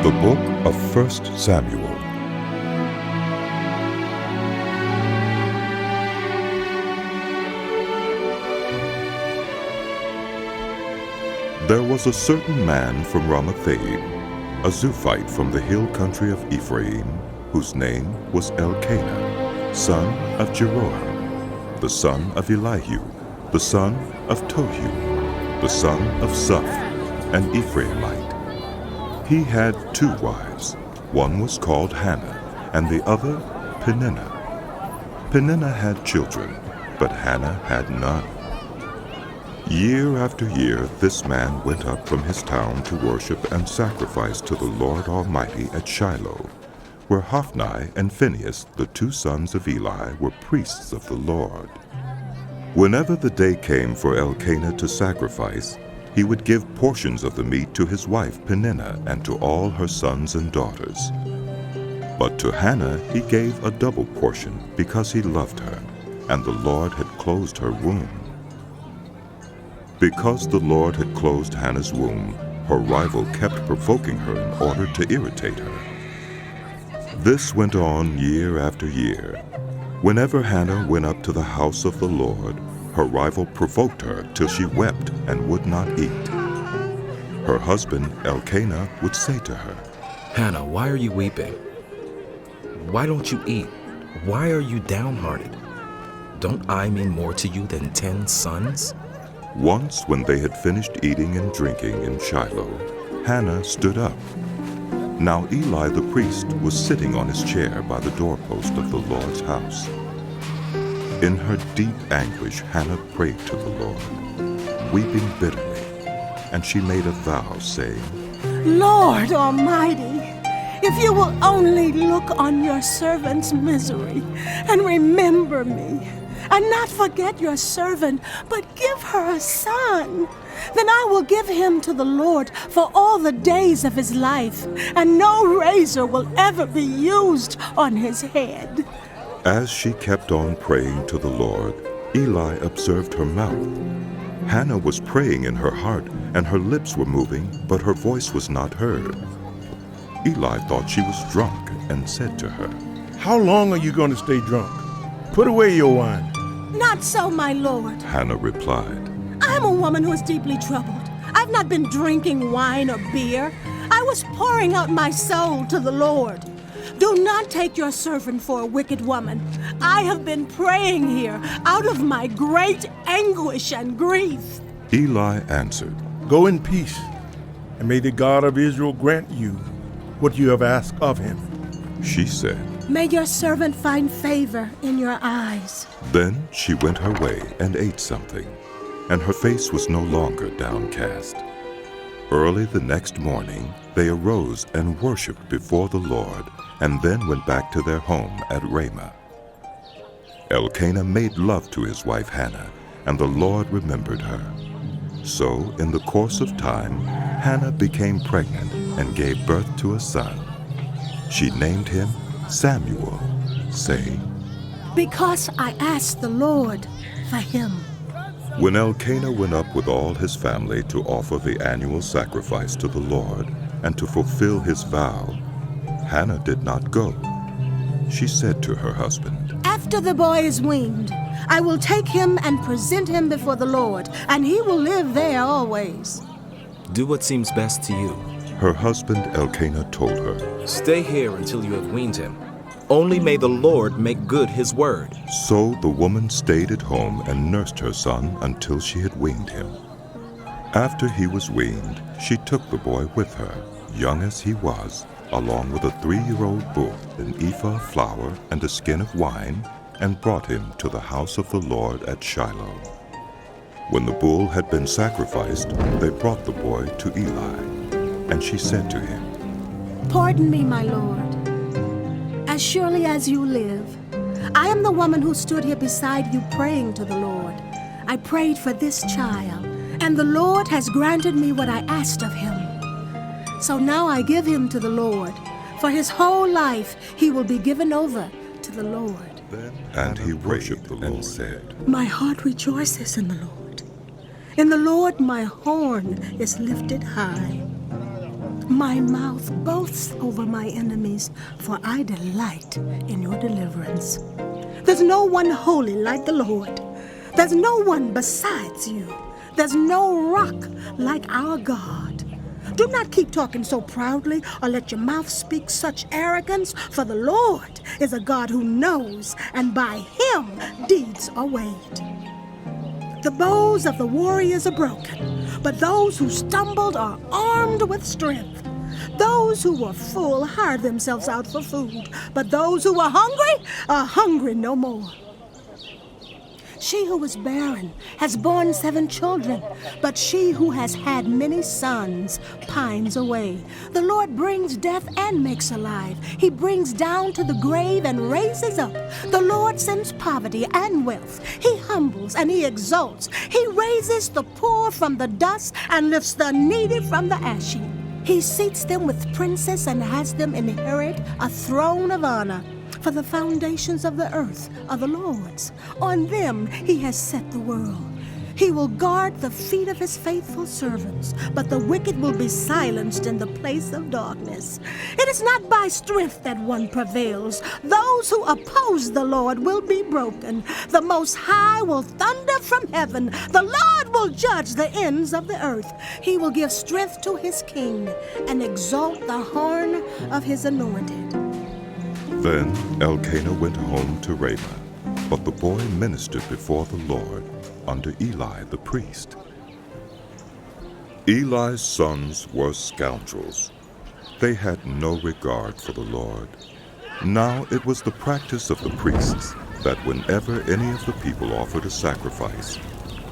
The Book of 1 Samuel. There was a certain man from Ramathaim, a Zuphite from the hill country of Ephraim, whose name was Elkanah, son of Jeroham, the son of Elihu, the son of Tohu, the son of Zuph, an Ephraimite. He had 2 wives. One was called Hannah, and the other Peninnah. Peninnah had children, but Hannah had none. Year after year, this man went up from his town to worship and sacrifice to the Lord Almighty at Shiloh, where Hophni and Phinehas, the 2 sons of Eli, were priests of the Lord. Whenever the day came for Elkanah to sacrifice, he would give portions of the meat to his wife Peninnah and to all her sons and daughters. But to Hannah he gave a double portion because he loved her, and the Lord had closed her womb. Because the Lord had closed Hannah's womb, her rival kept provoking her in order to irritate her. This went on year after year. Whenever Hannah went up to the house of the Lord, her rival provoked her till she wept and would not eat. Her husband, Elkanah, would say to her, "Hannah, why are you weeping? Why don't you eat? Why are you downhearted? Don't I mean more to you than 10 sons?" Once, when they had finished eating and drinking in Shiloh, Hannah stood up. Now Eli the priest was sitting on his chair by the doorpost of the Lord's house. In her deep anguish, Hannah prayed to the Lord, weeping bitterly, and she made a vow, saying, "Lord Almighty, if you will only look on your servant's misery and remember me, and not forget your servant, but give her a son, then I will give him to the Lord for all the days of his life, and no razor will ever be used on his head." As she kept on praying to the Lord, Eli observed her mouth. Hannah was praying in her heart, and her lips were moving, but her voice was not heard. Eli thought she was drunk and said to her, "How long are you going to stay drunk? Put away your wine." "Not so, my Lord. Hannah replied. I'm a woman who is deeply troubled. I've not been drinking wine or beer. I was pouring out my soul to the Lord. Do not take your servant for a wicked woman. I have been praying here out of my great anguish and grief." Eli answered, "Go in peace, and may the God of Israel grant you what you have asked of him." She said. "May your servant find favor in your eyes." Then she went her way and ate something, and her face was no longer downcast. Early the next morning, they arose and worshipped before the Lord, and then went back to their home at Ramah. Elkanah made love to his wife Hannah, and the Lord remembered her. So, in the course of time, Hannah became pregnant and gave birth to a son. She named him Samuel, saying, "Because I asked the Lord for him." When Elkanah went up with all his family to offer the annual sacrifice to the Lord and to fulfill his vow, Hannah did not go. She said to her husband, "After the boy is weaned, I will take him and present him before the Lord, and he will live there always." Do what seems best to you. Her husband Elkanah told her. Stay here until you have weaned him. Only may the Lord make good his word. So the woman stayed at home and nursed her son until she had weaned him. After he was weaned, she took the boy with her, young as he was, along with a 3-year-old bull, an ephah of flour, and a skin of wine, and brought him to the house of the Lord at Shiloh. When the bull had been sacrificed, they brought the boy to Eli, and she said to him, "Pardon me, my Lord. As surely as you live, I am the woman who stood here beside you praying to the Lord. I prayed for this child, and the Lord has granted me what I asked of him. So now I give him to the Lord. For his whole life he will be given over to the Lord." And he worshipped the Lord and said, "My heart rejoices in the Lord. In the Lord my horn is lifted high. My mouth boasts over my enemies, for I delight in your deliverance. There's no one holy like the Lord. There's no one besides you. There's no rock like our God. Do not keep talking so proudly or let your mouth speak such arrogance, for the Lord is a God who knows, and by him deeds are weighed. The bows of the warriors are broken, but those who stumbled are armed with strength. Those who were full hired themselves out for food, but those who were hungry are hungry no more. She who was barren has borne 7 children, but she who has had many sons pines away. The Lord brings death and makes alive. He brings down to the grave and raises up. The Lord sends poverty and wealth. He humbles and he exalts. He raises the poor from the dust and lifts the needy from the ash heap. He seats them with princes and has them inherit a throne of honor. For the foundations of the earth are the Lord's. On them he has set the world. He will guard the feet of his faithful servants, but the wicked will be silenced in the place of darkness. It is not by strength that one prevails. Those who oppose the Lord will be broken. The Most High will thunder from heaven. The Lord will judge the ends of the earth. He will give strength to his king and exalt the horn of his anointed. Then Elkanah went home to Ramah, but the boy ministered before the Lord under Eli the priest. Eli's sons were scoundrels. They had no regard for the Lord. Now it was the practice of the priests that whenever any of the people offered a sacrifice,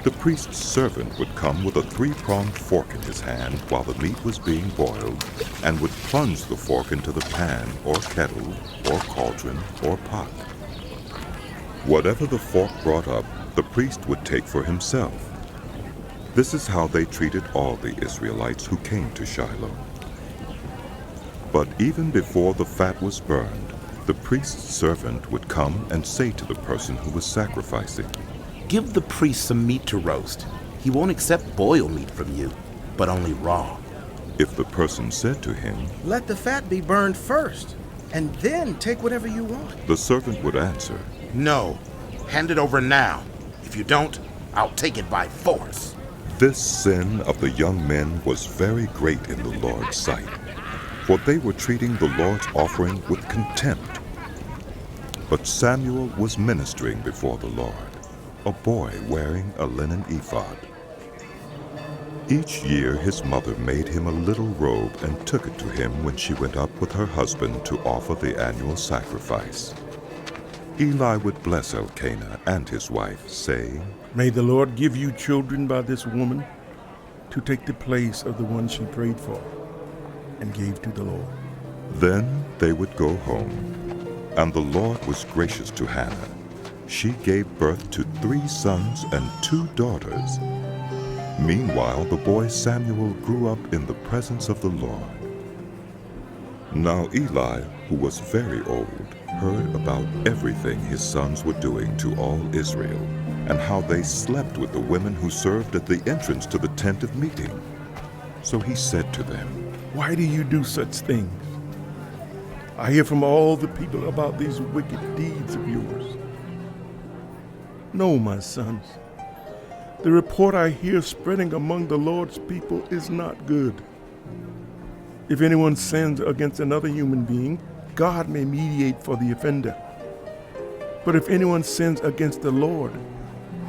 the priest's servant would come with a 3-pronged fork in his hand while the meat was being boiled, and would plunge the fork into the pan or kettle or cauldron or pot. Whatever the fork brought up, the priest would take for himself. This is how they treated all the Israelites who came to Shiloh. But even before the fat was burned, the priest's servant would come and say to the person who was sacrificing, "Give the priest some meat to roast. He won't accept boiled meat from you, but only raw." If the person said to him, "Let the fat be burned first, and then take whatever you want," the servant would answer, "No, hand it over now. If you don't, I'll take it by force." This sin of the young men was very great in the Lord's sight, for they were treating the Lord's offering with contempt. But Samuel was ministering before the Lord, a boy wearing a linen ephod. Each year his mother made him a little robe and took it to him when she went up with her husband to offer the annual sacrifice. Eli would bless Elkanah and his wife, saying, May the Lord give you children by this woman to take the place of the one she prayed for and gave to the Lord. Then they would go home, and the Lord was gracious to Hannah. She gave birth to 3 sons and 2 daughters. Meanwhile, the boy Samuel grew up in the presence of the Lord. Now Eli, who was very old, heard about everything his sons were doing to all Israel, and how they slept with the women who served at the entrance to the tent of meeting. So he said to them, Why do you do such things? I hear from all the people about these wicked deeds of yours. No, my sons, the report I hear spreading among the Lord's people is not good. If anyone sins against another human being, God may mediate for the offender. But if anyone sins against the Lord,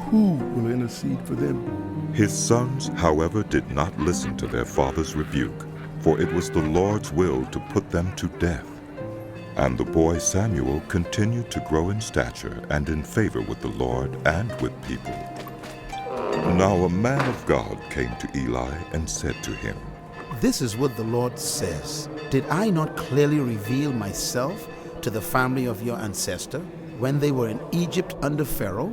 who will intercede for them? His sons, however, did not listen to their father's rebuke, for it was the Lord's will to put them to death. And the boy Samuel continued to grow in stature and in favor with the Lord and with people. Now a man of God came to Eli and said to him, This is what the Lord says. Did I not clearly reveal myself to the family of your ancestor when they were in Egypt under Pharaoh?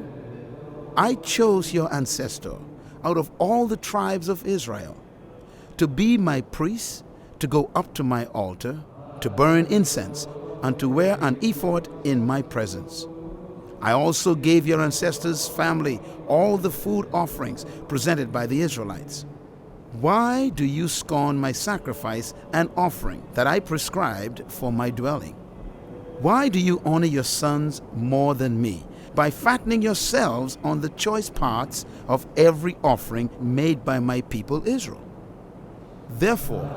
I chose your ancestor out of all the tribes of Israel to be my priest, to go up to my altar, to burn incense, and to wear an ephod in my presence. I also gave your ancestors' family all the food offerings presented by the Israelites. Why do you scorn my sacrifice and offering that I prescribed for my dwelling? Why do you honor your sons more than me, by fattening yourselves on the choice parts of every offering made by my people Israel? Therefore,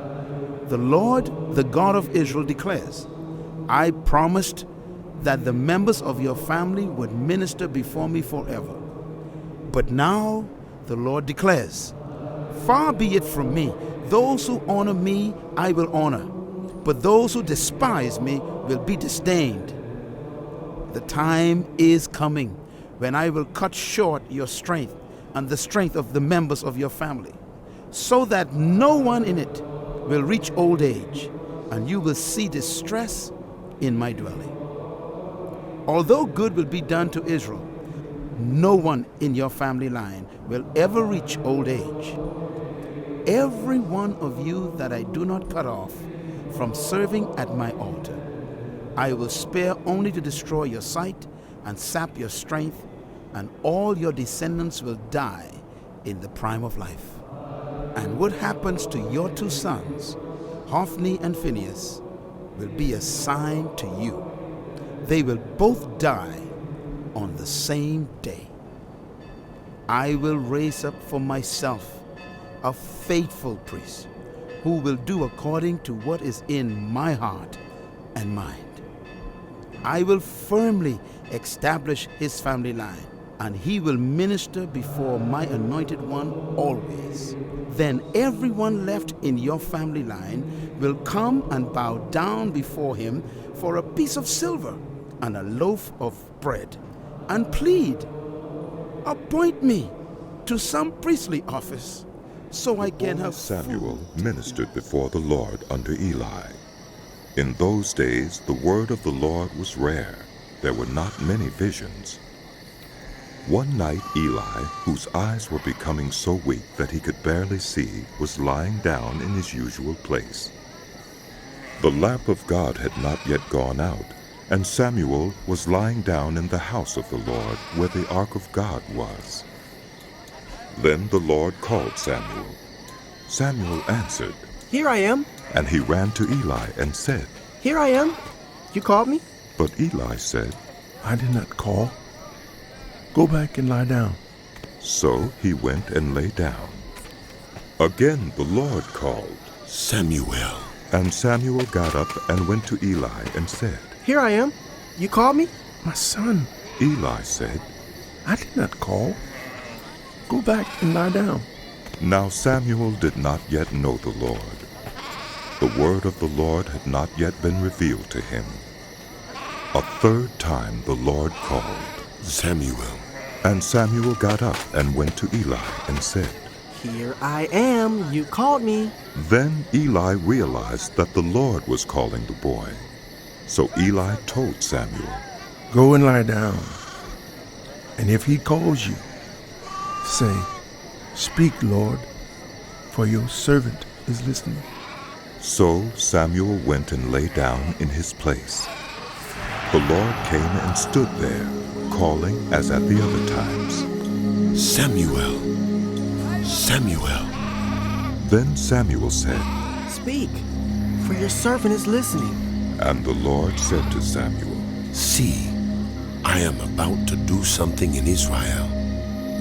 the Lord, the God of Israel, declares, I promised that the members of your family would minister before me forever. But now the Lord declares, far be it from me, those who honor me I will honor, but those who despise me will be disdained. The time is coming when I will cut short your strength and the strength of the members of your family, so that no one in it will reach old age, and you will see distress in my dwelling. Although good will be done to Israel, no one in your family line will ever reach old age. Every one of you that I do not cut off from serving at my altar, I will spare only to destroy your sight and sap your strength, and all your descendants will die in the prime of life. And what happens to your two sons, Hophni and Phinehas, will be a sign to you. They will both die on the same day. I will raise up for myself a faithful priest who will do according to what is in my heart and mind. I will firmly establish his family line, and he will minister before my anointed one always. Then everyone left in your family line will come and bow down before him for a piece of silver and a loaf of bread, and plead, appoint me to some priestly office, so I can have Samuel food. ministered before the Lord under Eli. In those days the word of the Lord was rare. There were not many visions. One night Eli, whose eyes were becoming so weak that he could barely see, was lying down in his usual place. The lamp of God had not yet gone out, and Samuel was lying down in the house of the Lord, where the ark of God was. Then the Lord called Samuel. Samuel answered, Here I am. and he ran to Eli and said, Here I am. You called me? But Eli said, I did not call. Go back and lie down. So he went and lay down. Again the Lord called, Samuel. and Samuel got up and went to Eli and said, Here I am. You called me? My son, Eli said, I did not call. Go back and lie down. Now Samuel did not yet know the Lord. The word of the Lord had not yet been revealed to him. A third time the Lord called, Samuel. and Samuel got up and went to Eli and said, Here I am. You called me. Then Eli realized that the Lord was calling the boy. So Eli told Samuel, Go and lie down. And if he calls you, say, Speak, Lord, for your servant is listening. So Samuel went and lay down in his place. The Lord came and stood there, calling as at the other times, Samuel. Samuel. Then Samuel said, Speak, for your servant is listening. and the Lord said to Samuel, See, I am about to do something in Israel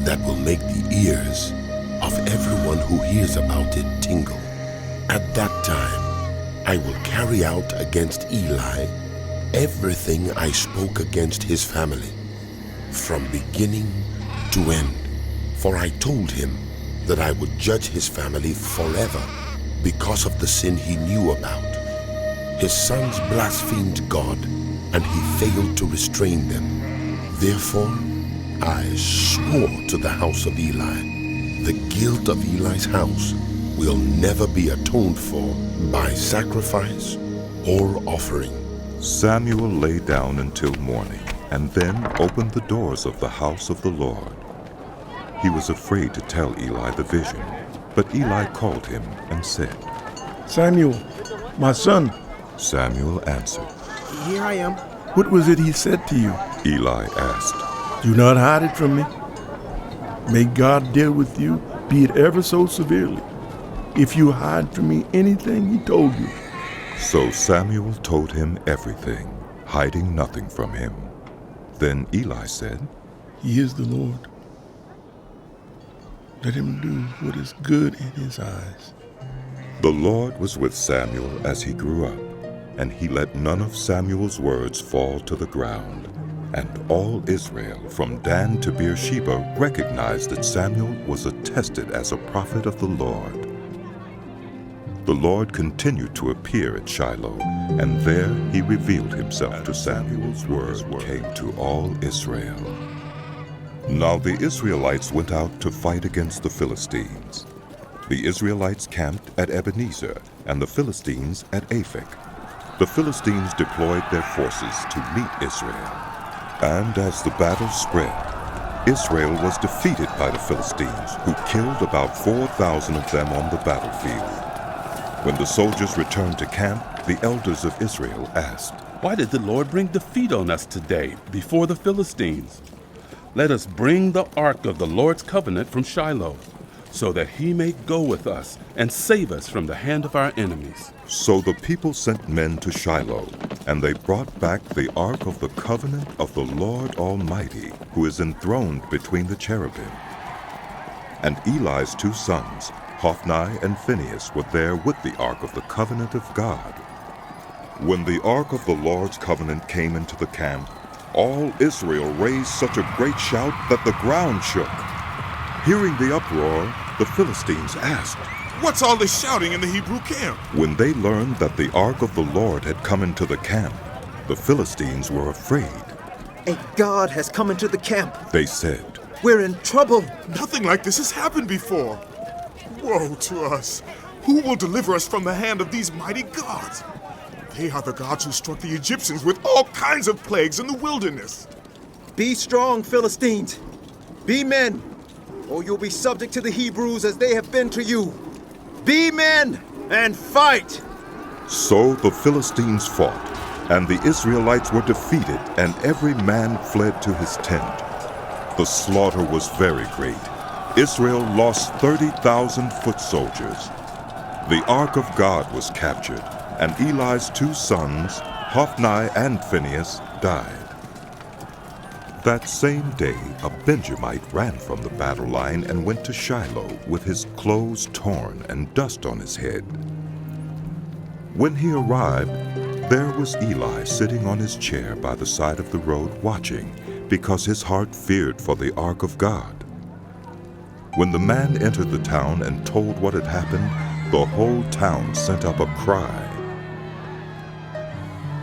that will make the ears of everyone who hears about it tingle. At that time, I will carry out against Eli everything I spoke against his family, from beginning to end. For I told him that I would judge his family forever because of the sin he knew about. His sons blasphemed God, and he failed to restrain them. Therefore, I swore to the house of Eli, the guilt of Eli's house will never be atoned for by sacrifice or offering. Samuel lay down until morning, and then opened the doors of the house of the Lord. He was afraid to tell Eli the vision, but Eli called him and said, Samuel, my son, Samuel answered. Here I am. what was it he said to you? Eli asked, Do not hide it from me. May God deal with you, be it ever so severely. if you hide from me anything he told you. So Samuel told him everything, hiding nothing from him. Then Eli said, He is the Lord. Let him do what is good in his eyes. The Lord was with Samuel as he grew up, and he let none of Samuel's words fall to the ground. And all Israel, from Dan to Beersheba, recognized that Samuel was attested as a prophet of the Lord. The Lord continued to appear at Shiloh, and there he revealed himself to Samuel's word came to all Israel. Now the Israelites went out to fight against the Philistines. The Israelites camped at Ebenezer, and the Philistines at Aphek. The Philistines deployed their forces to meet Israel. And as the battle spread, Israel was defeated by the Philistines, who killed about 4,000 of them on the battlefield. When the soldiers returned to camp, the elders of Israel asked, Why did the Lord bring defeat on us today before the Philistines? Let us bring the ark of the Lord's covenant from Shiloh, so that he may go with us and save us from the hand of our enemies. So the people sent men to Shiloh, and they brought back the ark of the covenant of the Lord Almighty, who is enthroned between the cherubim. And Eli's 2 sons, Hophni and Phinehas, were there with the ark of the covenant of God. When the ark of the Lord's covenant came into the camp, all Israel raised such a great shout that the ground shook. Hearing the uproar, the Philistines asked, What's all this shouting in the Hebrew camp? When they learned that the ark of the Lord had come into the camp, the Philistines were afraid. A god has come into the camp. They said, We're in trouble. Nothing like this has happened before. Woe to us! Who will deliver us from the hand of these mighty gods? They are the gods who struck the Egyptians with all kinds of plagues in the wilderness. Be strong, Philistines. Be men, or you'll be subject to the Hebrews as they have been to you. Be men and fight! So the Philistines fought, and the Israelites were defeated, and every man fled to his tent. The slaughter was very great. Israel lost 30,000 foot soldiers. The ark of God was captured, and Eli's 2 sons, Hophni and Phinehas, died. That same day, a Benjamite ran from the battle line and went to Shiloh with his clothes torn and dust on his head. When he arrived, there was Eli sitting on his chair by the side of the road watching, because his heart feared for the ark of God. When the man entered the town and told what had happened, the whole town sent up a cry.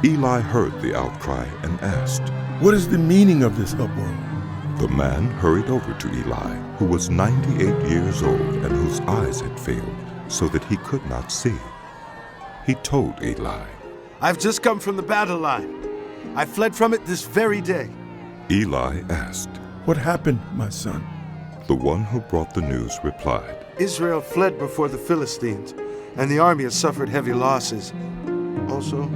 Eli heard the outcry and asked, What is the meaning of this uproar? The man hurried over to Eli, who was 98 years old and whose eyes had failed, so that he could not see. He told Eli, I've just come from the battle line. I fled from it this very day. Eli asked, What happened, my son? The one who brought the news replied, Israel fled before the Philistines, and the army has suffered heavy losses. Also,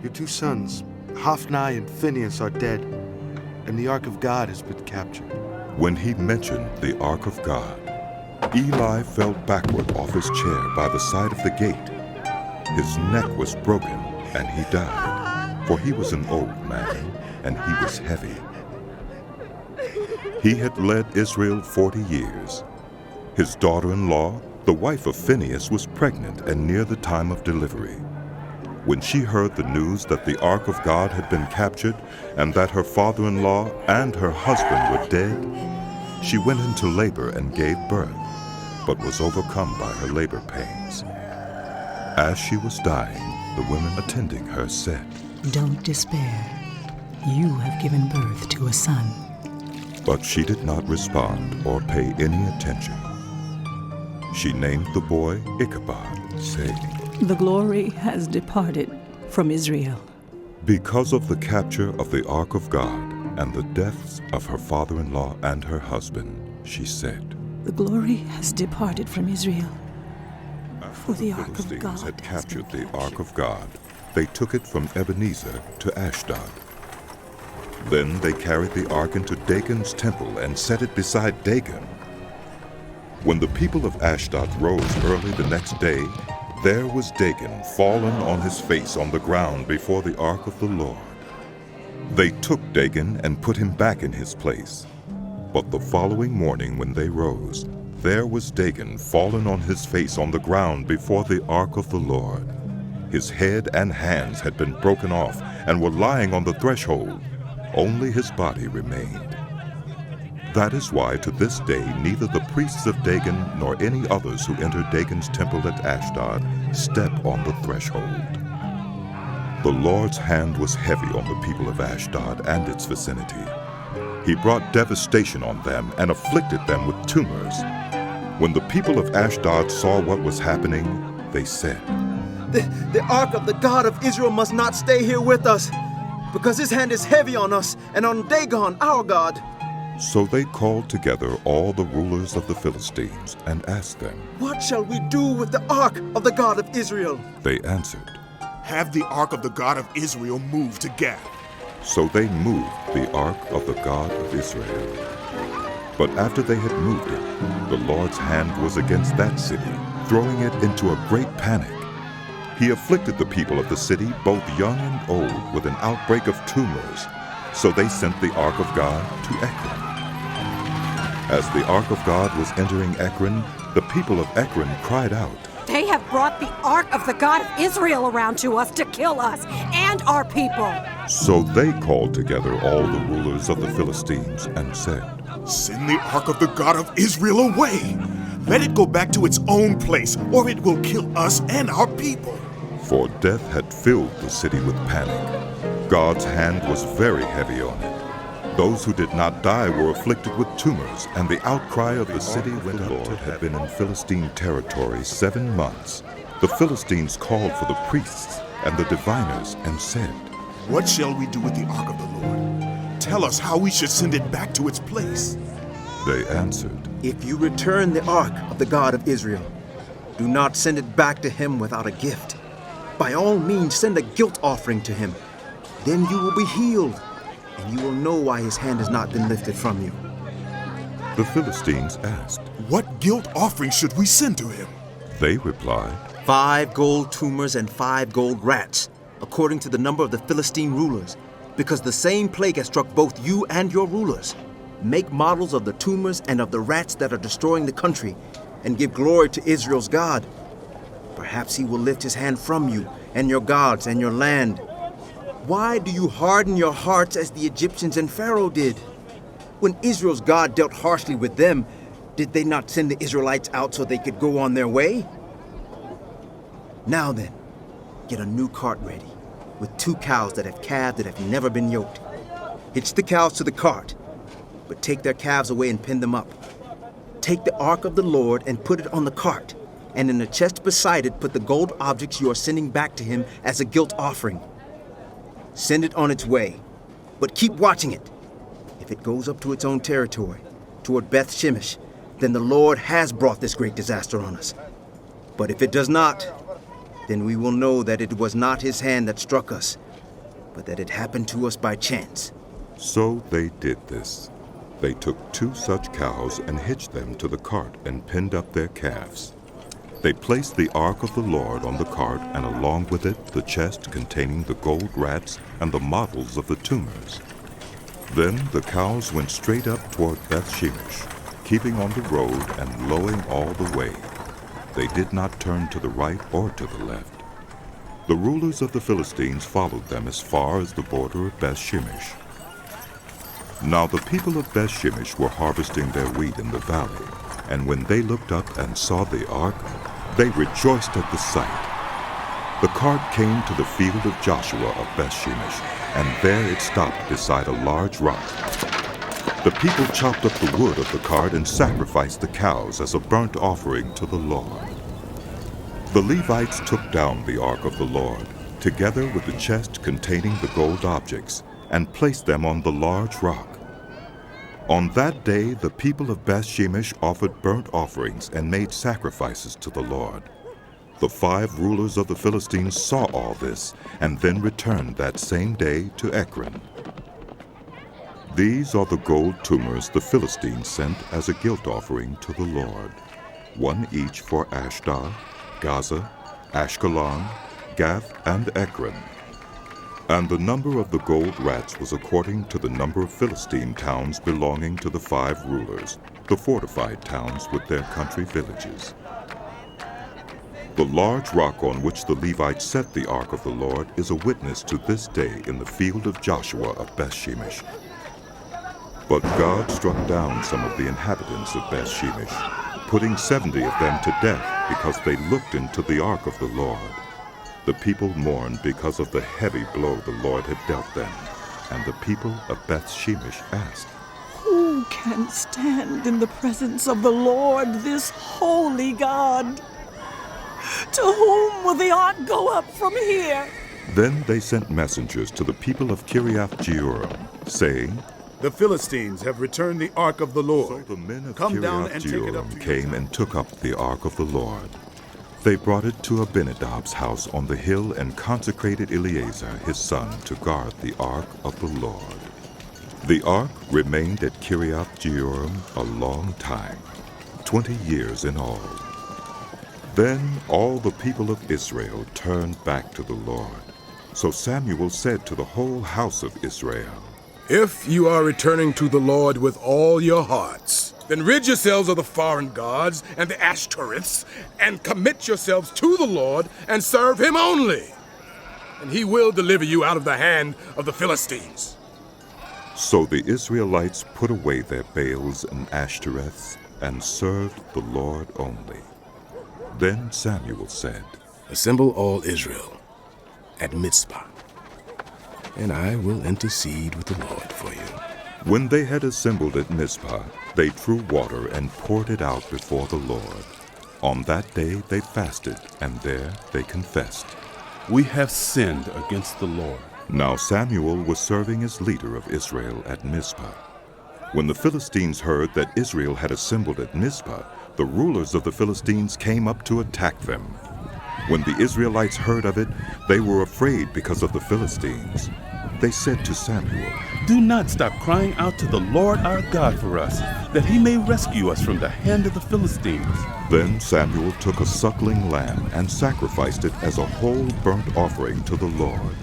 your 2 sons, Hophni and Phinehas, are dead, and the ark of God has been captured. When he mentioned the ark of God, Eli fell backward off his chair by the side of the gate. His neck was broken, and he died, for he was an old man, and he was heavy. He had led Israel 40 years. His daughter-in-law, the wife of Phinehas, was pregnant and near the time of delivery. When she heard the news that the ark of God had been captured and that her father-in-law and her husband were dead, she went into labor and gave birth, but was overcome by her labor pains. As she was dying, the women attending her said, Don't despair. You have given birth to a son. But she did not respond or pay any attention. She named the boy Ichabod, saying, The glory has departed from Israel. Because of the capture of the ark of God and the deaths of her father-in-law and her husband, she said, The glory has departed from Israel. For the ark of God had captured the ark of God, they took it from Ebenezer to Ashdod. Then they carried the ark into Dagon's temple and set it beside Dagon. When the people of Ashdod rose early the next day, there was Dagon fallen on his face on the ground before the ark of the Lord. They took Dagon and put him back in his place. But the following morning when they rose, there was Dagon fallen on his face on the ground before the ark of the Lord. His head and hands had been broken off and were lying on the threshold. Only his body remained. That is why to this day neither the priests of Dagon nor any others who enter Dagon's temple at Ashdod step on the threshold. The Lord's hand was heavy on the people of Ashdod and its vicinity. He brought devastation on them and afflicted them with tumors. When the people of Ashdod saw what was happening, they said, The ark of the God of Israel must not stay here with us, because his hand is heavy on us and on Dagon, our God. So they called together all the rulers of the Philistines and asked them, What shall we do with the ark of the God of Israel? They answered, Have the ark of the God of Israel moved to Gath. So they moved the ark of the God of Israel. But after they had moved it, the Lord's hand was against that city, throwing it into a great panic. He afflicted the people of the city, both young and old, with an outbreak of tumors. So they sent the ark of God to Ekron. As the ark of God was entering Ekron, the people of Ekron cried out, They have brought the ark of the God of Israel around to us to kill us and our people. So they called together all the rulers of the Philistines and said, Send the ark of the God of Israel away. Let it go back to its own place, or it will kill us and our people. For death had filled the city with panic. God's hand was very heavy on it. Those who did not die were afflicted with tumors, and the outcry of the city went up. The Lord had been in Philistine territory 7 months. The Philistines called for the priests and the diviners and said, What shall we do with the ark of the Lord? Tell us how we should send it back to its place. They answered, If you return the ark of the God of Israel, do not send it back to him without a gift. By all means, send a guilt offering to him. Then you will be healed, and you will know why his hand has not been lifted from you. The Philistines asked, What guilt offering should we send to him? They replied, 5 gold tumors and 5 gold rats, according to the number of the Philistine rulers, because the same plague has struck both you and your rulers. Make models of the tumors and of the rats that are destroying the country, and give glory to Israel's God. Perhaps he will lift his hand from you and your gods and your land. Why do you harden your hearts as the Egyptians and Pharaoh did? When Israel's God dealt harshly with them, did they not send the Israelites out so they could go on their way? Now then, get a new cart ready, with 2 cows that have calved that have never been yoked. Hitch the cows to the cart, but take their calves away and pin them up. Take the ark of the Lord and put it on the cart, and in the chest beside it put the gold objects you are sending back to him as a guilt offering. Send it on its way, but keep watching it. If it goes up to its own territory, toward Beth Shemesh, then the Lord has brought this great disaster on us. But if it does not, then we will know that it was not his hand that struck us, but that it happened to us by chance. So they did this. They took 2 such cows and hitched them to the cart and pinned up their calves. They placed the ark of the Lord on the cart, and along with it the chest containing the gold rats and the models of the tumors. Then the cows went straight up toward Beth Shemesh, keeping on the road and lowing all the way. They did not turn to the right or to the left. The rulers of the Philistines followed them as far as the border of Beth Shemesh. Now the people of Beth Shemesh were harvesting their wheat in the valley, and when they looked up and saw the ark, they rejoiced at the sight. The cart came to the field of Joshua of Beth Shemesh, and there it stopped beside a large rock. The people chopped up the wood of the cart and sacrificed the cows as a burnt offering to the Lord. The Levites took down the ark of the Lord, together with the chest containing the gold objects, and placed them on the large rock. On that day the people of Beth Shemesh offered burnt offerings and made sacrifices to the Lord. The 5 rulers of the Philistines saw all this, and then returned that same day to Ekron. These are the gold tumors the Philistines sent as a guilt offering to the Lord, one each for Ashdod, Gaza, Ashkelon, Gath, and Ekron. And the number of the gold rats was according to the number of Philistine towns belonging to the 5 rulers, the fortified towns with their country villages. The large rock on which the Levites set the ark of the Lord is a witness to this day in the field of Joshua of Bethshemesh. But God struck down some of the inhabitants of Bethshemesh, putting 70 of them to death because they looked into the ark of the Lord. The people mourned because of the heavy blow the Lord had dealt them, and the people of Bethshemesh asked, Who can stand in the presence of the Lord, this holy God? To whom will the ark go up from here? Then they sent messengers to the people of Kiriath-Jearim, saying, The Philistines have returned the ark of the Lord. So the men of Come down and take it up to Kiriath-Jearim came and took up the ark of the Lord. They brought it to Abinadab's house on the hill and consecrated Eleazar his son to guard the ark of the Lord. The ark remained at Kiriath-Jearim a long time, 20 years in all. Then all the people of Israel turned back to the Lord. So Samuel said to the whole house of Israel, If you are returning to the Lord with all your hearts, then rid yourselves of the foreign gods and the Ashtoreths, and commit yourselves to the Lord and serve him only. And he will deliver you out of the hand of the Philistines. So the Israelites put away their Baals and Ashtoreths and served the Lord only. Then Samuel said, Assemble all Israel at Mizpah, and I will intercede with the Lord for you. When they had assembled at Mizpah, they drew water and poured it out before the Lord. On that day they fasted, and there they confessed, We have sinned against the Lord. Now Samuel was serving as leader of Israel at Mizpah. When the Philistines heard that Israel had assembled at Mizpah, the rulers of the Philistines came up to attack them. When the Israelites heard of it, they were afraid because of the Philistines. They said to Samuel, Do not stop crying out to the Lord our God for us, that he may rescue us from the hand of the Philistines. Then Samuel took a suckling lamb and sacrificed it as a whole burnt offering to the Lord.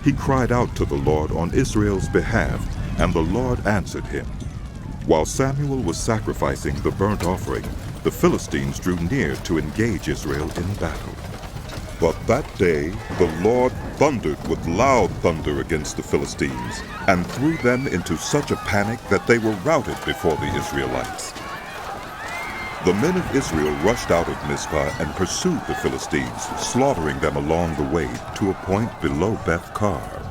He cried out to the Lord on Israel's behalf, and the Lord answered him. While Samuel was sacrificing the burnt offering, the Philistines drew near to engage Israel in battle. But that day the Lord thundered with loud thunder against the Philistines, and threw them into such a panic that they were routed before the Israelites. The men of Israel rushed out of Mizpah and pursued the Philistines, slaughtering them along the way to a point below Beth-kar.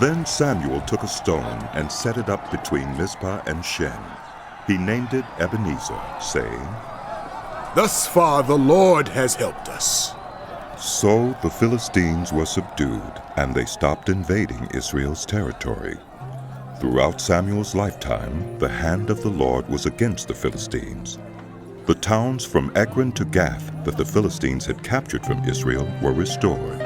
Then Samuel took a stone and set it up between Mizpah and Shen. He named it Ebenezer, saying, Thus far the Lord has helped us. So the Philistines were subdued, and they stopped invading Israel's territory. Throughout Samuel's lifetime, the hand of the Lord was against the Philistines. The towns from Ekron to Gath that the Philistines had captured from Israel were restored,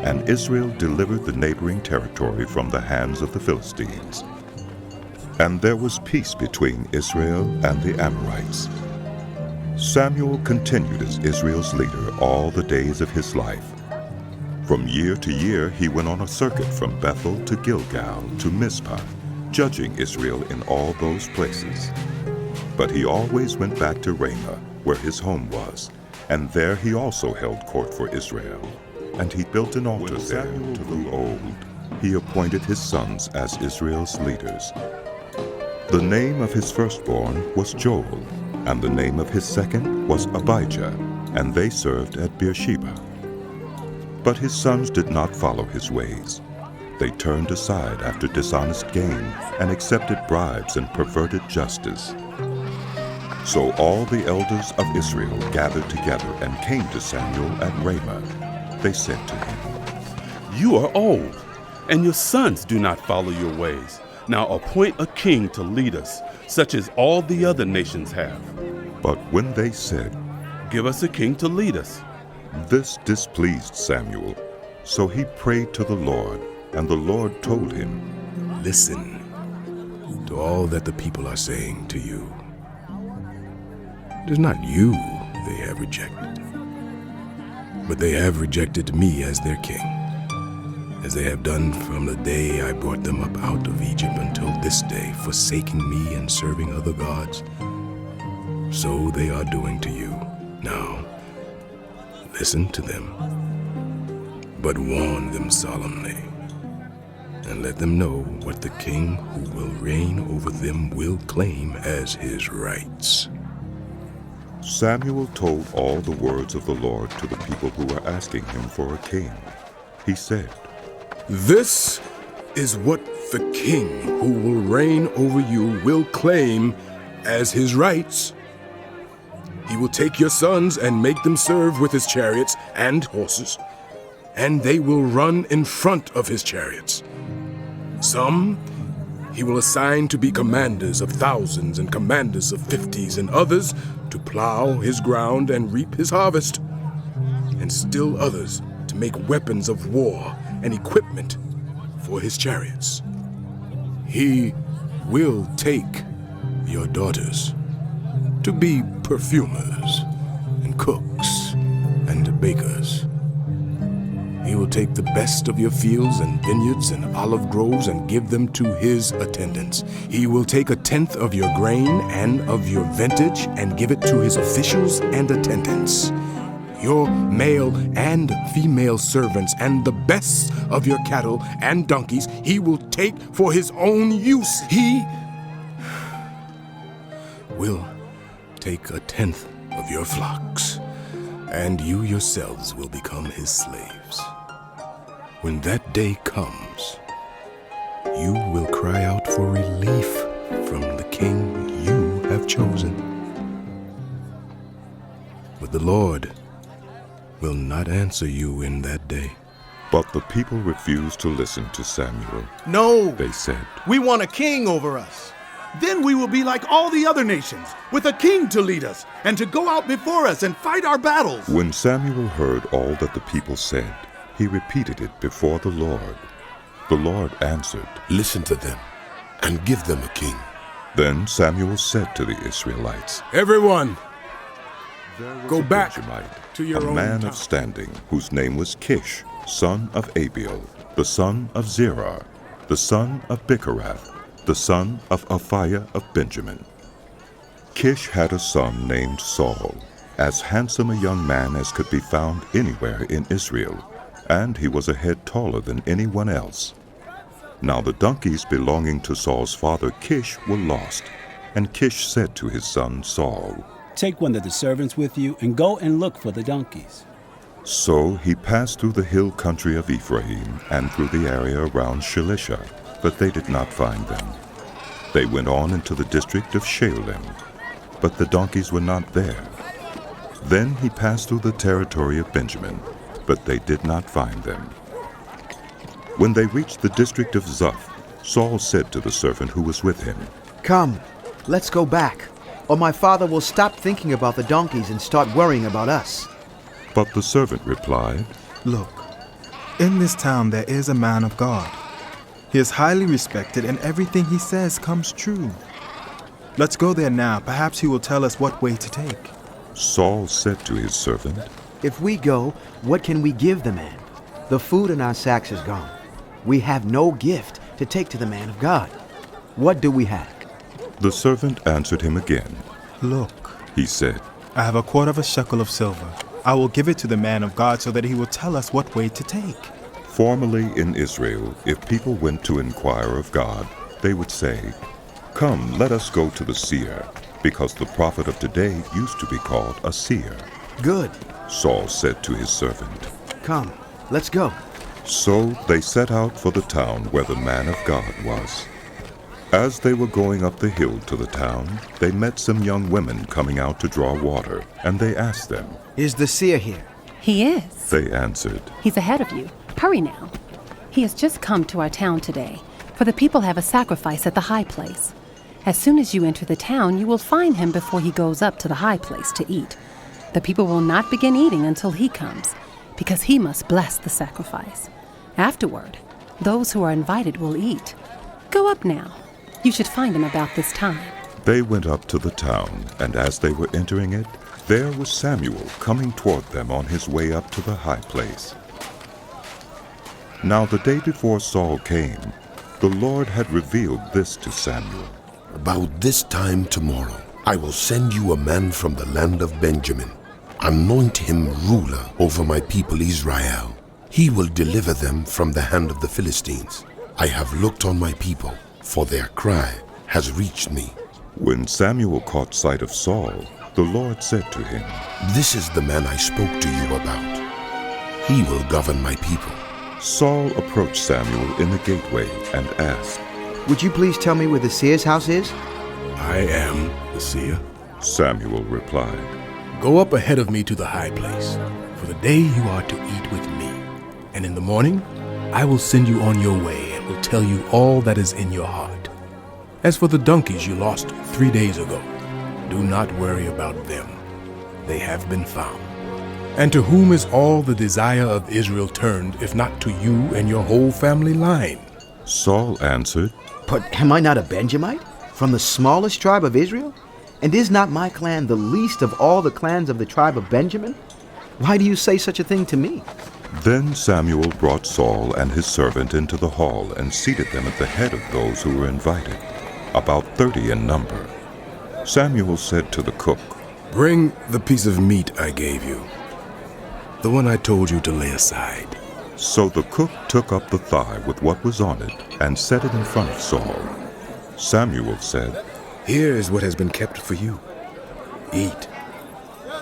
and Israel delivered the neighboring territory from the hands of the Philistines. And there was peace between Israel and the Amorites. Samuel continued as Israel's leader all the days of his life. From year to year he went on a circuit from Bethel to Gilgal to Mizpah, judging Israel in all those places. But he always went back to Ramah, where his home was, and there he also held court for Israel. And he built an altar there to the Lord. He appointed his sons as Israel's leaders. The name of his firstborn was Joel, and the name of his second was Abijah, and they served at Beersheba. But his sons did not follow his ways. They turned aside after dishonest gain and accepted bribes and perverted justice. So all the elders of Israel gathered together and came to Samuel at Ramah. They said to him, You are old, and your sons do not follow your ways. Now appoint a king to lead us, such as all the other nations have. But when they said, Give us a king to lead us, this displeased Samuel. So he prayed to the Lord, and the Lord told him, Listen, to all that the people are saying to you. It is not you they have rejected, but they have rejected me as their king, as they have done from the day I brought them up out of Egypt until this day, forsaking me and serving other gods. So they are doing to you. Now, listen to them, but warn them solemnly, and let them know what the king who will reign over them will claim as his rights. Samuel told all the words of the Lord to the people who were asking him for a king. He said, This is what the king who will reign over you will claim as his rights. He will take your sons and make them serve with his chariots and horses, and they will run in front of his chariots. Some he will assign to be commanders of thousands and commanders of 50s, and others to plow his ground and reap his harvest, and still others to make weapons of war and equipment for his chariots. He will take your daughters to be perfumers and cooks and bakers. He will take the best of your fields and vineyards and olive groves and give them to his attendants. He will take 1/10 of your grain and of your vintage and give it to his officials and attendants. Your male and female servants and the best of your cattle and donkeys he will take for his own use. He will take 1/10 of your flocks, and you yourselves will become his slaves. When that day comes, you will cry out for relief from the king you have chosen. But the Lord will not answer you in that day. But the people refused to listen to Samuel. No, they said, we want a king over us. Then we will be like all the other nations, with a king to lead us and to go out before us and fight our battles. When Samuel heard all that the people said, he repeated it before the Lord. The Lord answered, Listen to them and give them a king. Then Samuel said to the Israelites, Everyone, go back to your a own man town. of standing, whose name was Kish, son of Abiel, the son of Zerah, the son of Bicharath, the son of Aphiah of Benjamin. Kish had a son named Saul, as handsome a young man as could be found anywhere in Israel, and he was a head taller than anyone else. Now the donkeys belonging to Saul's father Kish were lost, and Kish said to his son Saul, Take one of the servants with you and go and look for the donkeys. So he passed through the hill country of Ephraim and through the area around Shalisha, but they did not find them. They went on into the district of Shaalim, but the donkeys were not there. Then he passed through the territory of Benjamin, but they did not find them. When they reached the district of Zuph, Saul said to the servant who was with him, Come, let's go back, or my father will stop thinking about the donkeys and start worrying about us. But the servant replied, Look, in this town there is a man of God. He is highly respected, and everything he says comes true. Let's go there now. Perhaps he will tell us what way to take. Saul said to his servant, If we go, what can we give the man? The food in our sacks is gone. We have no gift to take to the man of God. What do we have? The servant answered him again. Look, he said, I have 1/4 shekel of silver. I will give it to the man of God so that he will tell us what way to take. Formerly in Israel, if people went to inquire of God, they would say, Come, let us go to the seer, because the prophet of today used to be called a seer. Good, Saul said to his servant. Come, let's go. So they set out for the town where the man of God was. As they were going up the hill to the town, they met some young women coming out to draw water, and they asked them, Is the seer here? He is. They answered, He's ahead of you. Hurry now. He has just come to our town today, for the people have a sacrifice at the high place. As soon as you enter the town, you will find him before he goes up to the high place to eat. The people will not begin eating until he comes, because he must bless the sacrifice. Afterward, those who are invited will eat. Go up now. You should find him about this time. They went up to the town, and as they were entering it, there was Samuel coming toward them on his way up to the high place. Now the day before Saul came, the Lord had revealed this to Samuel. About this time tomorrow, I will send you a man from the land of Benjamin. Anoint him ruler over my people Israel. He will deliver them from the hand of the Philistines. I have looked on my people, for their cry has reached me. When Samuel caught sight of Saul, the Lord said to him, This is the man I spoke to you about. He will govern my people. Saul approached Samuel in the gateway and asked, Would you please tell me where the seer's house is? I am the seer. Samuel replied, Go up ahead of me to the high place, for the day you are to eat with me. And in the morning, I will send you on your way and will tell you all that is in your heart. As for the donkeys you lost 3 days ago, do not worry about them. They have been found. And to whom is all the desire of Israel turned, if not to you and your whole family line? Saul answered, But am I not a Benjamite, from the smallest tribe of Israel? And is not my clan the least of all the clans of the tribe of Benjamin? Why do you say such a thing to me? Then Samuel brought Saul and his servant into the hall and seated them at the head of those who were invited, about 30 in number. Samuel said to the cook, Bring the piece of meat I gave you, the one I told you to lay aside. So the cook took up the thigh with what was on it and set it in front of Saul. Samuel said, Here is what has been kept for you. Eat,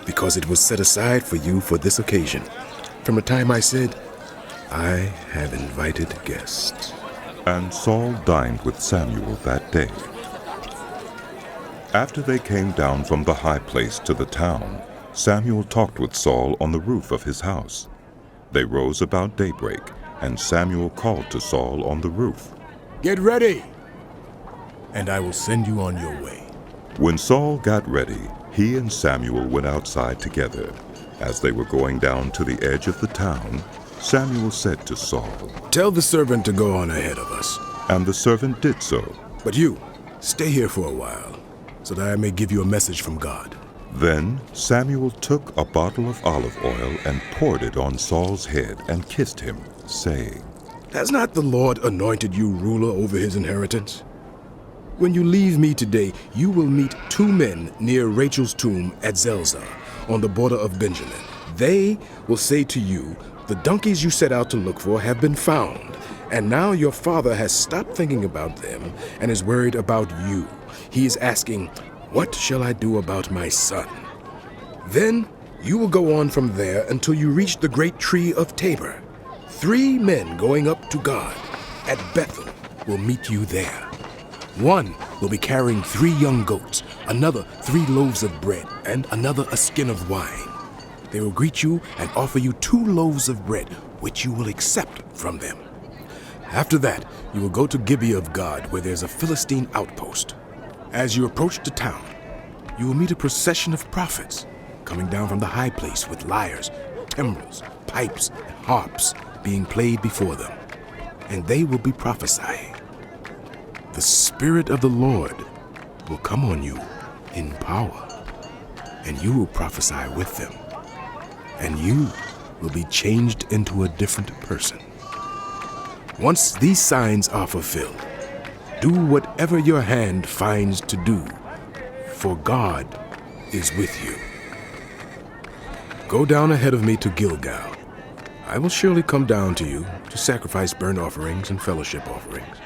because it was set aside for you for this occasion, from the time I said, I have invited guests. And Saul dined with Samuel that day. After they came down from the high place to the town, Samuel talked with Saul on the roof of his house. They rose about daybreak, and Samuel called to Saul on the roof, Get ready, and I will send you on your way. When Saul got ready, he and Samuel went outside together. As they were going down to the edge of the town, Samuel said to Saul, Tell the servant to go on ahead of us. And the servant did so. But you, stay here for a while, so that I may give you a message from God. Then Samuel took a bottle of olive oil and poured it on Saul's head and kissed him, saying, Has not the Lord anointed you ruler over his inheritance? When you leave me today, you will meet 2 men near Rachel's tomb at Zelzah, on the border of Benjamin. They will say to you, The donkeys you set out to look for have been found, and now your father has stopped thinking about them and is worried about you. He is asking, What shall I do about my son? Then you will go on from there until you reach the great tree of Tabor. 3 men going up to God at Bethel will meet you there. One will be carrying 3 young goats, another 3 loaves of bread, and another a skin of wine. They will greet you and offer you 2 loaves of bread, which you will accept from them. After that, you will go to Gibeah of God, where there's a Philistine outpost. As you approach the town, you will meet a procession of prophets coming down from the high place with lyres, timbrels, pipes, and harps being played before them, and they will be prophesying. The Spirit of the Lord will come on you in power, and you will prophesy with them, and you will be changed into a different person. Once these signs are fulfilled, do whatever your hand finds to do, for God is with you. Go down ahead of me to Gilgal. I will surely come down to you to sacrifice burnt offerings and fellowship offerings.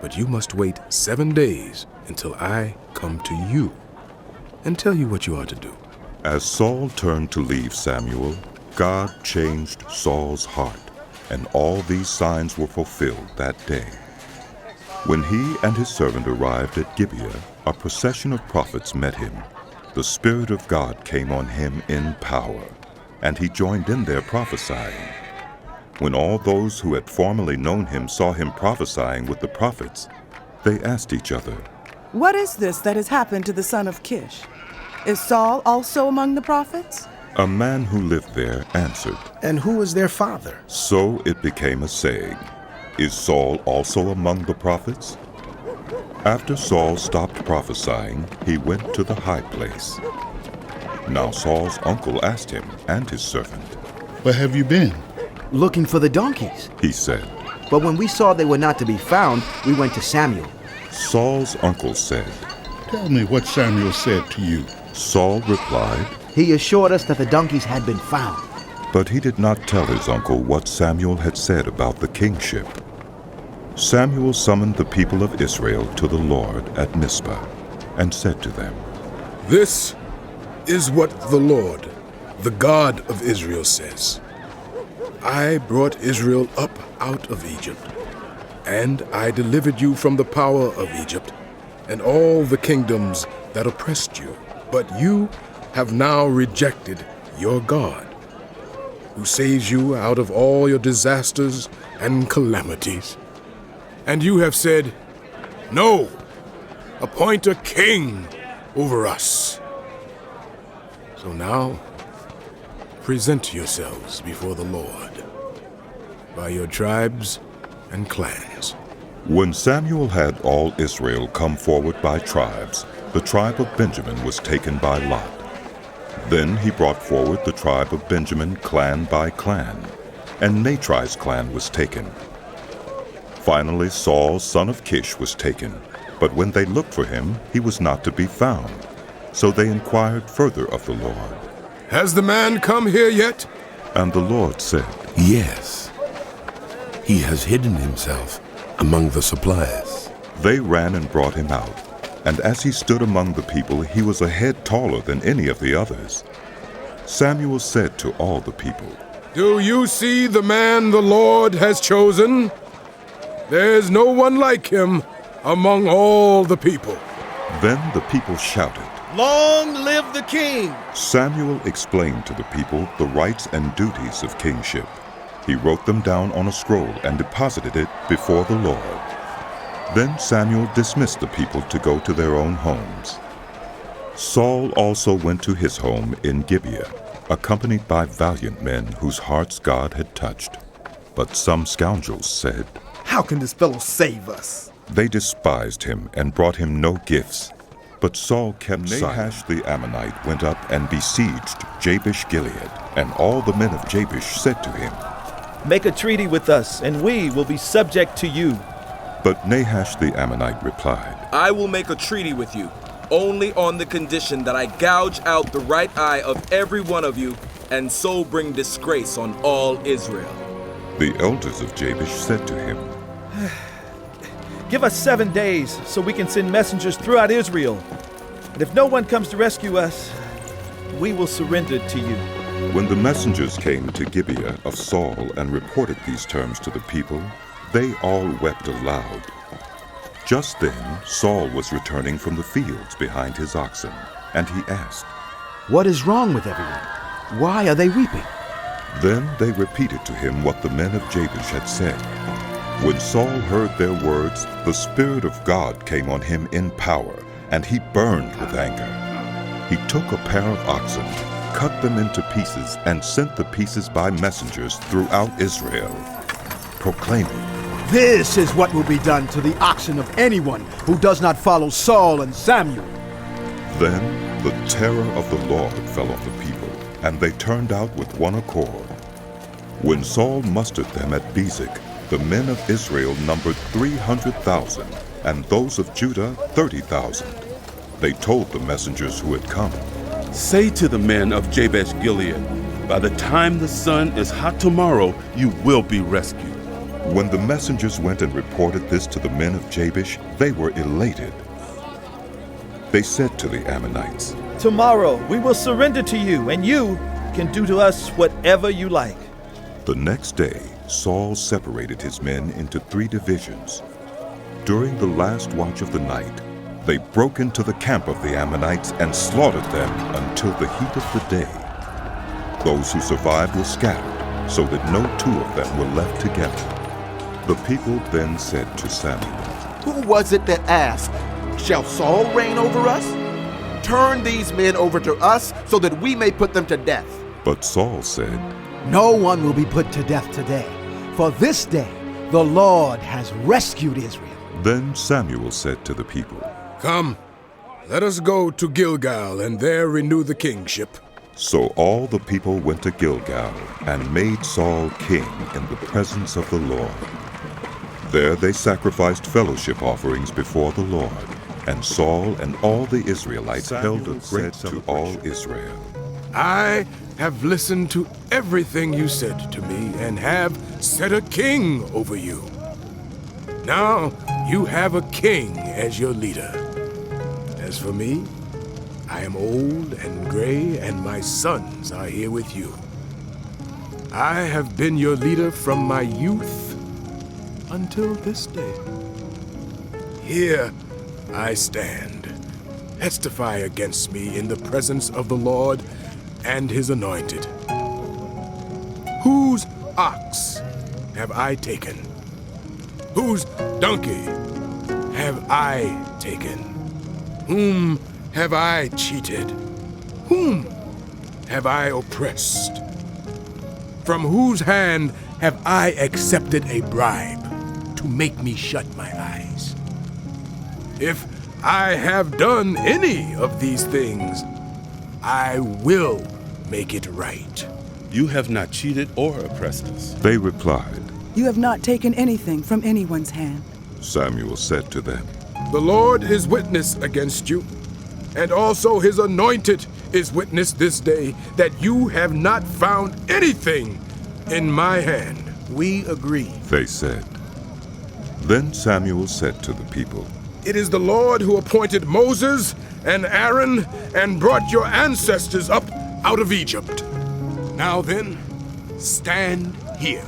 But you must wait 7 days until I come to you and tell you what you are to do. As Saul turned to leave Samuel, God changed Saul's heart, and all these signs were fulfilled that day. When he and his servant arrived at Gibeah, a procession of prophets met him. The Spirit of God came on him in power, and he joined in their prophesying. When all those who had formerly known him saw him prophesying with the prophets, they asked each other, What is this that has happened to the son of Kish? Is Saul also among the prophets? A man who lived there answered, And who is their father? So it became a saying, Is Saul also among the prophets? After Saul stopped prophesying, he went to the high place. Now Saul's uncle asked him and his servant, "Where have you been?" "Looking for the donkeys," he said. "But when we saw they were not to be found, we went to Samuel." Saul's uncle said, "Tell me what Samuel said to you." Saul replied, "He assured us that the donkeys had been found." But he did not tell his uncle what Samuel had said about the kingship. Samuel summoned the people of Israel to the Lord at Mizpah and said to them, "This is what the Lord, the God of Israel, says. I brought Israel up out of Egypt, and I delivered you from the power of Egypt and all the kingdoms that oppressed you. But you have now rejected your God, who saves you out of all your disasters and calamities. And you have said, 'No, appoint a king over us.' So now, present yourselves before the Lord by your tribes and clans." When Samuel had all Israel come forward by tribes, the tribe of Benjamin was taken by lot. Then he brought forward the tribe of Benjamin clan by clan, and Natri's clan was taken. Finally Saul, son of Kish, was taken, but when they looked for him, he was not to be found. So they inquired further of the Lord. "Has the man come here yet?" And the Lord said, "Yes. He has hidden himself among the suppliers." They ran and brought him out, and as he stood among the people, he was a head taller than any of the others. Samuel said to all the people, "Do you see the man the Lord has chosen? There is no one like him among all the people." Then the people shouted, "Long live the king!" Samuel explained to the people the rights and duties of kingship. He wrote them down on a scroll and deposited it before the Lord. Then Samuel dismissed the people to go to their own homes. Saul also went to his home in Gibeah, accompanied by valiant men whose hearts God had touched. But some scoundrels said, "How can this fellow save us?" They despised him and brought him no gifts. But Saul kept silent. Nahash the Ammonite went up and besieged Jabesh Gilead, and all the men of Jabesh said to him, "Make a treaty with us, and we will be subject to you." But Nahash the Ammonite replied, "I will make a treaty with you, only on the condition that I gouge out the right eye of every one of you, and so bring disgrace on all Israel." The elders of Jabesh said to him, "Give us 7 days so we can send messengers throughout Israel. And if no one comes to rescue us, we will surrender to you." When the messengers came to Gibeah of Saul and reported these terms to the people, they all wept aloud. Just then Saul was returning from the fields behind his oxen, and he asked, "What is wrong with everyone? Why are they weeping?" Then they repeated to him what the men of Jabesh had said. When Saul heard their words, the Spirit of God came on him in power, and he burned with anger. He took a pair of oxen, cut them into pieces, and sent the pieces by messengers throughout Israel, proclaiming, "This is what will be done to the oxen of anyone who does not follow Saul and Samuel." Then the terror of the Lord fell on the people, and they turned out with one accord. When Saul mustered them at Bezek, the men of Israel numbered 300,000, and those of Judah 30,000. They told the messengers who had come, "Say to the men of Jabesh Gilead, by the time the sun is hot tomorrow, you will be rescued." When the messengers went and reported this to the men of Jabesh, they were elated. They said to the Ammonites, "Tomorrow we will surrender to you, and you can do to us whatever you like." The next day, Saul separated his men into 3 divisions. During the last watch of the night, they broke into the camp of the Ammonites and slaughtered them until the heat of the day. Those who survived were scattered, so that no 2 of them were left together. The people then said to Samuel, "Who was it that asked, 'Shall Saul reign over us?' Turn these men over to us so that we may put them to death." But Saul said, "No one will be put to death today, for this day the Lord has rescued Israel." Then Samuel said to the people, Come, let us go to Gilgal and there renew the kingship. So all the people went to Gilgal and made Saul king in the presence of the Lord. There they sacrificed fellowship offerings before the Lord, and Saul and all the Israelites held a great to all Israel. I have listened to everything you said to me and have set a king over you. Now you have a king as your leader. As for me, I am old and gray, and my sons are here with you. I have been your leader from my youth until this day. Here I stand. Testify against me in the presence of the Lord and his anointed. Whose ox have I taken? Whose donkey have I taken? Whom have I cheated? Whom have I oppressed? From whose hand have I accepted a bribe to make me shut my eyes? If I have done any of these things, I will make it right. You have not cheated or oppressed us. They replied, You have not taken anything from anyone's hand. Samuel said to them, The Lord is witness against you, and also his anointed is witness this day that you have not found anything in my hand. We agree, they said. Then Samuel said to the people, It is the Lord who appointed Moses and Aaron and brought your ancestors up out of Egypt. Now then, stand here,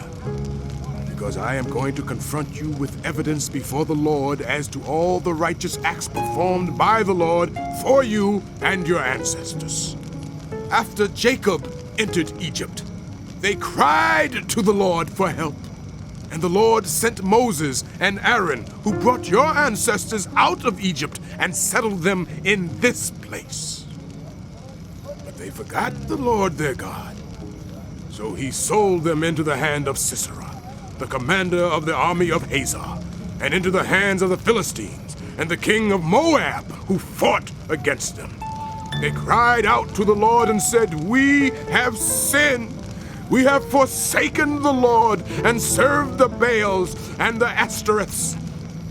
because I am going to confront you with evidence before the Lord as to all the righteous acts performed by the Lord for you and your ancestors. After Jacob entered Egypt, they cried to the Lord for help. And the Lord sent Moses and Aaron, who brought your ancestors out of Egypt and settled them in this place. But they forgot the Lord their God. So he sold them into the hand of Sisera, the commander of the army of Hazor, and into the hands of the Philistines and the king of Moab, who fought against them. They cried out to the Lord and said, We have sinned. We have forsaken the Lord and served the Baals and the Ashtoreths.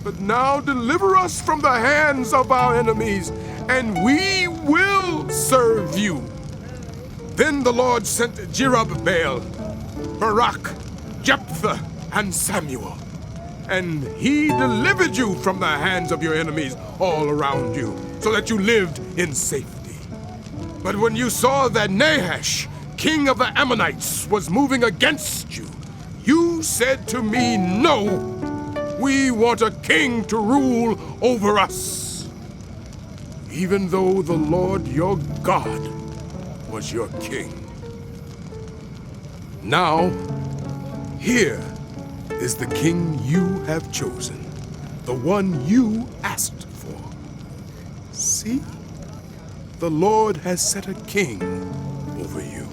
But now deliver us from the hands of our enemies, and we will serve you. Then the Lord sent Jerubbaal, Barak, Jephthah, and Samuel, and he delivered you from the hands of your enemies all around you, so that you lived in safety. But when you saw that Nahash, king of the Ammonites, was moving against you, you said to me, No, we want a king to rule over us, even though the Lord your God was your king. Now, here is the king you have chosen, the one you asked for. See, the Lord has set a king over you.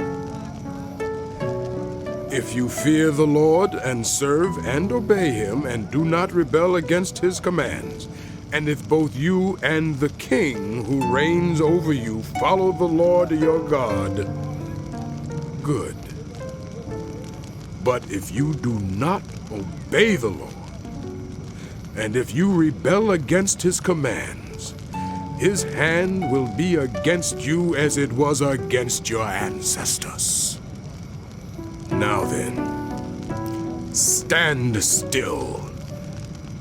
If you fear the Lord and serve and obey him and do not rebel against his commands, and if both you and the king who reigns over you follow the Lord your God, good. But if you do not obey the Lord, and if you rebel against his commands, his hand will be against you as it was against your ancestors. Now then, stand still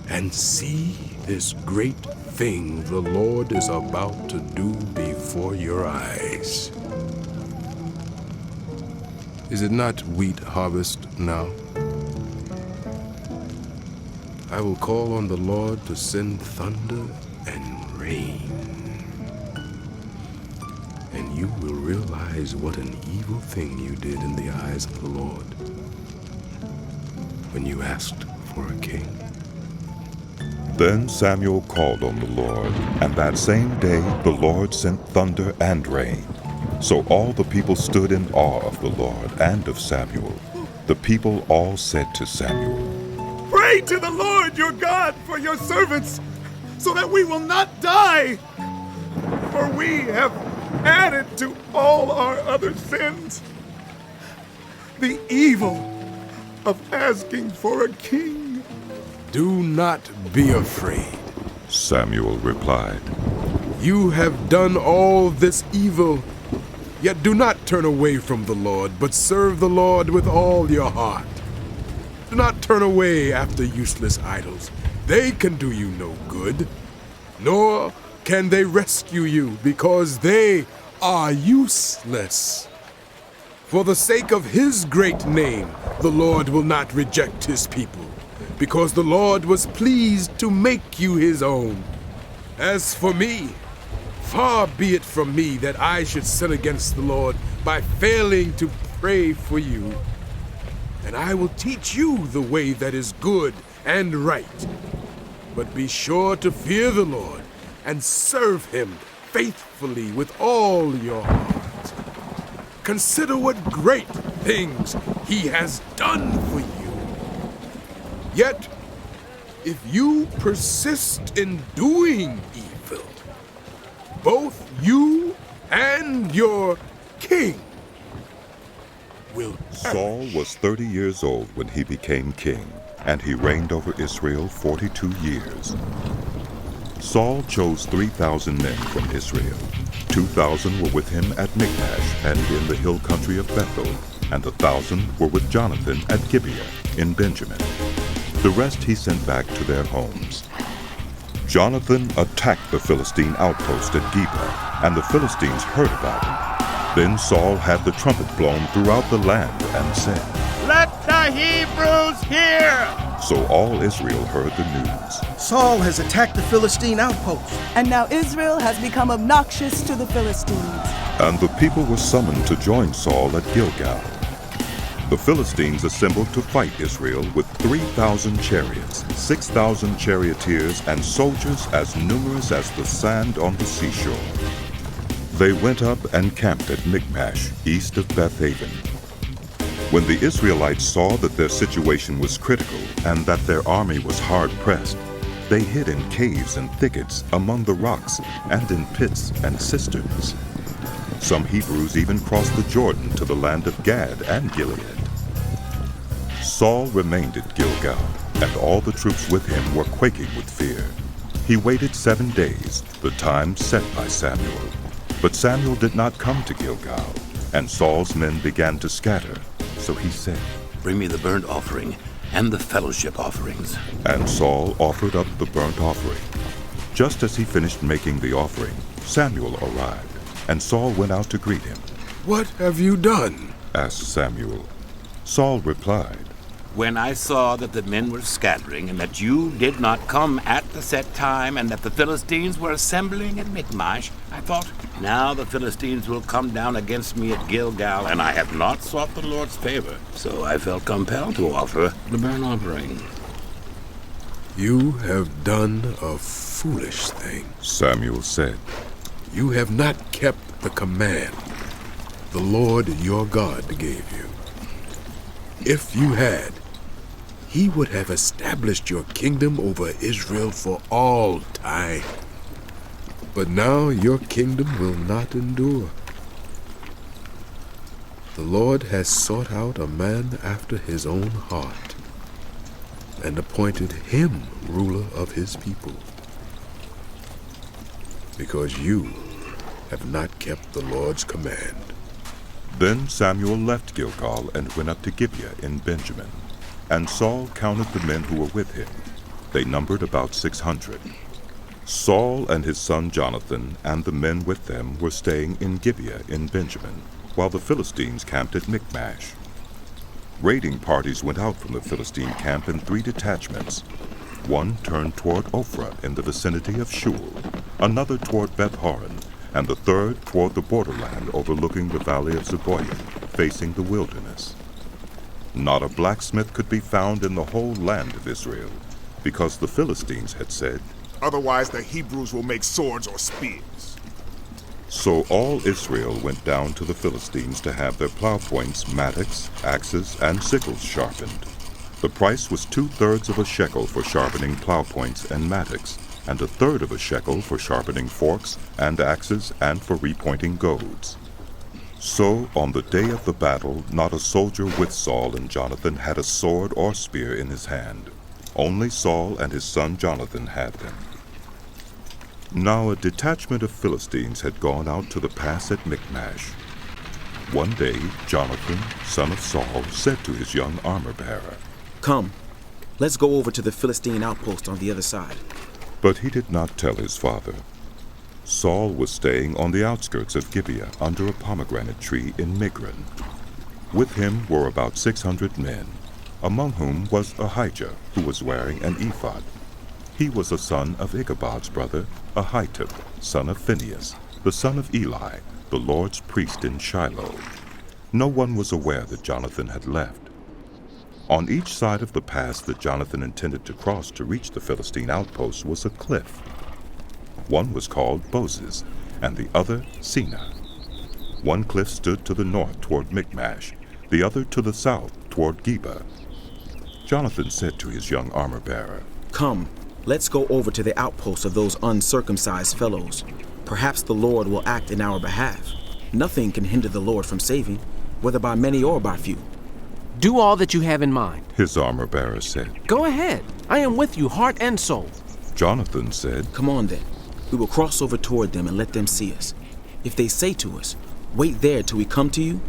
and see this great thing the Lord is about to do before your eyes. Is it not wheat harvest now? I will call on the Lord to send thunder and rain. And you will realize what an evil thing you did in the eyes of the Lord when you asked for a king. Then Samuel called on the Lord, and that same day the Lord sent thunder and rain. So all the people stood in awe of the Lord and of Samuel. The people all said to Samuel, Praise Pray to the Lord your God for your servants, so that we will not die. For we have added to all our other sins the evil of asking for a king. Do not be afraid, Samuel replied. You have done all this evil, yet do not turn away from the Lord, but serve the Lord with all your heart. Do not turn away after useless idols. They can do you no good, nor can they rescue you, because they are useless. For the sake of his great name, the Lord will not reject his people, because the Lord was pleased to make you his own. As for me, far be it from me that I should sin against the Lord by failing to pray for you. And I will teach you the way that is good and right. But be sure to fear the Lord and serve him faithfully with all your heart. Consider what great things he has done for you. Yet, if you persist in doing evil, both you and your king will perish. Saul was 30 years old when he became king, and he reigned over Israel 42 years. Saul chose 3,000 men from Israel. 2,000 were with him at Michmash and in the hill country of Bethel, and 1,000 were with Jonathan at Gibeah in Benjamin. The rest he sent back to their homes. Jonathan attacked the Philistine outpost at Geba, and the Philistines heard about it. Then Saul had the trumpet blown throughout the land and said, "Let the Hebrews hear!" So all Israel heard the news. Saul has attacked the Philistine outpost. And now Israel has become obnoxious to the Philistines. And the people were summoned to join Saul at Gilgal. The Philistines assembled to fight Israel with 3,000 chariots, 6,000 charioteers, and soldiers as numerous as the sand on the seashore. They went up and camped at Michmash, east of Bethaven. When the Israelites saw that their situation was critical and that their army was hard-pressed, they hid in caves and thickets among the rocks and in pits and cisterns. Some Hebrews even crossed the Jordan to the land of Gad and Gilead. Saul remained at Gilgal, and all the troops with him were quaking with fear. He waited 7 days, the time set by Samuel. But Samuel did not come to Gilgal, and Saul's men began to scatter. So he said, "Bring me the burnt offering and the fellowship offerings." And Saul offered up the burnt offering. Just as he finished making the offering, Samuel arrived, and Saul went out to greet him. "What have you done?" asked Samuel. Saul replied, "When I saw that the men were scattering, and that you did not come at the set time, and that the Philistines were assembling at Michmash, I thought, now the Philistines will come down against me at Gilgal, and I have not sought the Lord's favor. So I felt compelled to offer the burnt offering." "You have done a foolish thing," Samuel said. "You have not kept the command the Lord your God gave you. If you had, he would have established your kingdom over Israel for all time. But now your kingdom will not endure. The Lord has sought out a man after his own heart, and appointed him ruler of his people, because you have not kept the Lord's command." Then Samuel left Gilgal and went up to Gibeah in Benjamin. And Saul counted the men who were with him. They numbered about 600. Saul and his son Jonathan and the men with them were staying in Gibeah in Benjamin, while the Philistines camped at Michmash. Raiding parties went out from the Philistine camp in 3 detachments. One turned toward Ophrah in the vicinity of Shul, another toward Beth-horon, and the third toward the borderland overlooking the valley of Zeboim, facing the wilderness. Not a blacksmith could be found in the whole land of Israel, because the Philistines had said, "Otherwise the Hebrews will make swords or spears." So all Israel went down to the Philistines to have their plow points, mattocks, axes, and sickles sharpened. The price was 2/3 of a shekel for sharpening plow points and mattocks, and 1/3 of a shekel for sharpening forks and axes and for repointing goads. So on the day of the battle, not a soldier with Saul and Jonathan had a sword or spear in his hand. Only Saul and his son Jonathan had them. Now a detachment of Philistines had gone out to the pass at Michmash. One day Jonathan, son of Saul, said to his young armor-bearer, "Come, let's go over to the Philistine outpost on the other side." But he did not tell his father. Saul was staying on the outskirts of Gibeah under a pomegranate tree in Migron. With him were about 600 men, among whom was Ahijah, who was wearing an ephod. He was a son of Ichabod's brother, Ahitub, son of Phinehas, the son of Eli, the Lord's priest in Shiloh. No one was aware that Jonathan had left. On each side of the pass that Jonathan intended to cross to reach the Philistine outpost was a cliff. One was called Bozez, and the other Seneh. One cliff stood to the north toward Michmash, the other to the south toward Geba. Jonathan said to his young armor-bearer, "Come, let's go over to the outpost of those uncircumcised fellows. Perhaps the Lord will act in our behalf. Nothing can hinder the Lord from saving, whether by many or by few." "Do all that you have in mind," his armor-bearer said. "Go ahead. I am with you, heart and soul." Jonathan said, "Come on then. We will cross over toward them and let them see us. If they say to us, 'Wait there till we come to you,'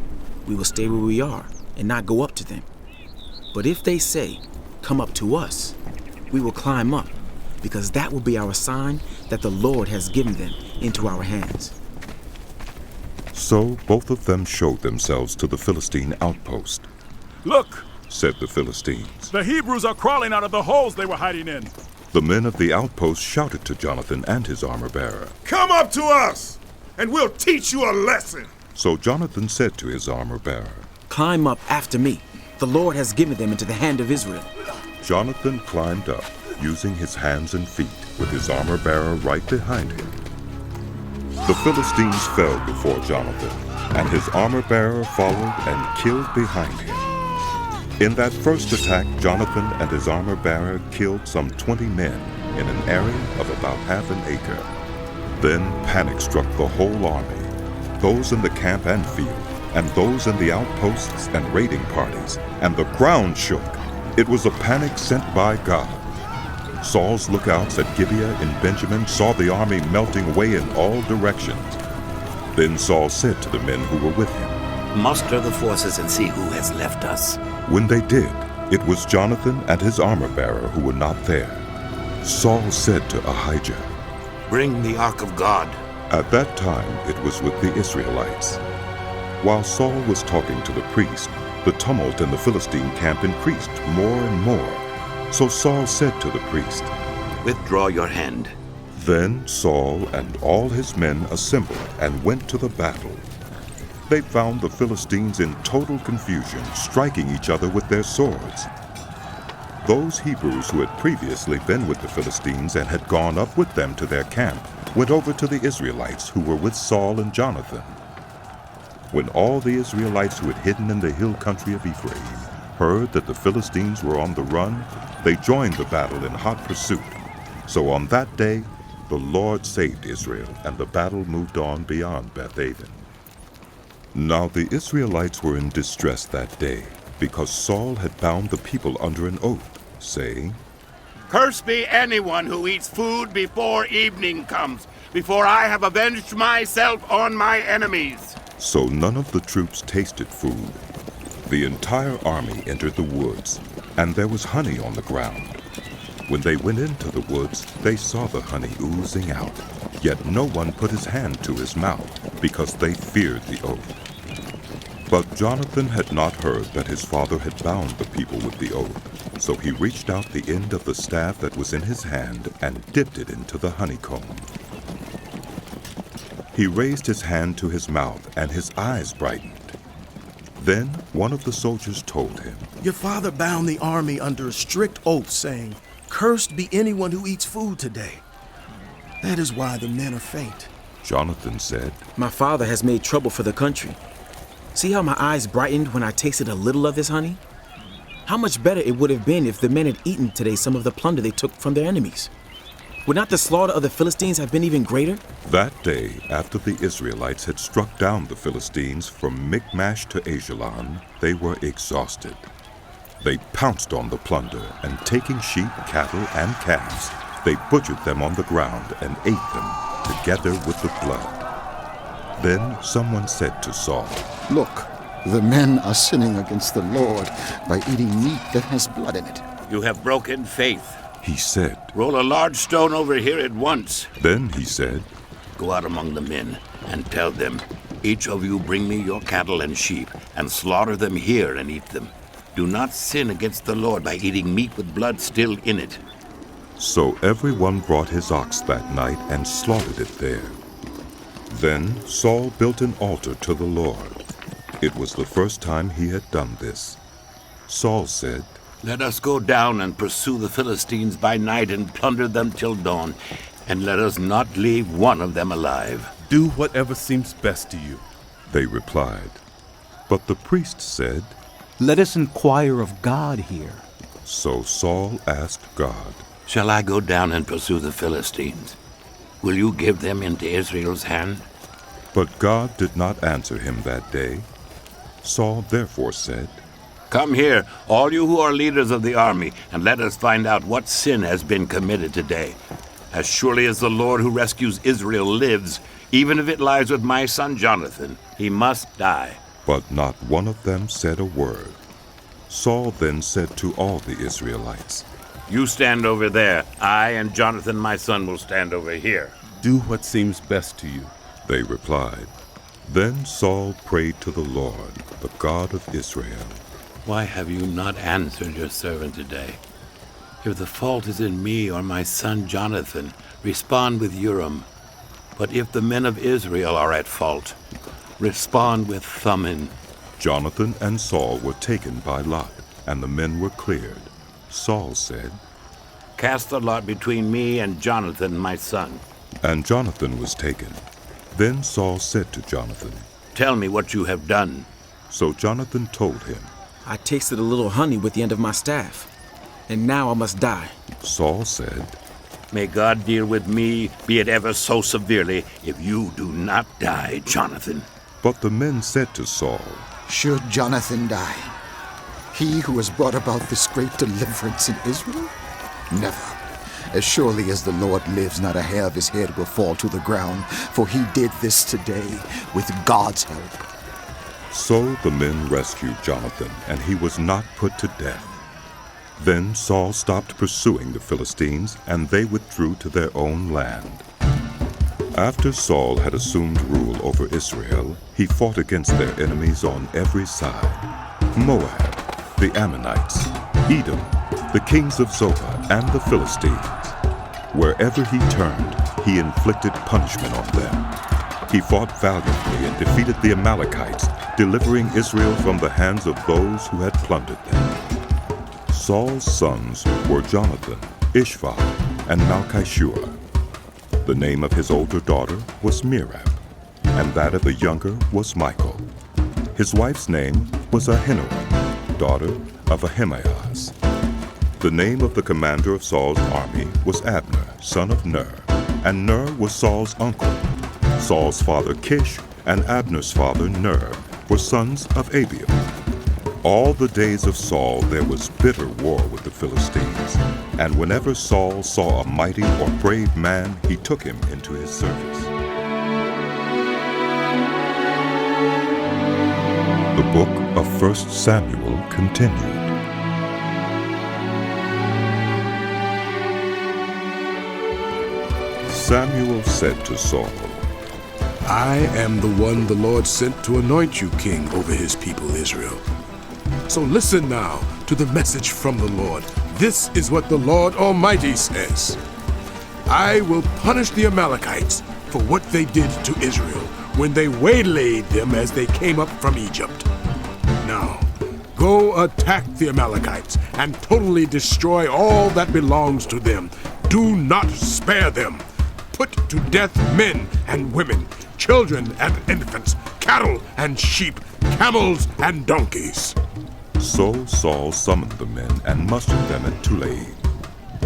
we will stay where we are and not go up to them. But if they say, 'Come up to us,' we will climb up, because that will be our sign that the Lord has given them into our hands." So both of them showed themselves to the Philistine outpost. "Look," said the Philistines. "the Hebrews are crawling out of the holes they were hiding in." The men of the outpost shouted to Jonathan and his armor-bearer, "Come up to us, and we'll teach you a lesson." So Jonathan said to his armor-bearer, "Climb up after me. The Lord has given them into the hand of Israel." Jonathan climbed up, using his hands and feet, with his armor-bearer right behind him. The Philistines fell before Jonathan, and his armor-bearer followed and killed behind him. In that first attack, Jonathan and his armor-bearer killed some 20 men in an area of about half an acre. Then panic struck the whole army, those in the camp and field, and those in the outposts and raiding parties, and the ground shook. It was a panic sent by God. Saul's lookouts at Gibeah in Benjamin saw the army melting away in all directions. Then Saul said to the men who were with him, "Muster the forces and see who has left us." When they did, it was Jonathan and his armor-bearer who were not there. Saul said to Ahijah, "Bring the ark of God." At that time it was with the Israelites. While Saul was talking to the priest, the tumult in the Philistine camp increased more and more. So Saul said to the priest, "Withdraw your hand." Then Saul and all his men assembled and went to the battle. They found the Philistines in total confusion, striking each other with their swords. Those Hebrews who had previously been with the Philistines and had gone up with them to their camp went over to the Israelites who were with Saul and Jonathan. When all the Israelites who had hidden in the hill country of Ephraim heard that the Philistines were on the run, they joined the battle in hot pursuit. So on that day, the Lord saved Israel, and the battle moved on beyond Beth-aven. Now the Israelites were in distress that day, because Saul had bound the people under an oath, saying, "Cursed be anyone who eats food before evening comes, before I have avenged myself on my enemies." So none of the troops tasted food. The entire army entered the woods, and there was honey on the ground. When they went into the woods, they saw the honey oozing out, yet no one put his hand to his mouth, because they feared the oath. But Jonathan had not heard that his father had bound the people with the oath, so he reached out the end of the staff that was in his hand and dipped it into the honeycomb. He raised his hand to his mouth, and his eyes brightened. Then one of the soldiers told him, "Your father bound the army under a strict oath, saying, 'Cursed be anyone who eats food today.' That is why the men are faint." Jonathan said, "My father has made trouble for the country. See how my eyes brightened when I tasted a little of his honey?" How much better it would have been if the men had eaten today some of the plunder they took from their enemies. Would not the slaughter of the Philistines have been even greater? That day, after the Israelites had struck down the Philistines from Michmash to Ajalon, they were exhausted. They pounced on the plunder, and taking sheep, cattle, and calves, they butchered them on the ground and ate them, together with the blood. Then someone said to Saul, "Look, the men are sinning against the Lord by eating meat that has blood in it." You have broken faith. He said. Roll a large stone over here at once. Then he said, Go out among the men and tell them, each of you bring me your cattle and sheep, and slaughter them here and eat them. Do not sin against the Lord by eating meat with blood still in it. So everyone brought his ox that night and slaughtered it there. Then Saul built an altar to the Lord. It was the first time he had done this. Saul said, Let us go down and pursue the Philistines by night and plunder them till dawn, and let us not leave one of them alive. Do whatever seems best to you. They replied. But the priest said, Let us inquire of God here. So Saul asked God, Shall I go down and pursue the Philistines? Will you give them into Israel's hand? But God did not answer him that day. Saul therefore said, Come here, all you who are leaders of the army, and let us find out what sin has been committed today. As surely as the Lord who rescues Israel lives, even if it lies with my son Jonathan, he must die. But not one of them said a word. Saul then said to all the Israelites, You stand over there. I and Jonathan my son will stand over here. Do what seems best to you. They replied. Then Saul prayed to the Lord, the God of Israel. Why have you not answered your servant today? If the fault is in me or my son Jonathan, respond with Urim. But if the men of Israel are at fault, respond with Thummim. Jonathan and Saul were taken by lot, and the men were cleared. Saul said, Cast the lot between me and Jonathan my son. And Jonathan was taken. Then Saul said to Jonathan, Tell me what you have done. So Jonathan told him, I tasted a little honey with the end of my staff, and now I must die. Saul said, May God deal with me, be it ever so severely, if you do not die, Jonathan. But the men said to Saul, Should Jonathan die? He who has brought about this great deliverance in Israel? Never. As surely as the Lord lives, not a hair of his head will fall to the ground, for he did this today with God's help. So the men rescued Jonathan, and he was not put to death. Then Saul stopped pursuing the Philistines, and they withdrew to their own land. After Saul had assumed rule over Israel, he fought against their enemies on every side: Moab, the Ammonites, Edom, the kings of Zobah, and the Philistines. Wherever he turned, he inflicted punishment on them. He fought valiantly and defeated the Amalekites, delivering Israel from the hands of those who had plundered them. Saul's sons were Jonathan, Ishvi, and Malchishua. The name of his older daughter was Merab, and that of the younger was Michal. His wife's name was Ahinoam, daughter of Ahimaaz. The name of the commander of Saul's army was Abner, son of Ner, and Ner was Saul's uncle. Saul's father Kish and Abner's father Ner were sons of Abiel. All the days of Saul there was bitter war with the Philistines, and whenever Saul saw a mighty or brave man, he took him into his service. The book of 1 Samuel continued. Samuel said to Saul, I am the one the Lord sent to anoint you king over his people Israel. So listen now to the message from the Lord. This is what the Lord Almighty says. I will punish the Amalekites for what they did to Israel when they waylaid them as they came up from Egypt. Now, go attack the Amalekites and totally destroy all that belongs to them. Do not spare them. Put to death men and women, children and infants, cattle and sheep, camels and donkeys. So Saul summoned the men and mustered them at Tulaim,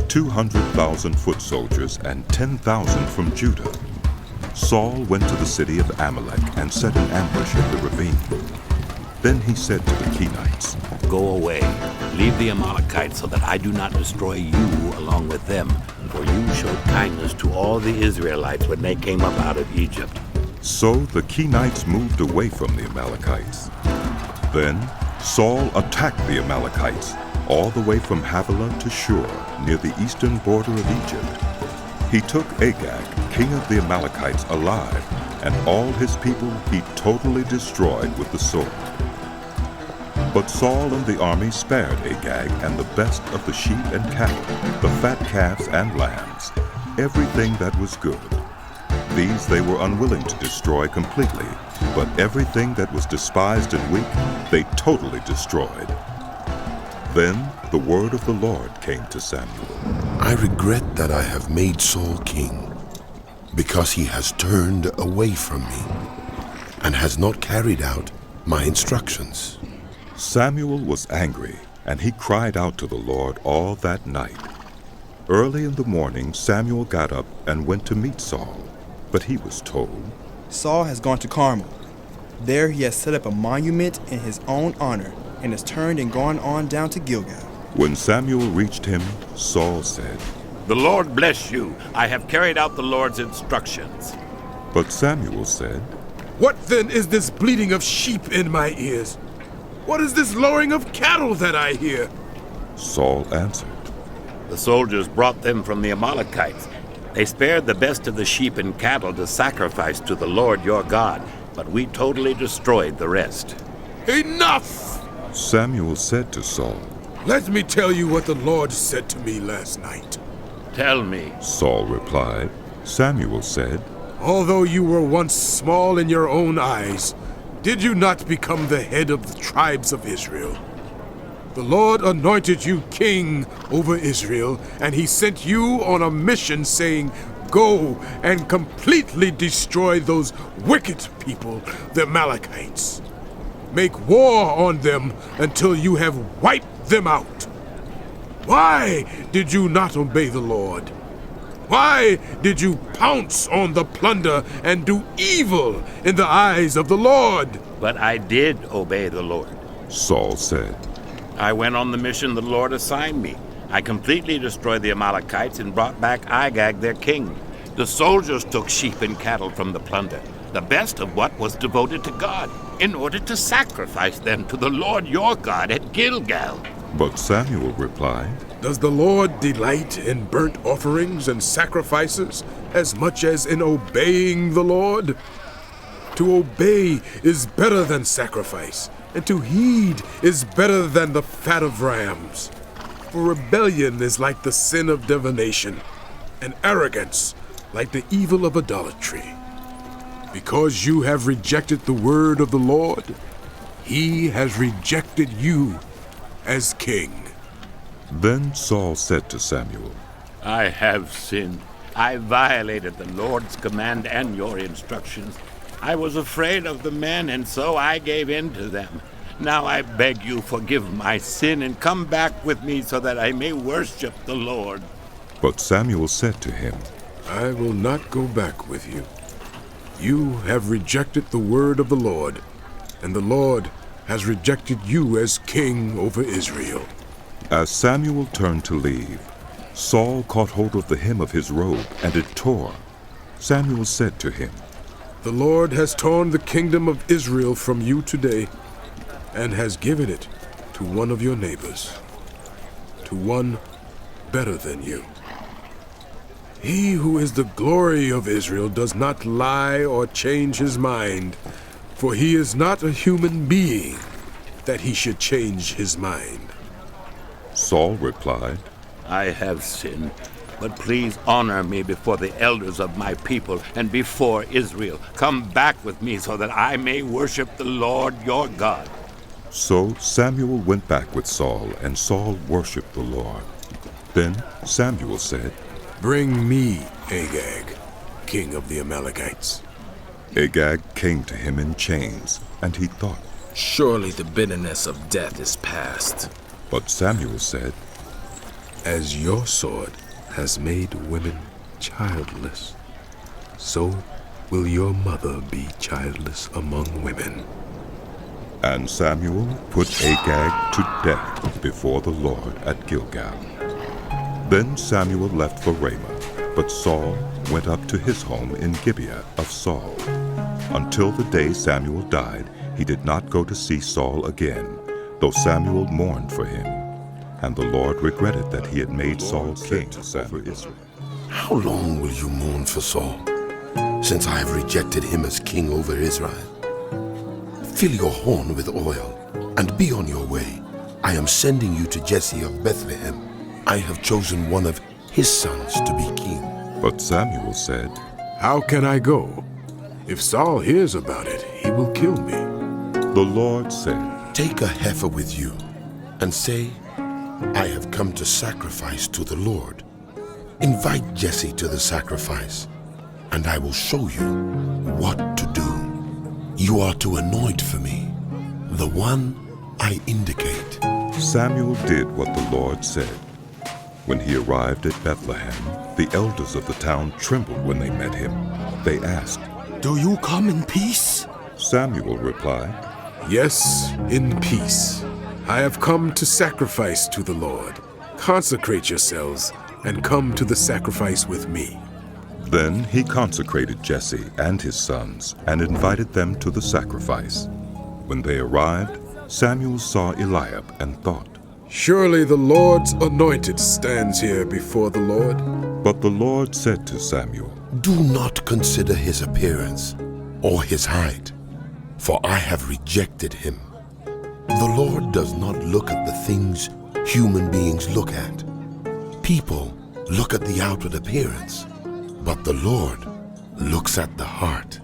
200,000 foot soldiers and 10,000 from Judah. Saul went to the city of Amalek and set an ambush in the ravine. Then he said to the Kenites, Go away, leave the Amalekites so that I do not destroy you along with them, for you showed kindness to all the Israelites when they came up out of Egypt. So the Kenites moved away from the Amalekites. Then Saul attacked the Amalekites all the way from Havilah to Shur, near the eastern border of Egypt. He took Agag, king of the Amalekites, alive, and all his people he totally destroyed with the sword. But Saul and the army spared Agag and the best of the sheep and cattle, the fat calves and lambs, everything that was good. These they were unwilling to destroy completely, but everything that was despised and weak they totally destroyed. Then the word of the Lord came to Samuel. I regret that I have made Saul king, because he has turned away from me and has not carried out my instructions. Samuel was angry, and he cried out to the Lord all that night. Early in the morning Samuel got up and went to meet Saul, but he was told, Saul has gone to Carmel. There he has set up a monument in his own honor, and has turned and gone on down to Gilgal. When Samuel reached him, Saul said, The Lord bless you. I have carried out the Lord's instructions. But Samuel said, What then is this bleating of sheep in my ears? What is this lowing of cattle that I hear? Saul answered, The soldiers brought them from the Amalekites. They spared the best of the sheep and cattle to sacrifice to the Lord your God, but we totally destroyed the rest. Enough! Samuel said to Saul, Let me tell you what the Lord said to me last night. Tell me. Saul replied. Samuel said, Although you were once small in your own eyes, did you not become the head of the tribes of Israel? The Lord anointed you king over Israel, and he sent you on a mission saying, Go and completely destroy those wicked people, the Amalekites. Make war on them until you have wiped them out. Why did you not obey the Lord? Why did you pounce on the plunder and do evil in the eyes of the Lord? But I did obey the Lord. Saul said, I went on the mission the Lord assigned me. I completely destroyed the Amalekites and brought back Agag, their king. The soldiers took sheep and cattle from the plunder, the best of what was devoted to God, in order to sacrifice them to the Lord your God at Gilgal. But Samuel replied, Does the Lord delight in burnt offerings and sacrifices as much as in obeying the Lord? To obey is better than sacrifice, and to heed is better than the fat of rams. For rebellion is like the sin of divination, and arrogance like the evil of idolatry. Because you have rejected the word of the Lord, he has rejected you as king. Then Saul said to Samuel, I have sinned. I violated the Lord's command and your instructions. I was afraid of the men, and so I gave in to them. Now I beg you, forgive my sin and come back with me so that I may worship the Lord. But Samuel said to him, I will not go back with you. You have rejected the word of the Lord, and the Lord has rejected you as king over Israel. As Samuel turned to leave, Saul caught hold of the hem of his robe, and it tore. Samuel said to him, The Lord has torn the kingdom of Israel from you today, and has given it to one of your neighbors, to one better than you. He who is the glory of Israel does not lie or change his mind, for he is not a human being that he should change his mind. Saul replied, I have sinned, but please honor me before the elders of my people and before Israel. Come back with me so that I may worship the Lord your God. So Samuel went back with Saul, and Saul worshipped the Lord. Then Samuel said, Bring me Agag, king of the Amalekites. Agag came to him in chains, and he thought, Surely the bitterness of death is past. But Samuel said, As your sword has made women childless, so will your mother be childless among women. And Samuel put Agag to death before the Lord at Gilgal. Then Samuel left for Ramah, but Saul went up to his home in Gibeah of Saul. Until the day Samuel died, he did not go to see Saul again, though Samuel mourned for him. And the Lord regretted that he had made Saul king over Israel. How long will you mourn for Saul, since I have rejected him as king over Israel? Fill your horn with oil, and be on your way. I am sending you to Jesse of Bethlehem. I have chosen one of his sons to be king. But Samuel said, How can I go? If Saul hears about it, he will kill me. The Lord said, Take a heifer with you, and say, I have come to sacrifice to the Lord. Invite Jesse to the sacrifice, and I will show you what to do. You are to anoint for me the one I indicate. Samuel did what the Lord said. When he arrived at Bethlehem, the elders of the town trembled when they met him. They asked, Do you come in peace? Samuel replied, Yes, in peace. I have come to sacrifice to the Lord. Consecrate yourselves and come to the sacrifice with me. Then he consecrated Jesse and his sons and invited them to the sacrifice. When they arrived, Samuel saw Eliab and thought, Surely the Lord's anointed stands here before the Lord. But the Lord said to Samuel, Do not consider his appearance or his height, for I have rejected him. The Lord does not look at the things human beings look at. People look at the outward appearance, but the Lord looks at the heart.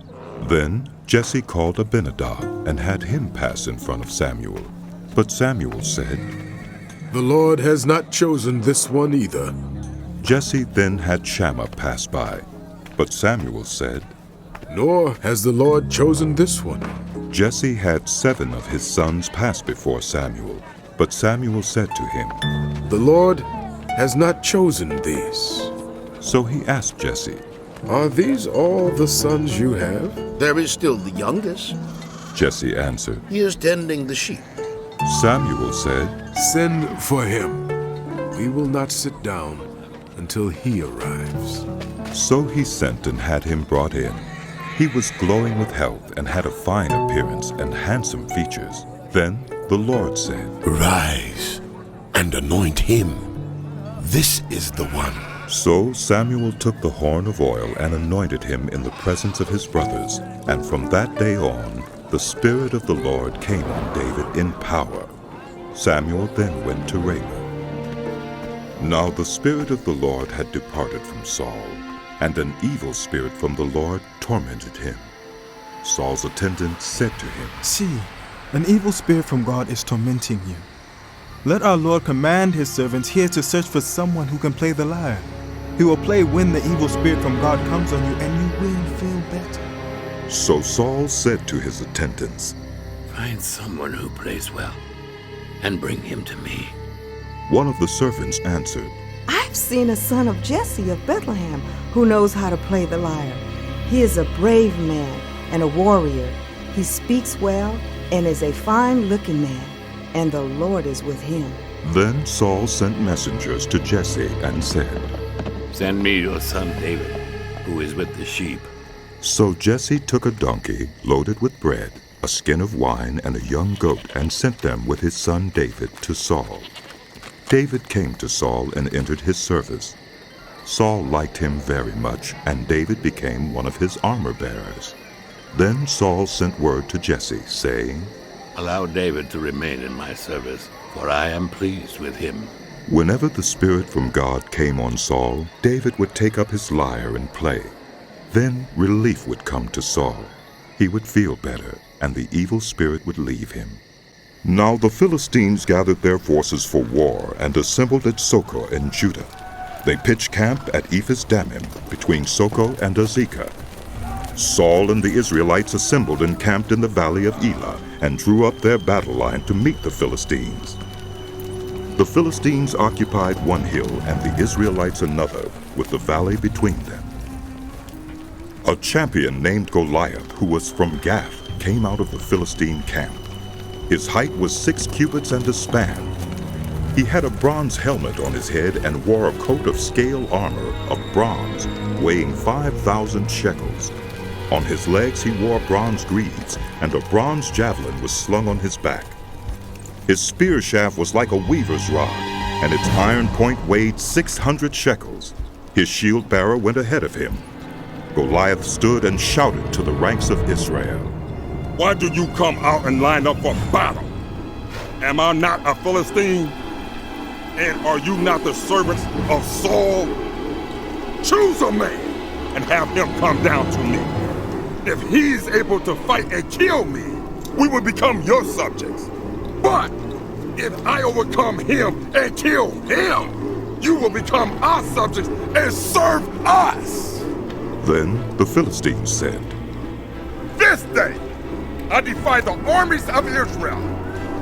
Then Jesse called Abinadab and had him pass in front of Samuel. But Samuel said, The Lord has not chosen this one either. Jesse then had Shammah pass by. But Samuel said, Nor has the Lord chosen this one. Jesse had 7 of his sons pass before Samuel. But Samuel said to him, The Lord has not chosen these. So he asked Jesse, Are these all the sons you have? There is still the youngest. Jesse answered, He is tending the sheep. Samuel said, Send for him. We will not sit down until he arrives. So he sent and had him brought in. He was glowing with health and had a fine appearance and handsome features. Then the Lord said, Rise and anoint him. This is the one. So Samuel took the horn of oil and anointed him in the presence of his brothers. And from that day on, the Spirit of the Lord came on David in power. Samuel then went to Ramah. Now the Spirit of the Lord had departed from Saul, and an evil spirit from the Lord tormented him. Saul's attendants said to him, See, an evil spirit from God is tormenting you. Let our Lord command his servants here to search for someone who can play the lyre. He will play when the evil spirit from God comes on you, and you will feel better. So Saul said to his attendants, Find someone who plays well, and bring him to me. One of the servants answered, I've seen a son of Jesse of Bethlehem who knows how to play the lyre. He is a brave man and a warrior. He speaks well and is a fine-looking man, and the Lord is with him. Then Saul sent messengers to Jesse and said, Send me your son David, who is with the sheep. So Jesse took a donkey loaded with bread, a skin of wine, and a young goat, and sent them with his son David to Saul. David came to Saul and entered his service. Saul liked him very much, and David became one of his armor-bearers. Then Saul sent word to Jesse, saying, Allow David to remain in my service, for I am pleased with him. Whenever the Spirit from God came on Saul, David would take up his lyre and play. Then relief would come to Saul. He would feel better, and the evil spirit would leave him. Now the Philistines gathered their forces for war and assembled at Socoh in Judah. They pitched camp at Ephes-Dammim, between Socoh and Azekah. Saul and the Israelites assembled and camped in the valley of Elah, and drew up their battle line to meet the Philistines. The Philistines occupied one hill and the Israelites another, with the valley between them. A champion named Goliath, who was from Gath, came out of the Philistine camp. His height was 6 cubits and a span. He had a bronze helmet on his head and wore a coat of scale armor of bronze, weighing 5,000 shekels. On his legs he wore bronze greaves, and a bronze javelin was slung on his back. His spear shaft was like a weaver's rod, and its iron point weighed 600 shekels. His shield bearer went ahead of him. Goliath stood and shouted to the ranks of Israel, "Why do you come out and line up for battle? Am I not a Philistine? And are you not the servants of Saul? Choose a man and have him come down to me. If he's able to fight and kill me, we will become your subjects. But if I overcome him and kill him, you will become our subjects and serve us." Then the Philistines said, "This day I defy the armies of Israel.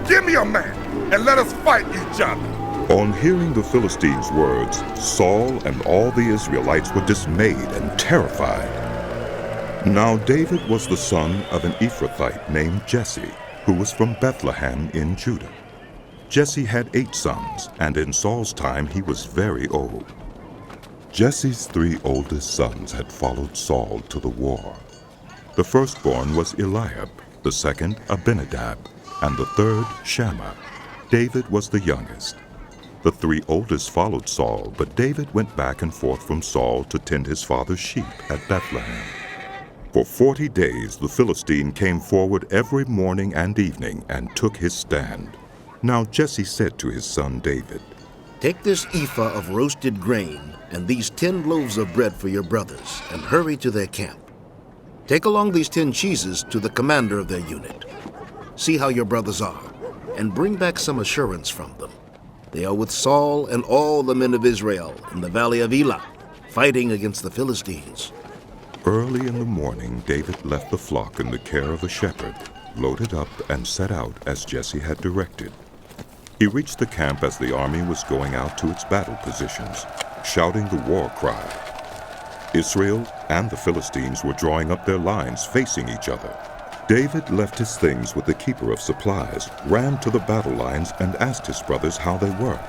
Give me a man and let us fight each other." On hearing the Philistines' words, Saul and all the Israelites were dismayed and terrified. Now David was the son of an Ephrathite named Jesse, who was from Bethlehem in Judah. Jesse had 8 sons, and in Saul's time he was very old. Jesse's 3 oldest sons had followed Saul to the war. The firstborn was Eliab, the second Abinadab, and the third Shammah. David was the youngest. The 3 oldest followed Saul, but David went back and forth from Saul to tend his father's sheep at Bethlehem. For 40 days the Philistine came forward every morning and evening and took his stand. Now Jesse said to his son David, "Take this ephah of roasted grain and these 10 loaves of bread for your brothers, and hurry to their camp. Take along these 10 cheeses to the commander of their unit. See how your brothers are, and bring back some assurance from them. They are with Saul and all the men of Israel in the valley of Elah, fighting against the Philistines." Early in the morning, David left the flock in the care of a shepherd, loaded up, and set out as Jesse had directed. He reached the camp as the army was going out to its battle positions, shouting the war cry. Israel and the Philistines were drawing up their lines facing each other. David left his things with the keeper of supplies, ran to the battle lines, and asked his brothers how they were.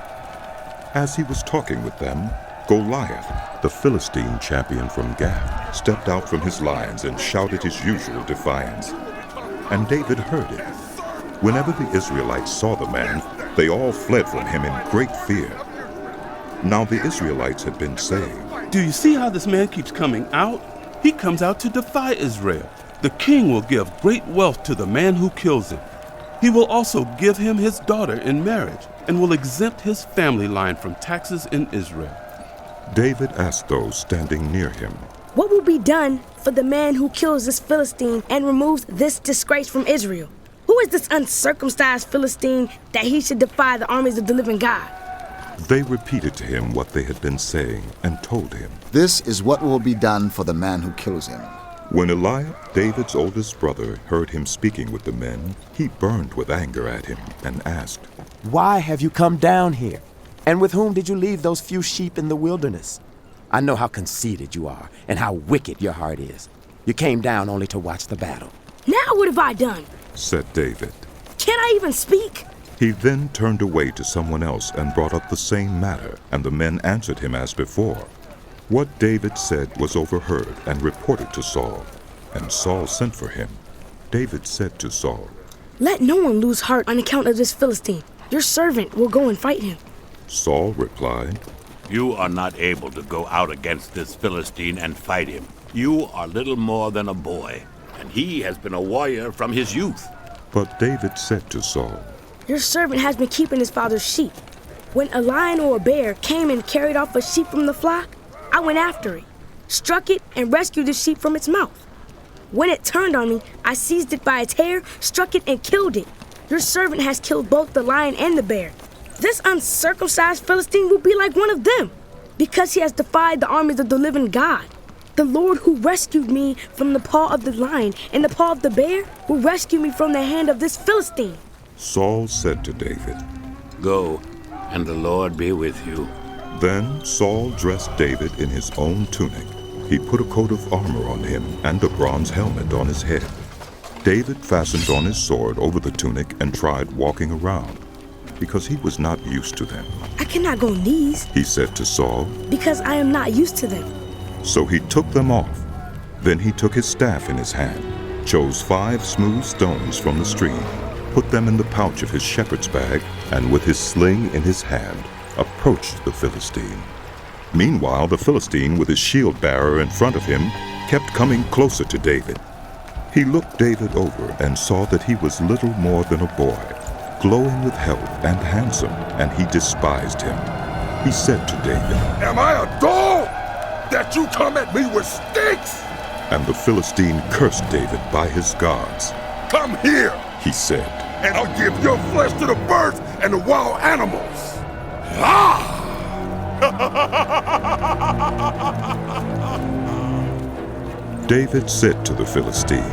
As he was talking with them, Goliath, the Philistine champion from Gath, stepped out from his lines and shouted his usual defiance. And David heard it. Whenever the Israelites saw the man, they all fled from him in great fear. Now the Israelites had been saying, "Do you see how this man keeps coming out? He comes out to defy Israel. The king will give great wealth to the man who kills him. He will also give him his daughter in marriage and will exempt his family line from taxes in Israel." David asked those standing near him, "What will be done for the man who kills this Philistine and removes this disgrace from Israel? Who is this uncircumcised Philistine that he should defy the armies of the living God?" They repeated to him what they had been saying and told him, "This is what will be done for the man who kills him." When Eliab, David's oldest brother, heard him speaking with the men, he burned with anger at him and asked, "Why have you come down here? And with whom did you leave those few sheep in the wilderness? I know how conceited you are and how wicked your heart is. You came down only to watch the battle." "Now what have I done?" said David. "Can't I even speak?" He then turned away to someone else and brought up the same matter, and the men answered him as before. What David said was overheard and reported to Saul, and Saul sent for him. David said to Saul, "Let no one lose heart on account of this Philistine. Your servant will go and fight him." Saul replied, "You are not able to go out against this Philistine and fight him. You are little more than a boy, and he has been a warrior from his youth." But David said to Saul, "Your servant has been keeping his father's sheep. When a lion or a bear came and carried off a sheep from the flock, I went after it, struck it, and rescued the sheep from its mouth. When it turned on me, I seized it by its hair, struck it, and killed it. Your servant has killed both the lion and the bear. This uncircumcised Philistine will be like one of them, because he has defied the armies of the living God." The Lord who rescued me from the paw of the lion and the paw of the bear, who rescued me from the hand of this Philistine. Saul said to David, Go, and the Lord be with you. Then Saul dressed David in his own tunic. He put a coat of armor on him and a bronze helmet on his head. David fastened on his sword over the tunic and tried walking around, because he was not used to them. I cannot go in these, He said to Saul, because I am not used to them. So he took them off. Then he took his staff in his hand, chose 5 smooth stones from the stream, put them in the pouch of his shepherd's bag, and with his sling in his hand, approached the Philistine. Meanwhile, the Philistine, with his shield-bearer in front of him, kept coming closer to David. He looked David over and saw that he was little more than a boy, glowing with health and handsome, and he despised him. He said to David, Am I a dog that you come at me with sticks? And the Philistine cursed David by his gods. Come here, he said, and I'll give your flesh to the birds and the wild animals. Ah! David said to the Philistine,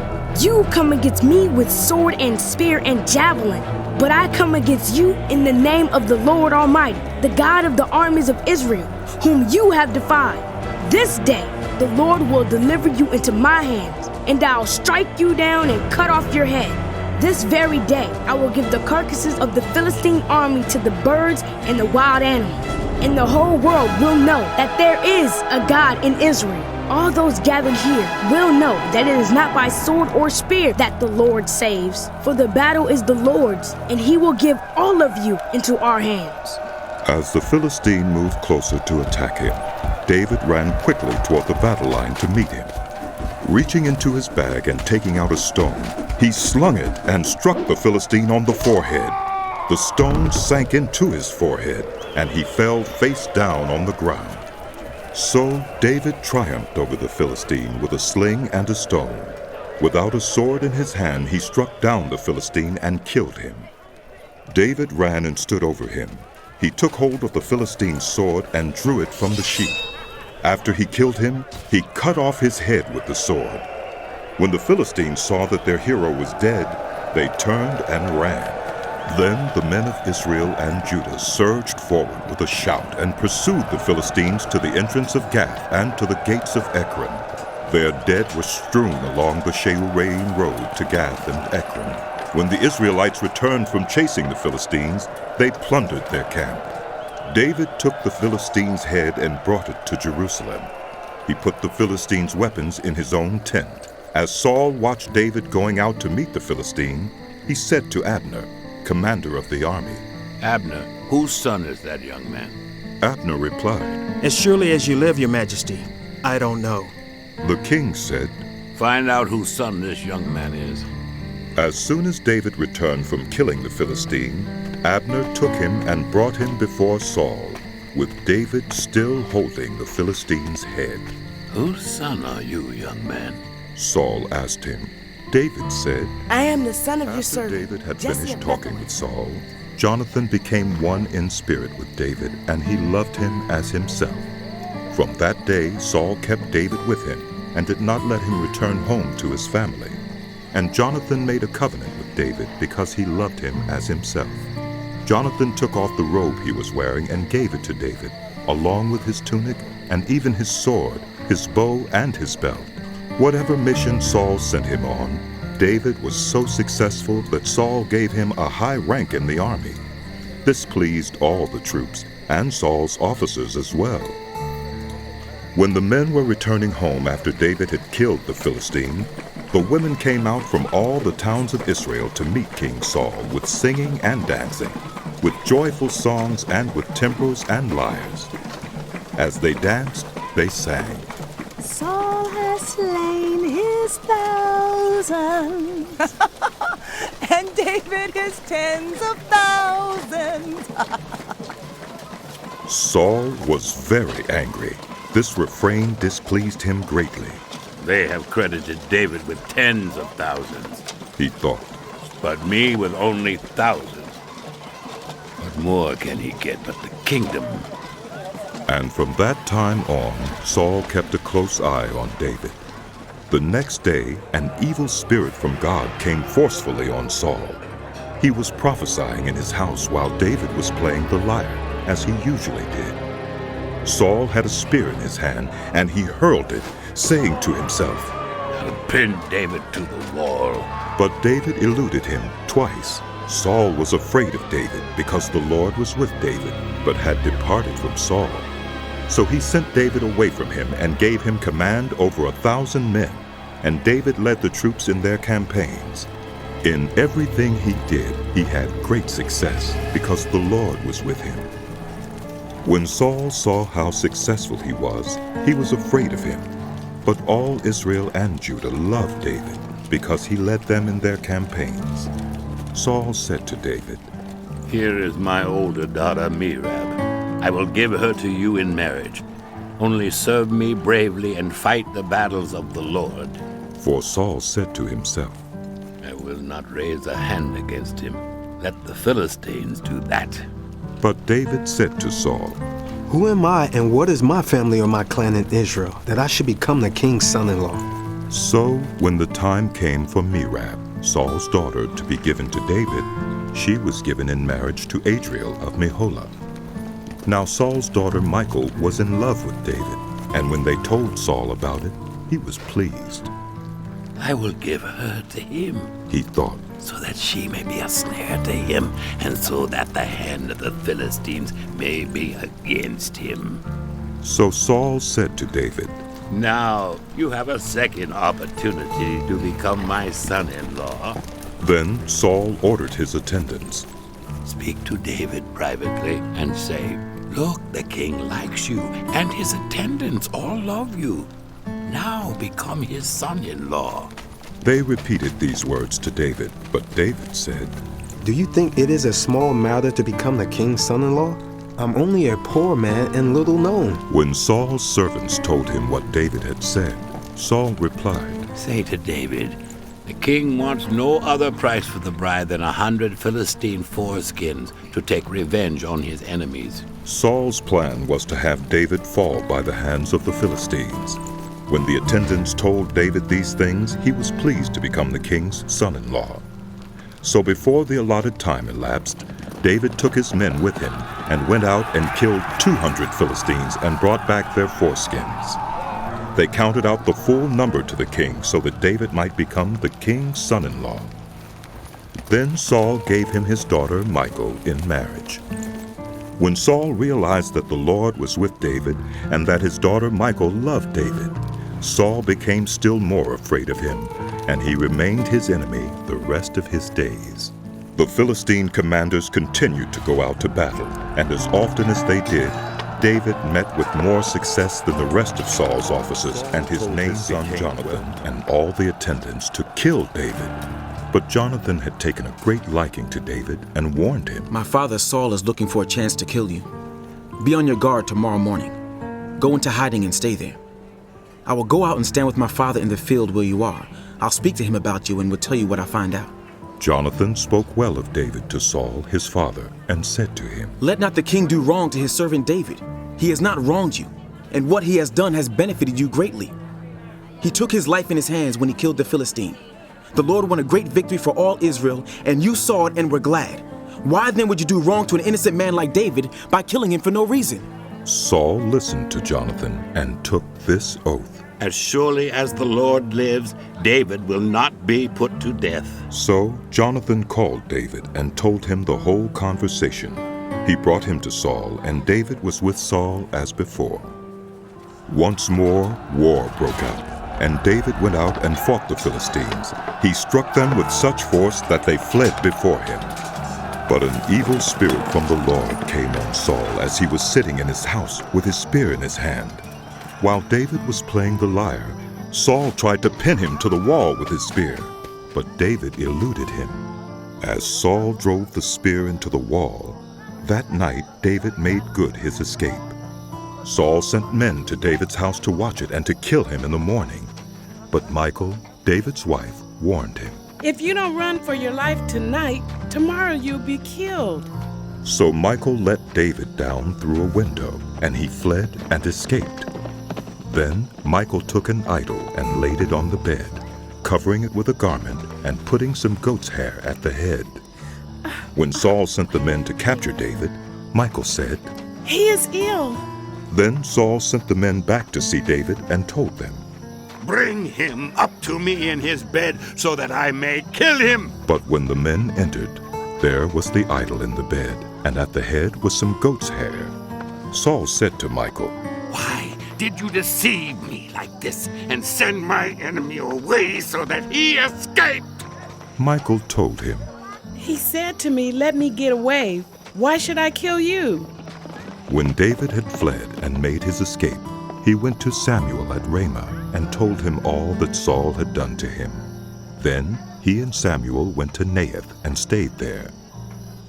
You come against me with sword and spear and javelin, but I come against you in the name of the Lord Almighty, the God of the armies of Israel, whom you have defied. This day the Lord will deliver you into my hands, and I'll strike you down and cut off your head. This very day I will give the carcasses of the Philistine army to the birds and the wild animals, and the whole world will know that there is a God in Israel. All those gathered here will know that it is not by sword or spear that the Lord saves, for the battle is the Lord's, and he will give all of you into our hands. As the Philistine moved closer to attack him, David ran quickly toward the battle line to meet him. Reaching into his bag and taking out a stone, he slung it and struck the Philistine on the forehead. The stone sank into his forehead, and he fell face down on the ground. So David triumphed over the Philistine with a sling and a stone. Without a sword in his hand, he struck down the Philistine and killed him. David ran and stood over him. He took hold of the Philistine's sword and drew it from the sheath. After he killed him, he cut off his head with the sword. When the Philistines saw that their hero was dead, they turned and ran. Then the men of Israel and Judah surged forward with a shout and pursued the Philistines to the entrance of Gath and to the gates of Ekron. Their dead were strewn along the She'uraim road to Gath and Ekron. When the Israelites returned from chasing the Philistines, they plundered their camp. David took the Philistines' head and brought it to Jerusalem. He put the Philistines' weapons in his own tent. As Saul watched David going out to meet the Philistine, he said to Abner, commander of the army, Abner, whose son is that young man? Abner replied, As surely as you live, your majesty, I don't know. The king said, Find out whose son this young man is. As soon as David returned from killing the Philistine, Abner took him and brought him before Saul, with David still holding the Philistine's head. Whose son are you, young man? Saul asked him. David said, I am the son of your After servant. David had Jesse finished of talking Bethlehem. with Saul, Jonathan became one in spirit with David, and he loved him as himself. From that day Saul kept David with him, and did not let him return home to his family. And Jonathan made a covenant with David because he loved him as himself. Jonathan took off the robe he was wearing and gave it to David, along with his tunic and even his sword, his bow, and his belt. Whatever mission Saul sent him on, David was so successful that Saul gave him a high rank in the army. This pleased all the troops and Saul's officers as well. When the men were returning home after David had killed the Philistine, the women came out from all the towns of Israel to meet King Saul with singing and dancing, with joyful songs and with timbrels and lyres. As they danced, they sang, Saul has slain his thousands, and David his tens of thousands. Saul was very angry. This refrain displeased him greatly. They have credited David with tens of thousands, he thought, but me with only thousands. What more can he get but the kingdom? And from that time on, Saul kept a close eye on David. The next day, an evil spirit from God came forcefully on Saul. He was prophesying in his house while David was playing the lyre, as he usually did. Saul had a spear in his hand, and he hurled it, saying to himself, "I'll pin David to the wall." But David eluded him twice. Saul was afraid of David because the Lord was with David, but had departed from Saul. So he sent David away from him and gave him command over 1,000 men, and David led the troops in their campaigns. In everything he did, he had great success because the Lord was with him. When Saul saw how successful he was afraid of him. But all Israel and Judah loved David because he led them in their campaigns. Saul said to David, "Here is my older daughter Merab. I will give her to you in marriage. Only serve me bravely and fight the battles of the Lord." For Saul said to himself, "I will not raise a hand against him. Let the Philistines do that." But David said to Saul, "Who am I and what is my family or my clan in Israel, that I should become the king's son-in-law?" So when the time came for Merab, Saul's daughter, to be given to David, she was given in marriage to Adriel of Meholah. Now Saul's daughter Michal was in love with David, and when they told Saul about it, he was pleased. "I will give her to him," he thought, "so that she may be a snare to him, and so that the hand of the Philistines may be against him." So Saul said to David, "Now you have a second opportunity to become my son-in-law." Then Saul ordered his attendants, "Speak to David privately and say, 'Look, the king likes you, and his attendants all love you. Now become his son-in-law.'" They repeated these words to David, but David said, "Do you think it is a small matter to become the king's son-in-law? I'm only a poor man and little known." When Saul's servants told him what David had said, Saul replied, "Say to David, the king wants no other price for the bride than 100 Philistine foreskins to take revenge on his enemies." Saul's plan was to have David fall by the hands of the Philistines. When the attendants told David these things, he was pleased to become the king's son-in-law. So before the allotted time elapsed, David took his men with him and went out and killed 200 Philistines and brought back their foreskins. They counted out the full number to the king so that David might become the king's son-in-law. Then Saul gave him his daughter Michal in marriage. When Saul realized that the Lord was with David and that his daughter Michal loved David, Saul became still more afraid of him, and he remained his enemy the rest of his days. The Philistine commanders continued to go out to battle, and as often as they did, David met with more success than the rest of Saul's officers and his son Jonathan and all the attendants to kill David. But Jonathan had taken a great liking to David and warned him, "My father Saul is looking for a chance to kill you. Be on your guard tomorrow morning. Go into hiding and stay there. I will go out and stand with my father in the field where you are. I'll speak to him about you and will tell you what I find out." Jonathan spoke well of David to Saul, his father, and said to him, "Let not the king do wrong to his servant David. He has not wronged you, and what he has done has benefited you greatly. He took his life in his hands when he killed the Philistine. The Lord won a great victory for all Israel, and you saw it and were glad. Why then would you do wrong to an innocent man like David by killing him for no reason?" Saul listened to Jonathan and took this oath, "As surely as the Lord lives, David will not be put to death." So Jonathan called David and told him the whole conversation. He brought him to Saul, and David was with Saul as before. Once more, war broke out, and David went out and fought the Philistines. He struck them with such force that they fled before him. But an evil spirit from the Lord came on Saul as he was sitting in his house with his spear in his hand. While David was playing the lyre, Saul tried to pin him to the wall with his spear, but David eluded him. As Saul drove the spear into the wall, that night David made good his escape. Saul sent men to David's house to watch it and to kill him in the morning. But Michal, David's wife, warned him. "If you don't run for your life tonight, tomorrow you'll be killed." So Michal let David down through a window, and he fled and escaped. Then Michal took an idol and laid it on the bed, covering it with a garment and putting some goat's hair at the head. When Saul sent the men to capture David, Michal said, He is ill. Then Saul sent the men back to see David and told them, Bring him up to me in his bed so that I may kill him. But when the men entered, there was the idol in the bed, and at the head was some goat's hair. Saul said to Michal, Why did you deceive me like this and send my enemy away so that he escaped? Michal told him, He said to me, Let me get away. Why should I kill you? When David had fled and made his escape, he went to Samuel at Ramah and told him all that Saul had done to him. Then he and Samuel went to Naioth and stayed there.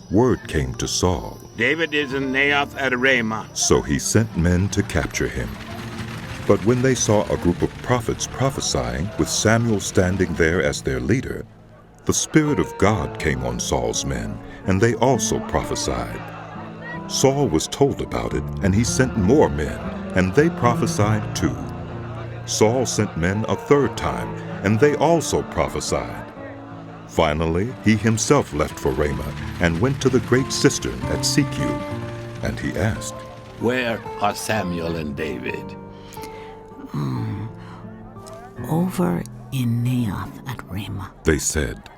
Word came to Saul. David is in Naioth at Ramah. So he sent men to capture him. But when they saw a group of prophets prophesying, with Samuel standing there as their leader, the Spirit of God came on Saul's men, and they also prophesied. Saul was told about it, and he sent more men, and they prophesied too. Saul sent men a third time, and they also prophesied. Finally, he himself left for Ramah and went to the great cistern at Secu. And he asked, Where are Samuel and David? Over in Naioth at Ramah. They said.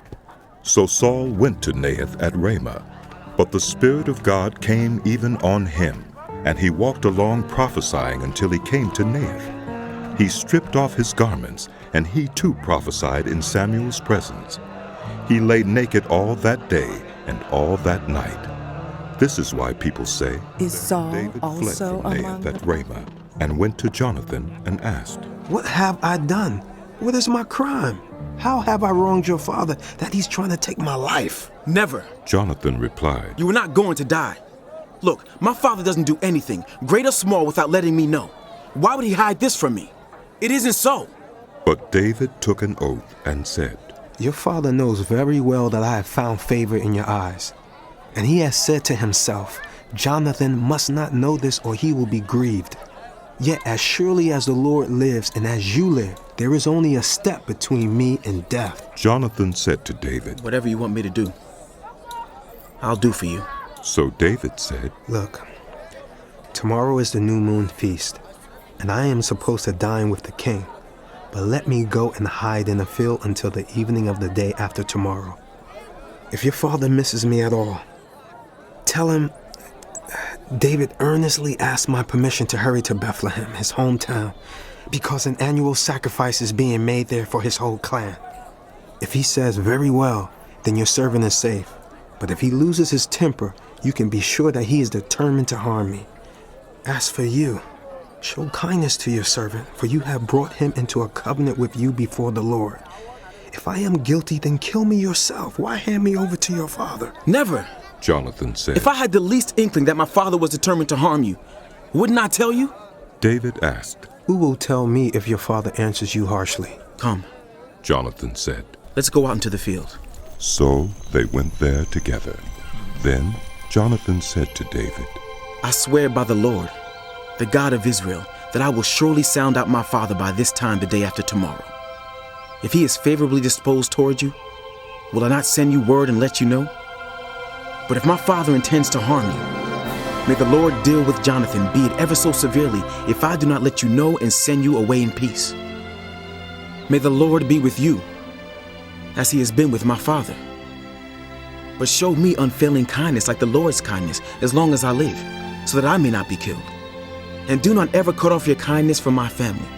So Saul went to Naioth at Ramah, but the Spirit of God came even on him, and he walked along prophesying until he came to Naioth. He stripped off his garments, and he too prophesied in Samuel's presence. He lay naked all that day and all that night. This is why people say, Is Saul David fled also from among Naioth at Ramah and went to Jonathan and asked, What have I done? What is my crime? How have I wronged your father that he's trying to take my life? Never. Jonathan replied, You are not going to die. Look, my father doesn't do anything, great or small, without letting me know. Why would he hide this from me? It isn't so. But David took an oath and said, Your father knows very well that I have found favor in your eyes. And he has said to himself, Jonathan must not know this or he will be grieved. Yet as surely as the Lord lives and as you live, there is only a step between me and death. Jonathan said to David, Whatever you want me to do, I'll do for you. So David said, Look, tomorrow is the new moon feast, and I am supposed to dine with the king. But let me go and hide in a field until the evening of the day after tomorrow. If your father misses me at all, tell him David earnestly asked my permission to hurry to Bethlehem, his hometown, because an annual sacrifice is being made there for his whole clan. If he says, very well, then your servant is safe. But if he loses his temper, you can be sure that he is determined to harm me. As for you, show kindness to your servant, for you have brought him into a covenant with you before the Lord. If I am guilty, then kill me yourself. Why hand me over to your father? Never. Jonathan said, If I had the least inkling that my father was determined to harm you, wouldn't I tell you? David asked, Who will tell me if your father answers you harshly? Come. Jonathan said, Let's go out into the field. So they went there together. Then Jonathan said to David, I swear by the Lord, the God of Israel, that I will surely sound out my father by this time the day after tomorrow. If he is favorably disposed toward you, will I not send you word and let you know? But if my father intends to harm you, may the Lord deal with Jonathan, be it ever so severely, if I do not let you know and send you away in peace. May the Lord be with you, as he has been with my father. But show me unfailing kindness like the Lord's kindness, as long as I live, so that I may not be killed. And do not ever cut off your kindness from my family,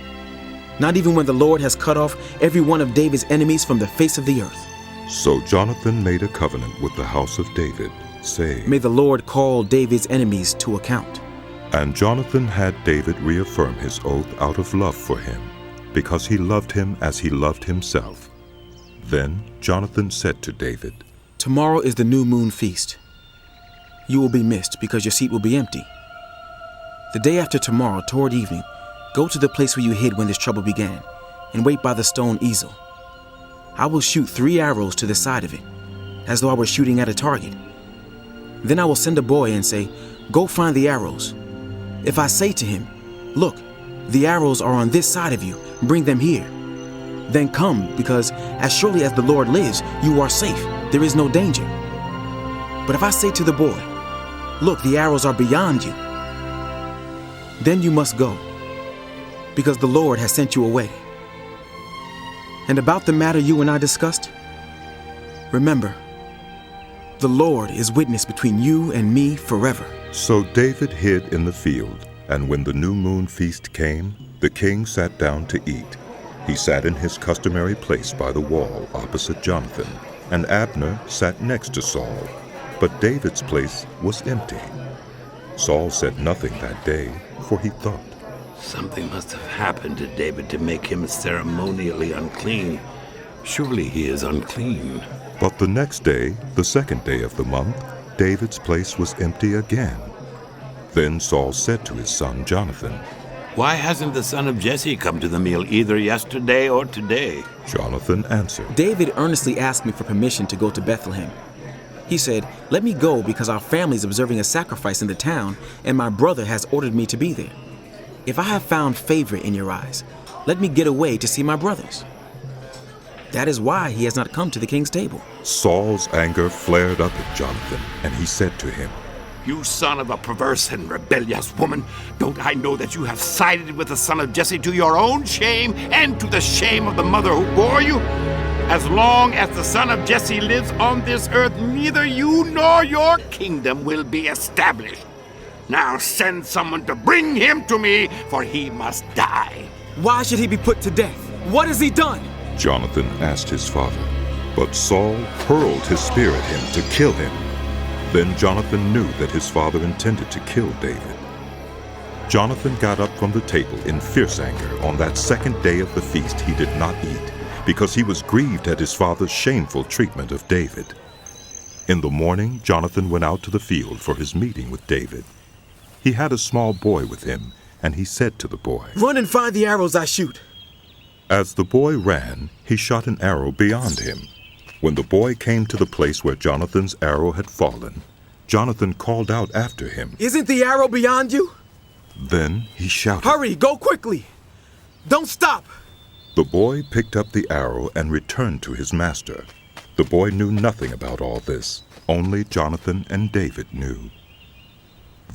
not even when the Lord has cut off every one of David's enemies from the face of the earth. So Jonathan made a covenant with the house of David, saying, May the Lord call David's enemies to account. And Jonathan had David reaffirm his oath out of love for him, because he loved him as he loved himself. Then Jonathan said to David, Tomorrow is the new moon feast. You will be missed because your seat will be empty. The day after tomorrow, toward evening, go to the place where you hid when this trouble began, and wait by the stone easel. I will shoot 3 arrows to the side of it, as though I were shooting at a target. Then I will send a boy and say, 'Go find the arrows.' If I say to him, 'Look, the arrows are on this side of you, bring them here,' then come, because as surely as the Lord lives, you are safe. There is no danger. But if I say to the boy, 'Look, the arrows are beyond you,' then you must go, because the Lord has sent you away. And about the matter you and I discussed, remember, the Lord is witness between you and me forever." So David hid in the field, and when the new moon feast came, the king sat down to eat. He sat in his customary place by the wall opposite Jonathan, and Abner sat next to Saul, but David's place was empty. Saul said nothing that day, for he thought, Something must have happened to David to make him ceremonially unclean. Surely he is unclean. But the next day, the second day of the month, David's place was empty again. Then Saul said to his son Jonathan, Why hasn't the son of Jesse come to the meal either yesterday or today? Jonathan answered, David earnestly asked me for permission to go to Bethlehem. He said, "Let me go because our family is observing a sacrifice in the town, and my brother has ordered me to be there. If I have found favor in your eyes, let me get away to see my brothers." That is why he has not come to the king's table. Saul's anger flared up at Jonathan, and he said to him, You son of a perverse and rebellious woman, don't I know that you have sided with the son of Jesse to your own shame and to the shame of the mother who bore you? As long as the son of Jesse lives on this earth, neither you nor your kingdom will be established. Now send someone to bring him to me, for he must die. Why should he be put to death? What has he done? Jonathan asked his father. But Saul hurled his spear at him to kill him. Then Jonathan knew that his father intended to kill David. Jonathan got up from the table in fierce anger. On that second day of the feast he did not eat, because he was grieved at his father's shameful treatment of David. In the morning, Jonathan went out to the field for his meeting with David. He had a small boy with him, and he said to the boy, "Run and find the arrows I shoot." As the boy ran, he shot an arrow beyond him. When the boy came to the place where Jonathan's arrow had fallen, Jonathan called out after him. "Isn't the arrow beyond you?" Then he shouted, "Hurry, go quickly! Don't stop!" The boy picked up the arrow and returned to his master. The boy knew nothing about all this. Only Jonathan and David knew.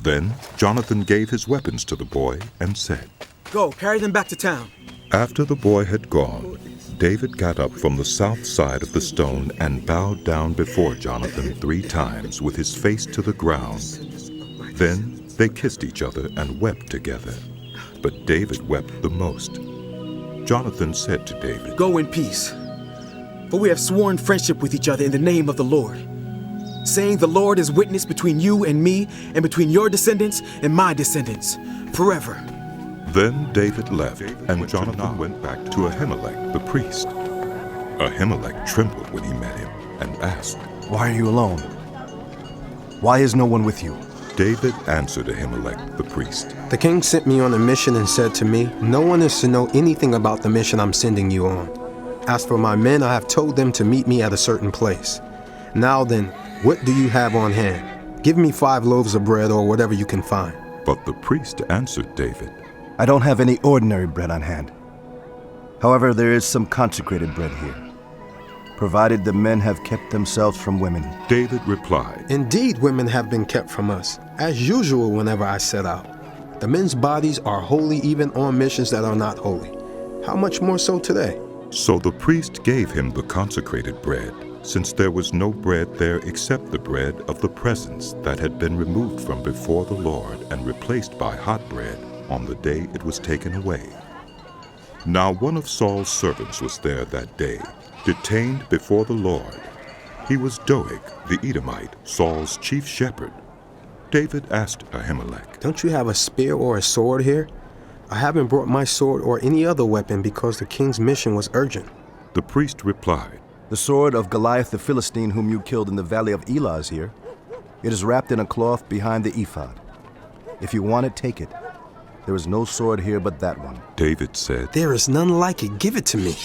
Then Jonathan gave his weapons to the boy and said, "Go, carry them back to town." After the boy had gone, David got up from the south side of the stone and bowed down before Jonathan 3 times with his face to the ground. Then they kissed each other and wept together. But David wept the most. Jonathan said to David, "Go in peace, for we have sworn friendship with each other in the name of the Lord, saying the Lord is witness between you and me and between your descendants and my descendants forever." Then David left, and Jonathan went back to Ahimelech the priest. Ahimelech trembled when he met him and asked, "Why are you alone? Why is no one with you?" David answered Ahimelech the priest, "The king sent me on a mission and said to me, 'No one is to know anything about the mission I'm sending you on. As for my men, I have told them to meet me at a certain place. Now then, what do you have on hand? Give me 5 loaves of bread or whatever you can find." But the priest answered David, "I don't have any ordinary bread on hand. However, there is some consecrated bread here, provided the men have kept themselves from women." David replied, "Indeed, women have been kept from us, as usual whenever I set out. The men's bodies are holy even on missions that are not holy. How much more so today?" So the priest gave him the consecrated bread, since there was no bread there except the bread of the presence that had been removed from before the Lord and replaced by hot bread on the day it was taken away. Now one of Saul's servants was there that day, detained before the Lord. He was Doeg the Edomite, Saul's chief shepherd. David asked Ahimelech, "Don't you have a spear or a sword here? I haven't brought my sword or any other weapon because the king's mission was urgent." The priest replied, "The sword of Goliath the Philistine whom you killed in the valley of Elah is here. It is wrapped in a cloth behind the ephod. If you want it, take it. There is no sword here but that one." David said, "There is none like it. Give it to me."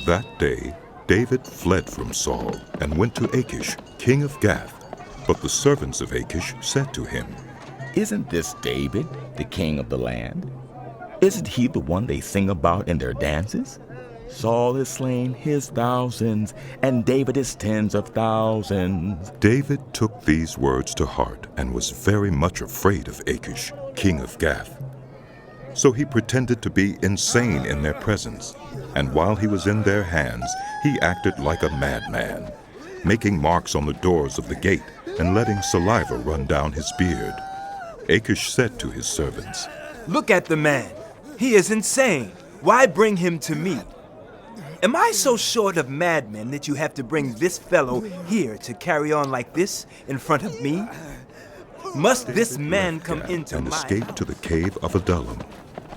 That day, David fled from Saul and went to Achish, king of Gath. But the servants of Achish said to him, Isn't this David, the king of the land? Isn't he the one they sing about in their dances? Saul has slain his thousands, and David his tens of thousands. David took these words to heart and was very much afraid of Achish, king of Gath. So he pretended to be insane in their presence, and while he was in their hands, he acted like a madman, making marks on the doors of the gate and letting saliva run down his beard. Achish said to his servants, Look at the man. He is insane. Why bring him to me? Am I so short of madmen that you have to bring this fellow here to carry on like this in front of me? Must this man come into and my escaped to the cave of Adullam.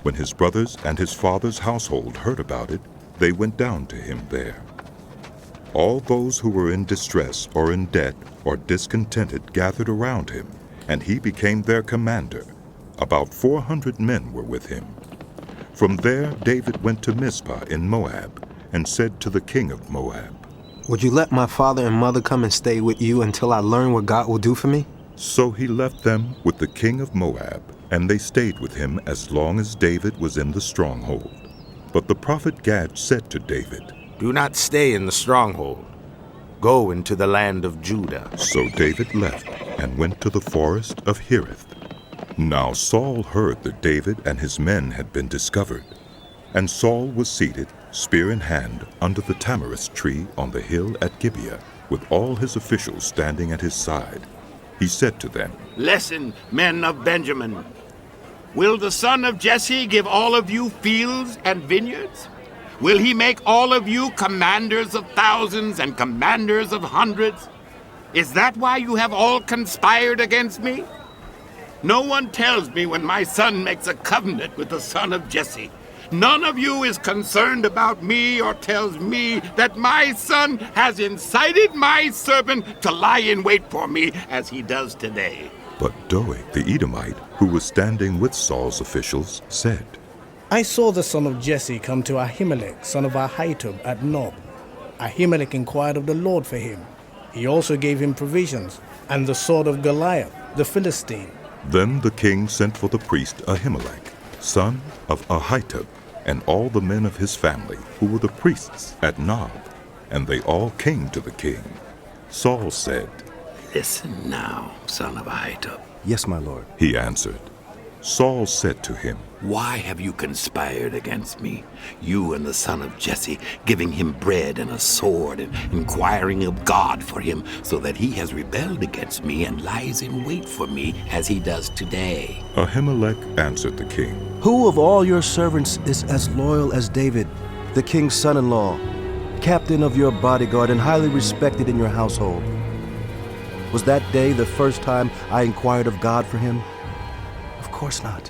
When his brothers and his father's household heard about it, they went down to him there. All those who were in distress or in debt or discontented gathered around him, and he became their commander. About 400 men were with him. From there David went to Mizpah in Moab, and said to the king of Moab, Would you let my father and mother come and stay with you until I learn what God will do for me? So he left them with the king of Moab, and they stayed with him as long as David was in the stronghold. But the prophet Gad said to David, Do not stay in the stronghold. Go into the land of Judah. So David left and went to the forest of Hereth. Now Saul heard that David and his men had been discovered, and Saul was seated, spear in hand, under the tamarisk tree on the hill at Gibeah, with all his officials standing at his side. He said to them, Listen, men of Benjamin. Will the son of Jesse give all of you fields and vineyards? Will he make all of you commanders of thousands and commanders of hundreds? Is that why you have all conspired against me? No one tells me when my son makes a covenant with the son of Jesse. None of you is concerned about me or tells me that my son has incited my servant to lie in wait for me as he does today. But Doeg the Edomite, who was standing with Saul's officials, said, I saw the son of Jesse come to Ahimelech, son of Ahitub, at Nob. Ahimelech inquired of the Lord for him. He also gave him provisions, and the sword of Goliath, the Philistine. Then the king sent for the priest Ahimelech, son of Ahitub, and all the men of his family, who were the priests at Nob, and they all came to the king. Saul said, Listen now, son of Ahitub. Yes, my lord. He answered. Saul said to him, Why have you conspired against me, you and the son of Jesse, giving him bread and a sword and inquiring of God for him, so that he has rebelled against me and lies in wait for me as he does today? Ahimelech answered the king, Who of all your servants is as loyal as David, the king's son-in-law, captain of your bodyguard and highly respected in your household? Was that day the first time I inquired of God for him? Of course not.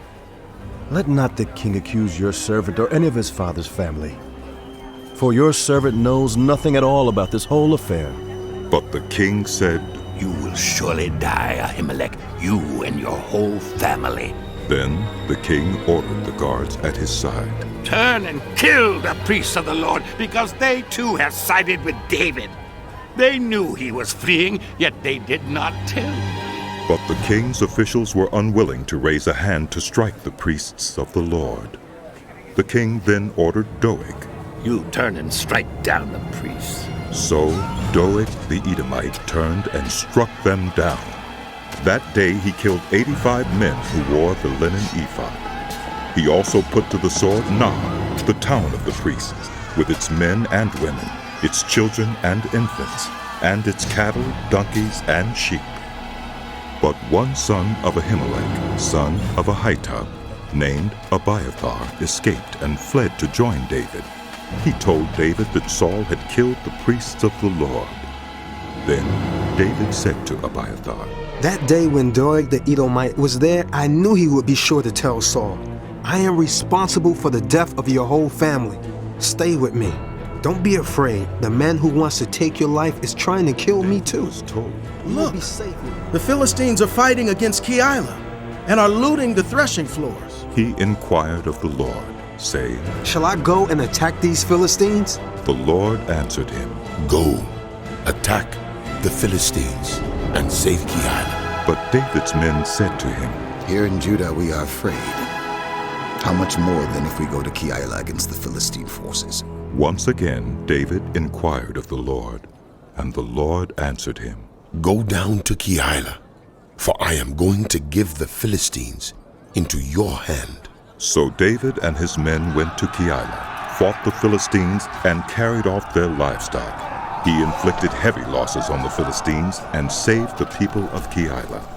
Let not the king accuse your servant or any of his father's family, for your servant knows nothing at all about this whole affair. But the king said, You will surely die, Ahimelech, you and your whole family. Then the king ordered the guards at his side. Turn and kill the priests of the Lord, because they too have sided with David. They knew he was fleeing, yet they did not tell. But the king's officials were unwilling to raise a hand to strike the priests of the Lord. The king then ordered Doeg, You turn and strike down the priests. So Doeg the Edomite turned and struck them down. That day he killed 85 men who wore the linen ephod. He also put to the sword Nob, the town of the priests, with its men and women, its children and infants, and its cattle, donkeys, and sheep. But one son of Ahimelech, son of Ahitub, named Abiathar, escaped and fled to join David. He told David that Saul had killed the priests of the Lord. Then David said to Abiathar, That day when Doeg the Edomite was there, I knew he would be sure to tell Saul, I am responsible for the death of your whole family. Stay with me. Don't be afraid. The man who wants to take your life is trying to kill me too. Look, the Philistines are fighting against Keilah and are looting the threshing floors. He inquired of the Lord, saying, Shall I go and attack these Philistines? The Lord answered him, Go, attack the Philistines. and save Keilah. But David's men said to him, Here in Judah we are afraid. How much more than if we go to Keilah against the Philistine forces? Once again David inquired of the Lord, and the Lord answered him, Go down to Keilah, for I am going to give the Philistines into your hand. So David and his men went to Keilah, fought the Philistines, and carried off their livestock. He inflicted heavy losses on the Philistines and saved the people of Keilah.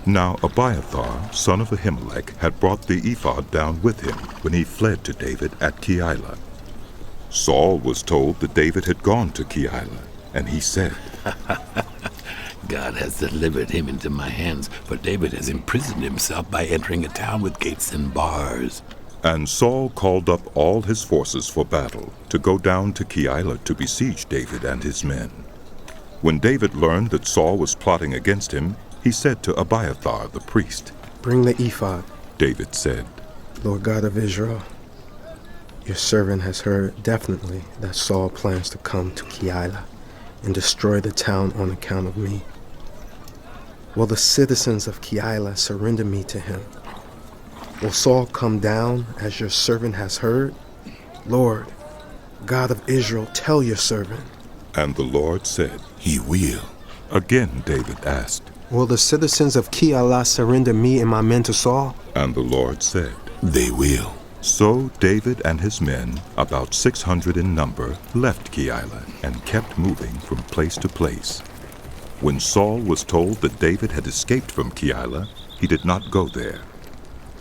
Now Abiathar, son of Ahimelech, had brought the ephod down with him when he fled to David at Keilah. Saul was told that David had gone to Keilah, and he said, God has delivered him into my hands, for David has imprisoned himself by entering a town with gates and bars. And Saul called up all his forces for battle to go down to Keilah to besiege David and his men. When David learned that Saul was plotting against him, he said to Abiathar the priest, Bring the ephod. David said, Lord God of Israel, your servant has heard definitely that Saul plans to come to Keilah and destroy the town on account of me. Will the citizens of Keilah surrender me to him? Will Saul come down as your servant has heard? Lord, God of Israel, tell your servant. And the Lord said, He will. Again David asked, Will the citizens of Keilah surrender me and my men to Saul? And the Lord said, They will. So David and his men, about 600 in number, left Keilah and kept moving from place to place. When Saul was told that David had escaped from Keilah, he did not go there.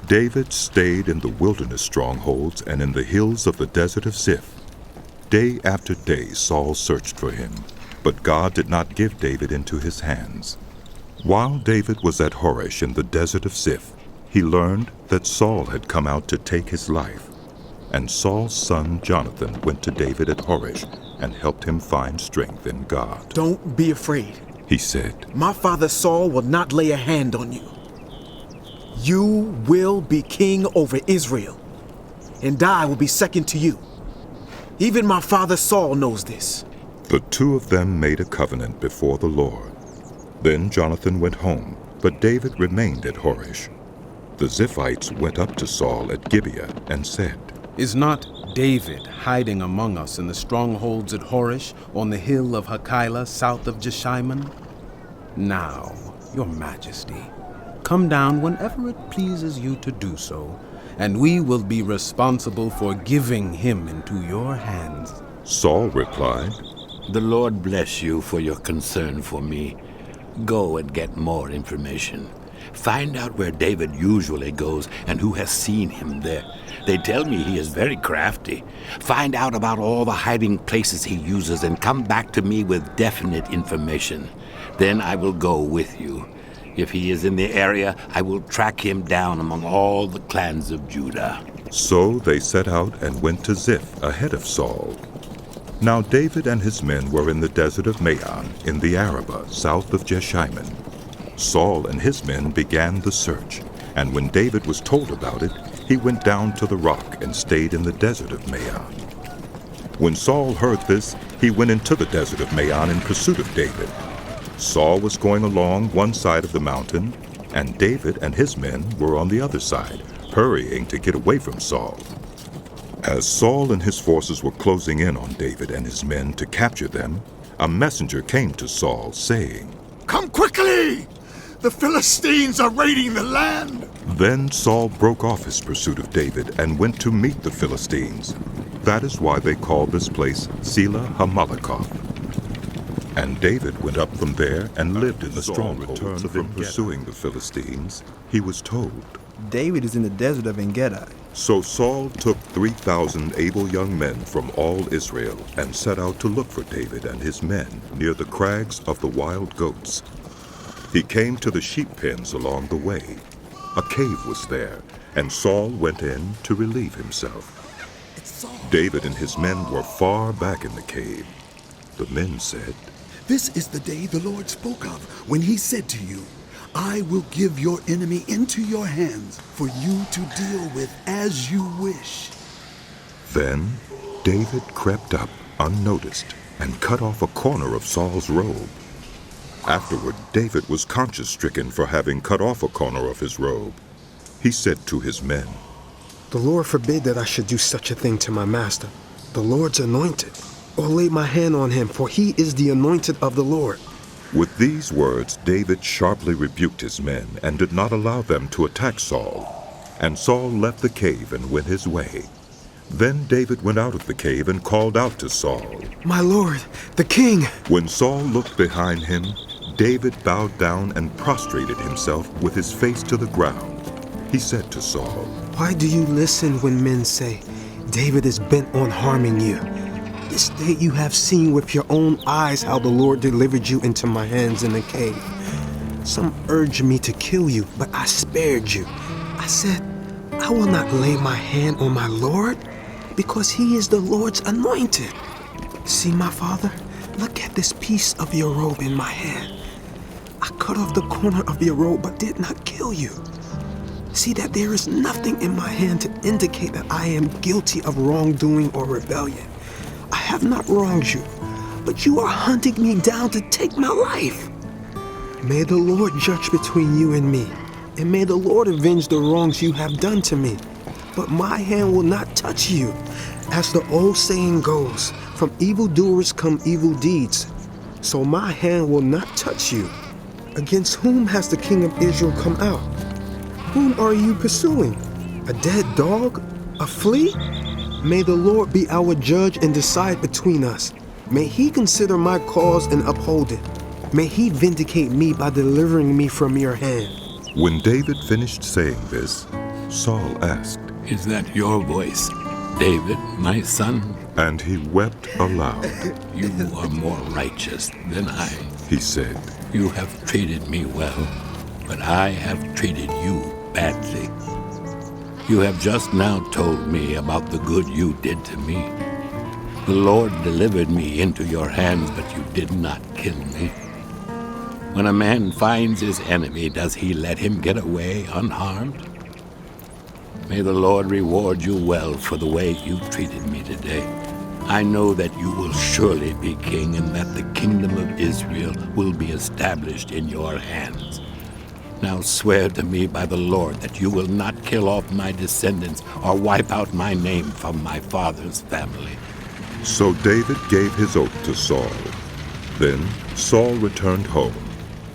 David stayed in the wilderness strongholds and in the hills of the desert of Ziph. Day after day Saul searched for him, but God did not give David into his hands. While David was at Horesh in the desert of Ziph, he learned that Saul had come out to take his life. And Saul's son Jonathan went to David at Horesh and helped him find strength in God. Don't be afraid, he said. My father Saul will not lay a hand on you. You will be king over Israel, and I will be second to you. Even my father Saul knows this. The two of them made a covenant before the Lord. Then Jonathan went home, but David remained at Horesh. The Ziphites went up to Saul at Gibeah and said, Is not David hiding among us in the strongholds at Horesh on the hill of Hakilah south of Jeshimon? Now, your majesty, come down whenever it pleases you to do so, and we will be responsible for giving him into your hands. Saul replied, The Lord bless you for your concern for me. Go and get more information. Find out where David usually goes and who has seen him there. They tell me he is very crafty. Find out about all the hiding places he uses and come back to me with definite information. Then I will go with you. If he is in the area, I will track him down among all the clans of Judah. So they set out and went to Ziph ahead of Saul. Now David and his men were in the desert of Maon in the Arabah south of Jeshimon. Saul and his men began the search, and when David was told about it, he went down to the rock and stayed in the desert of Maon. When Saul heard this, he went into the desert of Maon in pursuit of David. Saul was going along one side of the mountain, and David and his men were on the other side, hurrying to get away from Saul. As Saul and his forces were closing in on David and his men to capture them, a messenger came to Saul, saying, Come quickly! The Philistines are raiding the land! Then Saul broke off his pursuit of David and went to meet the Philistines. That is why they called this place Selah Hamalakoth. And David went up from there and lived in the strongholds from pursuing the Philistines. He was told, David is in the desert of En-Gedi. So Saul took 3,000 able young men from all Israel and set out to look for David and his men near the crags of the wild goats. He came to the sheep pens along the way. A cave was there, and Saul went in to relieve himself. David and his men were far back in the cave. The men said, This is the day the Lord spoke of when he said to you, I will give your enemy into your hands for you to deal with as you wish. Then David crept up unnoticed and cut off a corner of Saul's robe. Afterward, David was conscience-stricken for having cut off a corner of his robe. He said to his men, "The Lord forbid that I should do such a thing to my master, the Lord's anointed, or lay my hand on him, for he is the anointed of the Lord." With these words, David sharply rebuked his men and did not allow them to attack Saul. And Saul left the cave and went his way. Then David went out of the cave and called out to Saul, "My lord, the king!" When Saul looked behind him, David bowed down and prostrated himself with his face to the ground. He said to Saul, "Why do you listen when men say, 'David is bent on harming you'? This day you have seen with your own eyes how the Lord delivered you into my hands in the cave. Some urged me to kill you, but I spared you. I said, I will not lay my hand on my Lord, because he is the Lord's anointed. See, my father, look at this piece of your robe in my hand. I cut off the corner of your robe, but did not kill you. See that there is nothing in my hand to indicate that I am guilty of wrongdoing or rebellion. I have not wronged you, but you are hunting me down to take my life. May the Lord judge between you and me, and may the Lord avenge the wrongs you have done to me. But my hand will not touch you. As the old saying goes, from evildoers come evil deeds. So my hand will not touch you. Against whom has the king of Israel come out? Whom are you pursuing? A dead dog? A flea? May the Lord be our judge and decide between us. May he consider my cause and uphold it. May he vindicate me by delivering me from your hand." When David finished saying this, Saul asked, "Is that your voice, David, my son?" And he wept aloud. "You are more righteous than I," he said. "You have treated me well, but I have treated you badly. You have just now told me about the good you did to me. The Lord delivered me into your hands, but you did not kill me. When a man finds his enemy, does he let him get away unharmed? May the Lord reward you well for the way you treated me today. I know that you will surely be king, and that the kingdom of Israel will be established in your hands. Now swear to me by the Lord that you will not kill off my descendants or wipe out my name from my father's family." So David gave his oath to Saul. Then Saul returned home,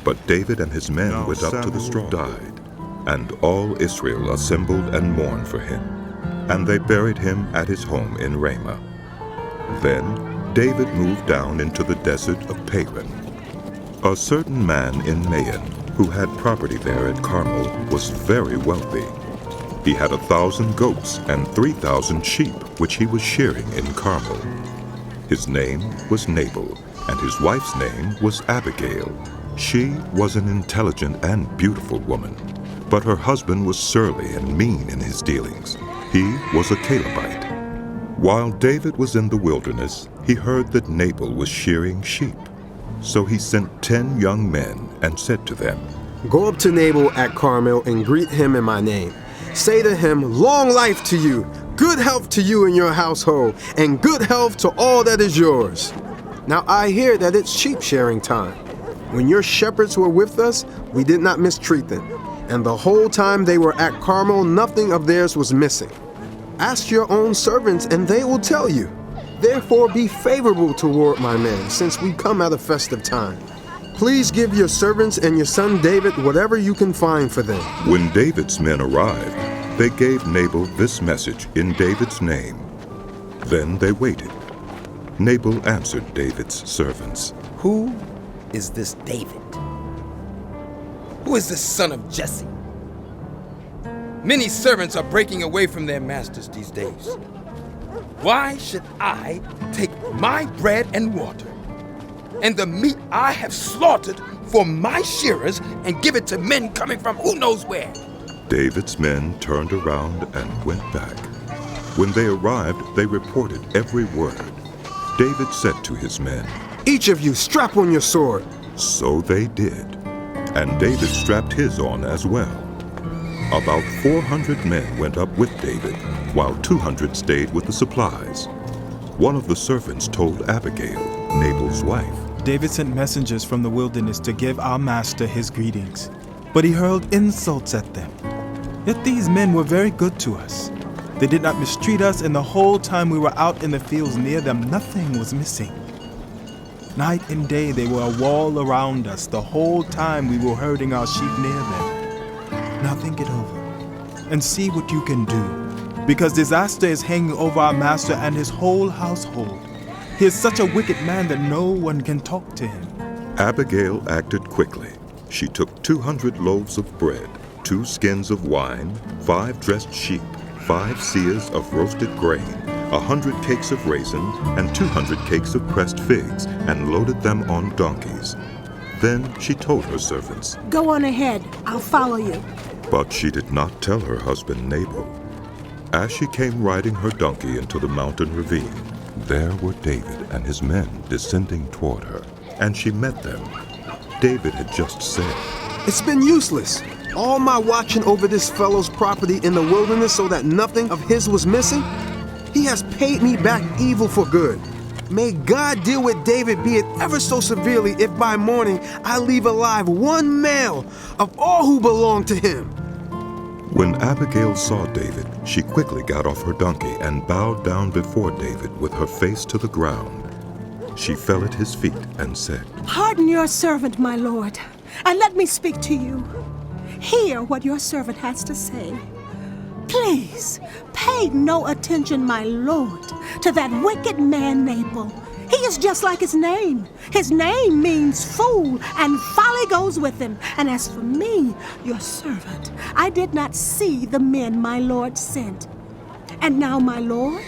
but David and his men went up to the straw. Died, and all Israel assembled and mourned for him, and they buried him at his home in Ramah. Then David moved down into the desert of Paran. A certain man in Maon, who had property there at Carmel, was very wealthy. He had 1,000 goats and 3,000 sheep, which he was shearing in Carmel. His name was Nabal, and his wife's name was Abigail. She was an intelligent and beautiful woman, but her husband was surly and mean in his dealings. He was a Calebite. While David was in the wilderness, he heard that Nabal was shearing sheep. So he sent 10 young men and said to them, "Go up to Nabal at Carmel and greet him in my name. Say to him, 'Long life to you, good health to you and your household, and good health to all that is yours.' Now I hear that it's sheep shearing time. When your shepherds were with us, we did not mistreat them, and the whole time they were at Carmel, nothing of theirs was missing. Ask your own servants, and they will tell you. Therefore be favorable toward my men, since we come at a festive time. Please give your servants and your son David whatever you can find for them." When David's men arrived, they gave Nabal this message in David's name. Then they waited. Nabal answered David's servants, "Who is this David? Who is this son of Jesse? Many servants are breaking away from their masters these days. Why should I take my bread and water and the meat I have slaughtered for my shearers and give it to men coming from who knows where?" David's men turned around and went back. When they arrived, they reported every word. David said to his men, "Each of you strap on your sword." So they did, and David strapped his on as well. About 400 men went up with David, while 200 stayed with the supplies. One of the servants told Abigail, Nabal's wife, David sent messengers from the wilderness to give our master his greetings, but he hurled insults at them. Yet these men were very good to us. They did not mistreat us, and the whole time we were out in the fields near them, nothing was missing. Night and day they were a wall around us the whole time we were herding our sheep near them. Now think it over and see what you can do, because disaster is hanging over our master and his whole household. He is such a wicked man that no one can talk to him. Abigail acted quickly. She took 200 loaves of bread, 2 skins of wine, 5 dressed sheep, 5 seahs of roasted grain, 100 cakes of raisins, and 200 cakes of pressed figs, and loaded them on donkeys. Then she told her servants, "Go on ahead, I'll follow you." But she did not tell her husband Nabal. As she came riding her donkey into the mountain ravine, there were David and his men descending toward her, and she met them. David had just said, "It's been useless. All my watching over this fellow's property in the wilderness so that nothing of his was missing. He has paid me back evil for good. May God deal with David, be it ever so severely, if by morning I leave alive one male of all who belong to him." When Abigail saw David, she quickly got off her donkey and bowed down before David with her face to the ground. She fell at his feet and said, "Pardon your servant, my lord, and let me speak to you. Hear what your servant has to say. Please, pay no attention, my lord, to that wicked man Nabal. He is just like his name. His name means fool, and folly goes with him. And as for me, your servant, I did not see the men my lord sent. And now, my lord,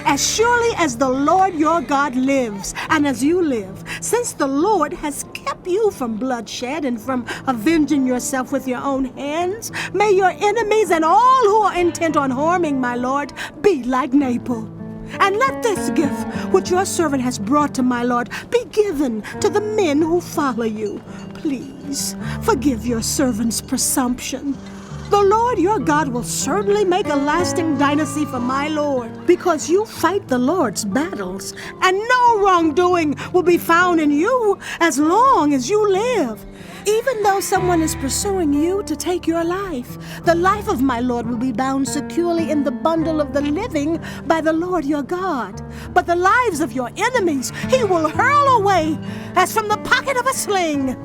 as surely as the Lord your God lives, and as you live, since the Lord has kept you from bloodshed and from avenging yourself with your own hands, may your enemies and all who are intent on harming my lord be like Nabal. And let this gift which your servant has brought to my lord be given to the men who follow you. Please forgive your servant's presumption. The Lord your God will certainly make a lasting dynasty for my lord, because you fight the Lord's battles, and no wrongdoing will be found in you as long as you live. Even though someone is pursuing you to take your life, the life of my lord will be bound securely in the bundle of the living by the Lord your God. But the lives of your enemies he will hurl away as from the pocket of a sling.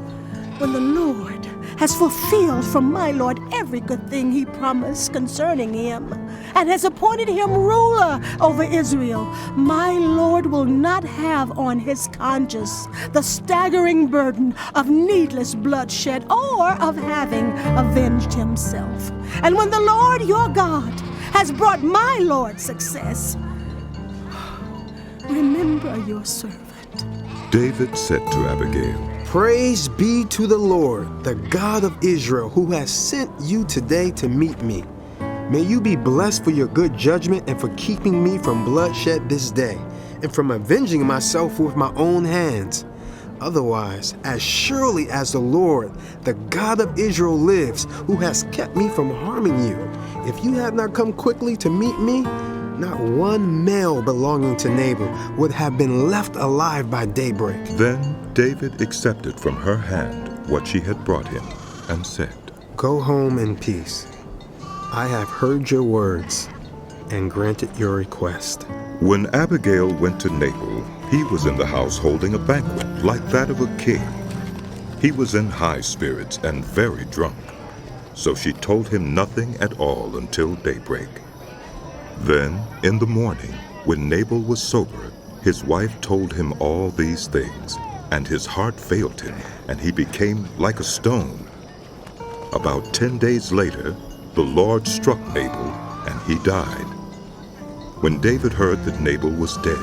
When the Lord has fulfilled from my lord every good thing he promised concerning him, and has appointed him ruler over Israel, my lord will not have on his conscience the staggering burden of needless bloodshed or of having avenged himself. And when the Lord your God has brought my lord success, remember your servant." David said to Abigail, "Praise be to the Lord, the God of Israel, who has sent you today to meet me. May you be blessed for your good judgment and for keeping me from bloodshed this day, and from avenging myself with my own hands. Otherwise, as surely as the Lord, the God of Israel lives, who has kept me from harming you, if you had not come quickly to meet me, not one male belonging to Nabal would have been left alive by daybreak." Then David accepted from her hand what she had brought him, and said, "Go home in peace. I have heard your words and granted your request." When Abigail went to Nabal, he was in the house holding a banquet like that of a king. He was in high spirits and very drunk, so she told him nothing at all until daybreak. Then, in the morning, when Nabal was sober, his wife told him all these things, and his heart failed him, and he became like a stone. About 10 days later, the Lord struck Nabal, and he died. When David heard that Nabal was dead,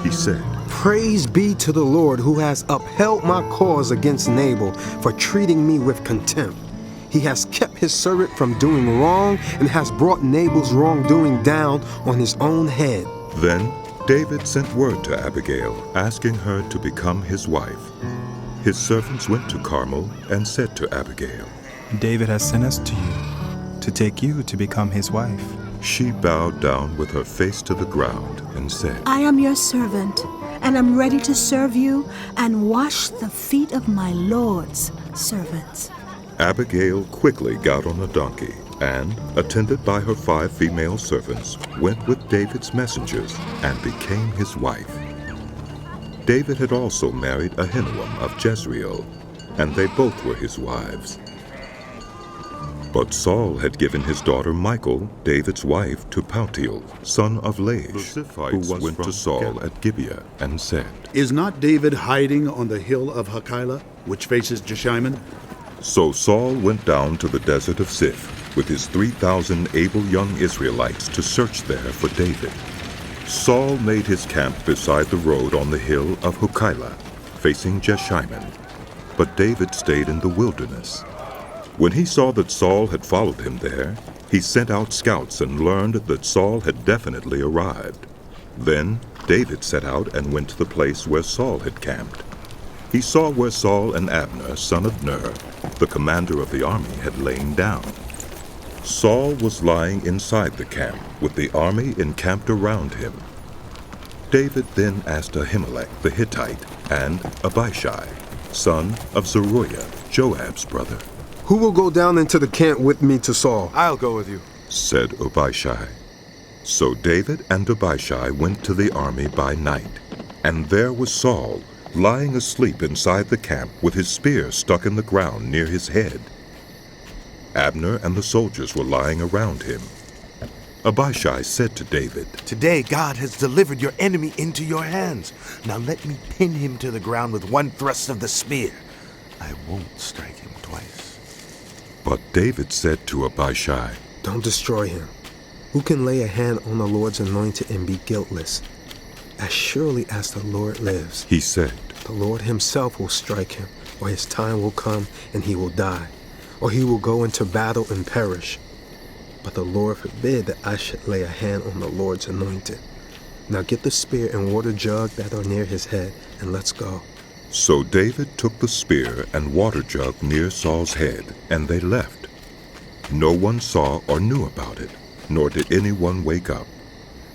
he said, "Praise be to the Lord, who has upheld my cause against Nabal for treating me with contempt. He has kept his servant from doing wrong and has brought Nabal's wrongdoing down on his own head." Then David sent word to Abigail, asking her to become his wife. His servants went to Carmel and said to Abigail, "David has sent us to you, to take you to become his wife." She bowed down with her face to the ground and said, "I am your servant, and am ready to serve you and wash the feet of my Lord's servants. Abigail quickly got on a donkey and, attended by her 5 female servants, went with David's messengers and became his wife. David had also married Ahinoam of Jezreel, and they both were his wives. But Saul had given his daughter Michal, David's wife, to Paltiel, son of Laish, who went to Saul at Gibeah and said, "Is not David hiding on the hill of Hachilah, which faces Jeshimon?" So Saul went down to the desert of Ziph with his 3,000 able young Israelites to search there for David. Saul made his camp beside the road on the hill of Hachilah, facing Jeshimon, but David stayed in the wilderness. When he saw that Saul had followed him there, he sent out scouts and learned that Saul had definitely arrived. Then David set out and went to the place where Saul had camped. He saw where Saul and Abner, son of Ner, the commander of the army, had lain down. Saul was lying inside the camp with the army encamped around him. David then asked Ahimelech the Hittite and Abishai, son of Zeruiah, Joab's brother. "Who will go down into the camp with me to Saul?" "I'll go with you," said Abishai. So David and Abishai went to the army by night, and there was Saul, lying asleep inside the camp with his spear stuck in the ground near his head. Abner and the soldiers were lying around him. Abishai said to David, "Today God has delivered your enemy into your hands. Now let me pin him to the ground with one thrust of the spear. I won't strike him twice." But David said to Abishai, "Don't destroy him. Who can lay a hand on the Lord's anointed and be guiltless? As surely as the Lord lives," he said, "the Lord himself will strike him, or his time will come and he will die, or he will go into battle and perish. But the Lord forbid that I should lay a hand on the Lord's anointed. Now get the spear and water jug that are near his head, and let's go." So David took the spear and water jug near Saul's head, and they left. No one saw or knew about it, nor did anyone wake up.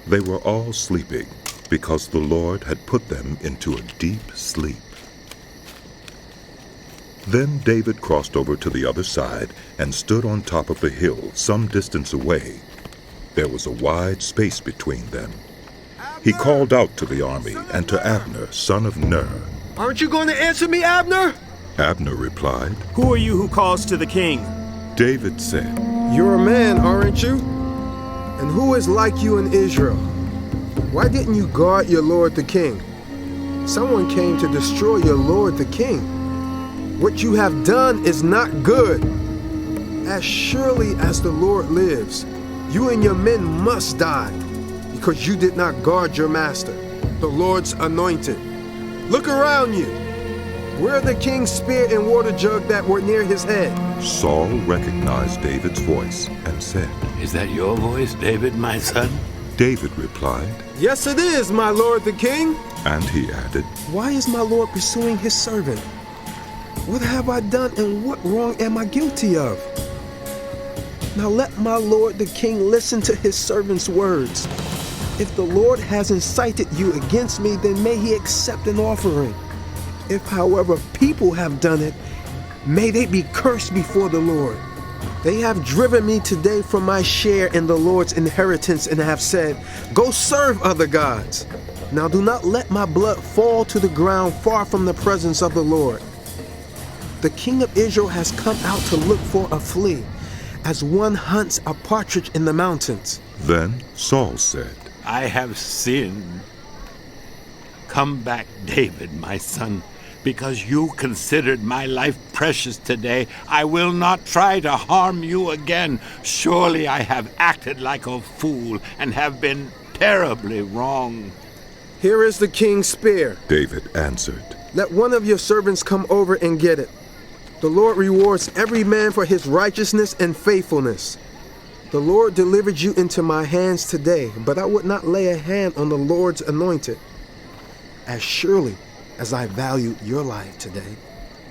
They were all sleeping, because the Lord had put them into a deep sleep. Then David crossed over to the other side and stood on top of the hill some distance away. There was a wide space between them. He called out to the army and to Abner, son of Ner. "Aren't you going to answer me, Abner?" Abner replied, "Who are you who calls to the king?" David said, "You're a man, aren't you? And who is like you in Israel? Why didn't you guard your lord the king? Someone came to destroy your lord the king. What you have done is not good. As surely as the Lord lives, you and your men must die, because you did not guard your master, the Lord's anointed. Look around you. Where are the king's spear and water jug that were near his head?" Saul recognized David's voice and said, "Is that your voice, David, my son?" David replied, "Yes, it is, my lord the king." And he added, "Why is my lord pursuing his servant? What have I done and what wrong am I guilty of? Now let my lord the king listen to his servant's words. If the Lord has incited you against me, then may he accept an offering. If, however, people have done it, may they be cursed before the Lord. They have driven me today from my share in the Lord's inheritance and have said, 'Go serve other gods.' Now do not let my blood fall to the ground far from the presence of the Lord. The king of Israel has come out to look for a flea, as one hunts a partridge in the mountains." Then Saul said, "I have sinned. Come back, David, my son. Because you considered my life precious today, I will not try to harm you again. Surely I have acted like a fool and have been terribly wrong." "Here is the king's spear," David answered. "Let one of your servants come over and get it. The Lord rewards every man for his righteousness and faithfulness. The Lord delivered you into my hands today, but I would not lay a hand on the Lord's anointed. As surely as I value your life today,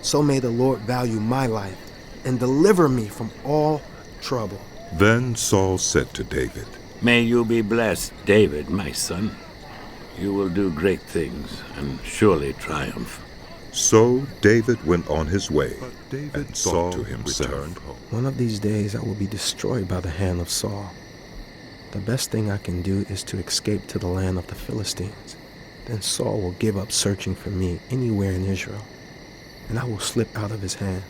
so may the Lord value my life and deliver me from all trouble." Then Saul said to David, "May you be blessed, David, my son." You will do great things and surely triumph. So David went on his way, and Saul to himself, returned home. One of these days I will be destroyed by the hand of Saul. The best thing I can do is to escape to the land of the Philistines. Then Saul will give up searching for me anywhere in Israel, and I will slip out of his hand.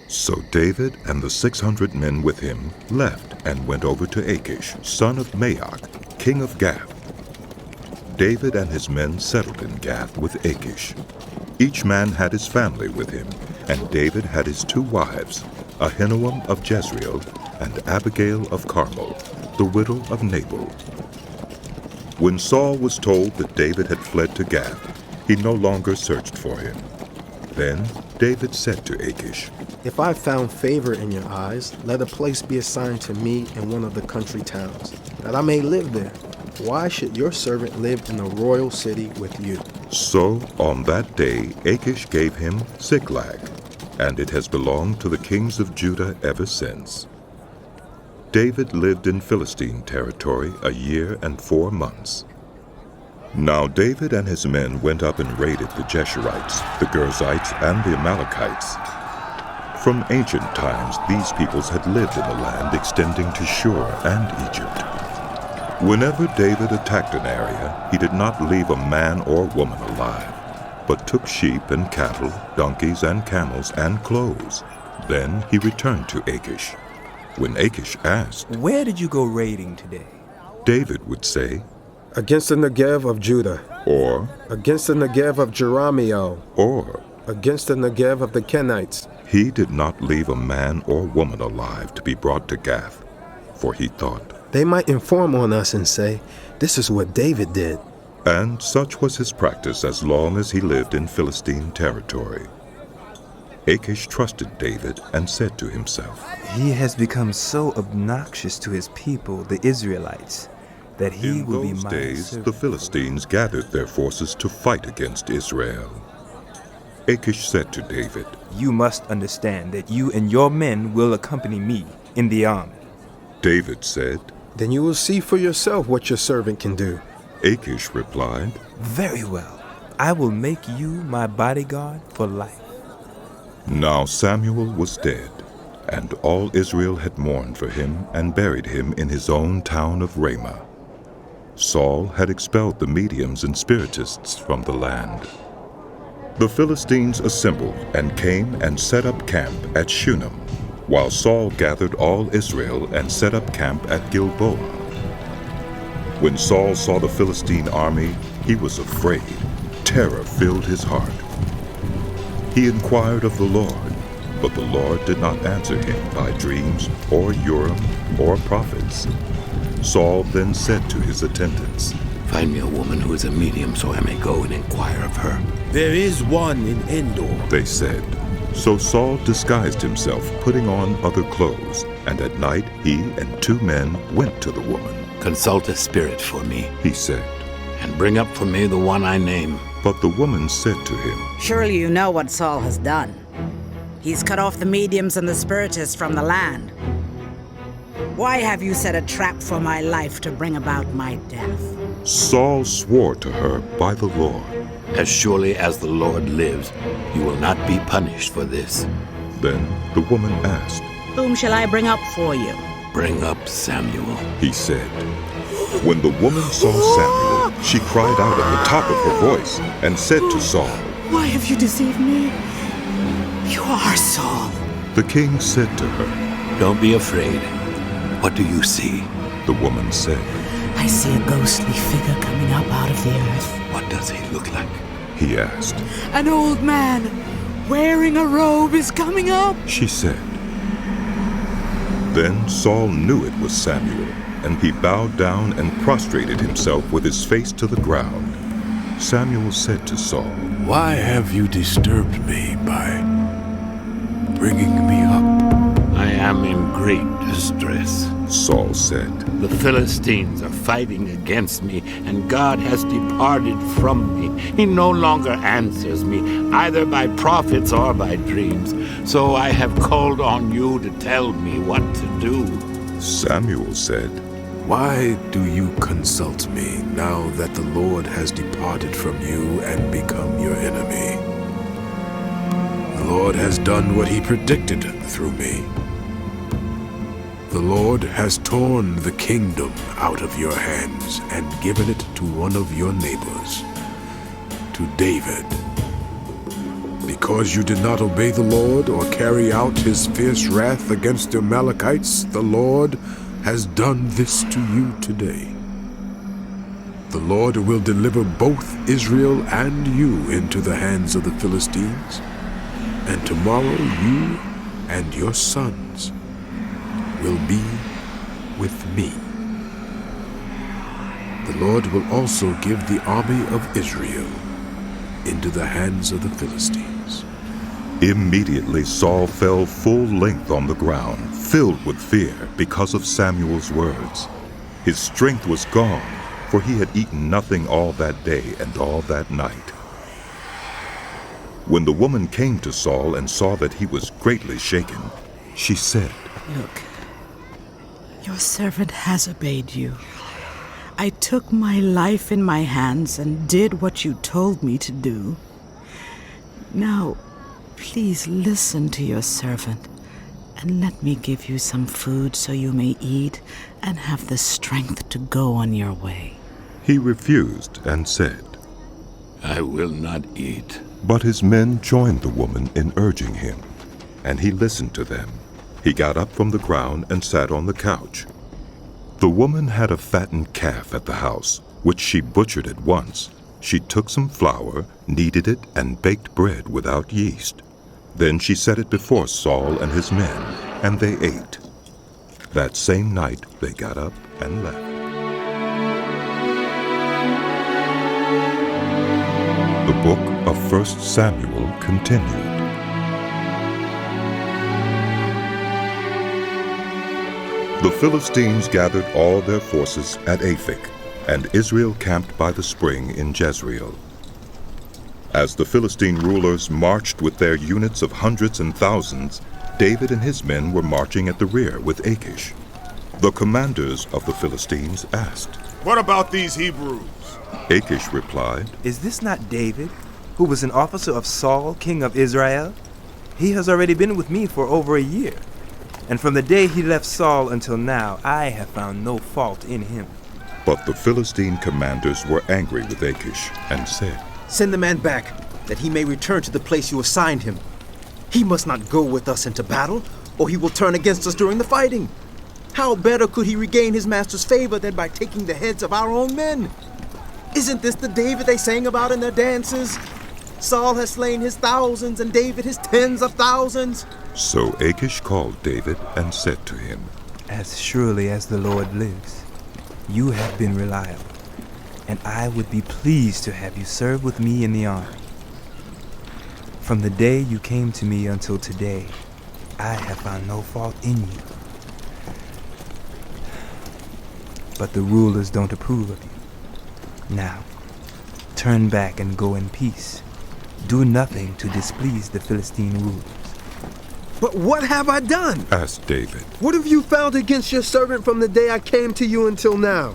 So David and the 600 men with him left and went over to Achish, son of Maoch, king of Gath. David and his men settled in Gath with Achish. Each man had his family with him, and David had his 2 wives, Ahinoam of Jezreel and Abigail of Carmel, the widow of Nabal. When Saul was told that David had fled to Gath, he no longer searched for him. Then David said to Achish, If I found favor in your eyes, let a place be assigned to me in one of the country towns, that I may live there. Why should your servant live in the royal city with you? So on that day Achish gave him Ziklag, and it has belonged to the kings of Judah ever since. David lived in Philistine territory 1 year and 4 months. Now David and his men went up and raided the Geshurites, the Girzites, and the Amalekites. From ancient times these peoples had lived in the land extending to Shur and Egypt. Whenever David attacked an area, he did not leave a man or woman alive, but took sheep and cattle, donkeys and camels and clothes. Then he returned to Achish. When Achish asked, Where did you go raiding today? David would say, Against the Negev of Judah, or against the Negev of Jerahmeel, or against the Negev of the Kenites. He did not leave a man or woman alive to be brought to Gath, for he thought, They might inform on us and say, This is what David did. And such was his practice as long as he lived in Philistine territory. Achish trusted David and said to himself, He has become so obnoxious to his people, the Israelites, that he will be my In those days, servant. the Philistines gathered their forces to fight against Israel. Achish said to David, You must understand that you and your men will accompany me in the army. David said, Then you will see for yourself what your servant can do. Achish replied, Very well. I will make you my bodyguard for life. Now Samuel was dead, and all Israel had mourned for him and buried him in his own town of Ramah. Saul had expelled the mediums and spiritists from the land. The Philistines assembled and came and set up camp at Shunem, while Saul gathered all Israel and set up camp at Gilboa. When Saul saw the Philistine army, he was afraid. Terror filled his heart. He inquired of the Lord, but the Lord did not answer him by dreams or Urim or prophets. Saul then said to his attendants, Find me a woman who is a medium so I may go and inquire of her. There is one in Endor, they said. So Saul disguised himself, putting on other clothes, and at night he and 2 men went to the woman. Consult a spirit for me, he said, and bring up for me the one I name. But the woman said to him, Surely you know what Saul has done. He's cut off the mediums and the spiritists from the land. Why have you set a trap for my life to bring about my death? Saul swore to her by the Lord, As surely as the Lord lives, you will not be punished for this. Then the woman asked, Whom shall I bring up for you? Bring up Samuel, he said. When the woman saw Samuel, she cried out at the top of her voice and said to Saul, Why have you deceived me? You are Saul. The king said to her, Don't be afraid. What do you see? The woman said, I see a ghostly figure coming up out of the earth. What does he look like? He asked. An old man wearing a robe is coming up, She said. Then Saul knew it was Samuel, and he bowed down and prostrated himself with his face to the ground. Samuel said to Saul, Why have you disturbed me by bringing me up? I am in great distress, Saul said. The Philistines are fighting against me, and God has departed from me. He no longer answers me, either by prophets or by dreams. So I have called on you to tell me what to do. Samuel said, Why do you consult me now that the Lord has departed from you and become your enemy? The Lord has done what he predicted through me. The Lord has torn the kingdom out of your hands and given it to one of your neighbors, to David. Because you did not obey the Lord or carry out his fierce wrath against the Amalekites, the Lord has done this to you today. The Lord will deliver both Israel and you into the hands of the Philistines, and tomorrow you and your sons will be with me. The Lord will also give the army of Israel into the hands of the Philistines. Immediately Saul fell full length on the ground, filled with fear because of Samuel's words. His strength was gone, for he had eaten nothing all that day and all that night. When the woman came to Saul and saw that he was greatly shaken, she said, "Look, your servant has obeyed you. I took my life in my hands and did what you told me to do. Now, please listen to your servant and let me give you some food so you may eat and have the strength to go on your way." He refused and said, "I will not eat." But his men joined the woman in urging him, and he listened to them. He got up from the ground and sat on the couch. The woman had a fattened calf at the house, which she butchered at once. She took some flour, kneaded it, and baked bread without yeast. Then she set it before Saul and his men, and they ate. That same night they got up and left. The book of 1 Samuel continued. The Philistines gathered all their forces at Aphek, and Israel camped by the spring in Jezreel. As the Philistine rulers marched with their units of hundreds and thousands, David and his men were marching at the rear with Achish. The commanders of the Philistines asked, "What about these Hebrews?" Achish replied, "Is this not David, who was an officer of Saul, king of Israel? He has already been with me for over a year. And from the day he left Saul until now, I have found no fault in him." But the Philistine commanders were angry with Achish and said, "Send the man back, that he may return to the place you assigned him. He must not go with us into battle, or he will turn against us during the fighting. How better could he regain his master's favor than by taking the heads of our own men? Isn't this the David they sang about in their dances? Saul has slain his thousands, and David his tens of thousands." So Achish called David and said to him, "As surely as the Lord lives, you have been reliable, and I would be pleased to have you serve with me in the army. From the day you came to me until today, I have found no fault in you. But the rulers don't approve of you. Now, turn back and go in peace. Do nothing to displease the Philistine rulers." "But what have I done?" asked David. "What have you found against your servant from the day I came to you until now?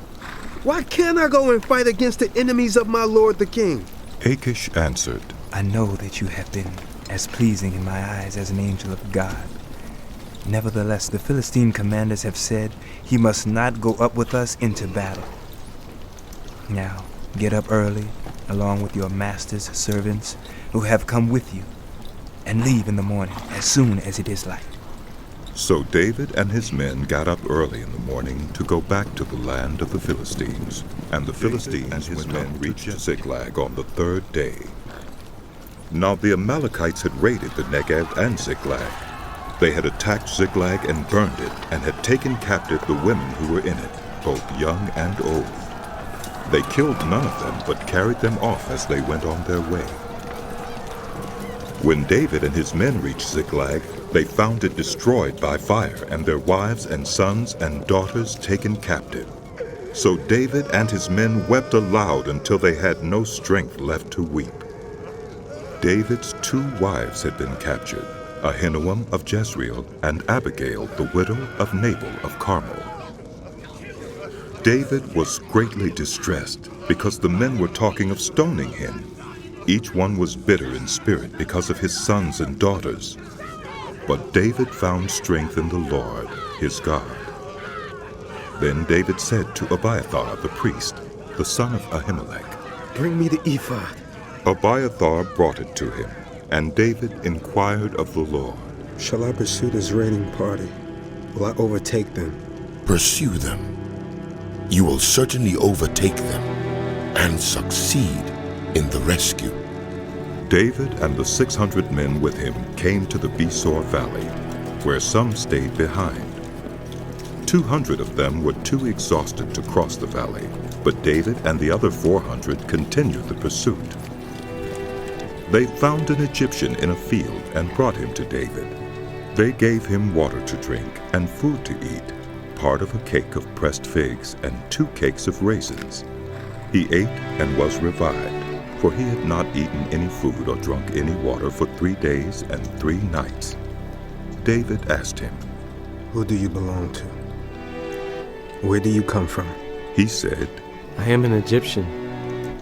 Why can't I go and fight against the enemies of my lord the king?" Achish answered, "I know that you have been as pleasing in my eyes as an angel of God. Nevertheless, the Philistine commanders have said he must not go up with us into battle. Now, get up early, along with your master's servants who have come with you, and leave in the morning as soon as it is light." So David and his men got up early in the morning to go back to the land of the Philistines. And the Philistines and his men reached Ziklag on the third day. Now the Amalekites had raided the Negev and Ziklag. They had attacked Ziklag and burned it, and had taken captive the women who were in it, both young and old. They killed none of them, but carried them off as they went on their way. When David and his men reached Ziklag, they found it destroyed by fire, and their wives and sons and daughters taken captive. So David and his men wept aloud until they had no strength left to weep. David's 2 wives had been captured, Ahinoam of Jezreel and Abigail, the widow of Nabal of Carmel. David was greatly distressed because the men were talking of stoning him. Each one was bitter in spirit because of his sons and daughters. But David found strength in the Lord, his God. Then David said to Abiathar the priest, the son of Ahimelech, "Bring me the ephod." Abiathar brought it to him, and David inquired of the Lord, "Shall I pursue this raiding party? Will I overtake them?" Pursue them. You will certainly overtake them and succeed in the rescue. David and the 600 men with him came to the Besor Valley, where some stayed behind. 200 of them were too exhausted to cross the valley, but David and the other 400 continued the pursuit. They found an Egyptian in a field and brought him to David. They gave him water to drink and food to eat, part of a cake of pressed figs and 2 cakes of raisins. He ate and was revived, for he had not eaten any food or drunk any water for 3 days and 3 nights. David asked him, "Who do you belong to? Where do you come from?" He said, "I am an Egyptian,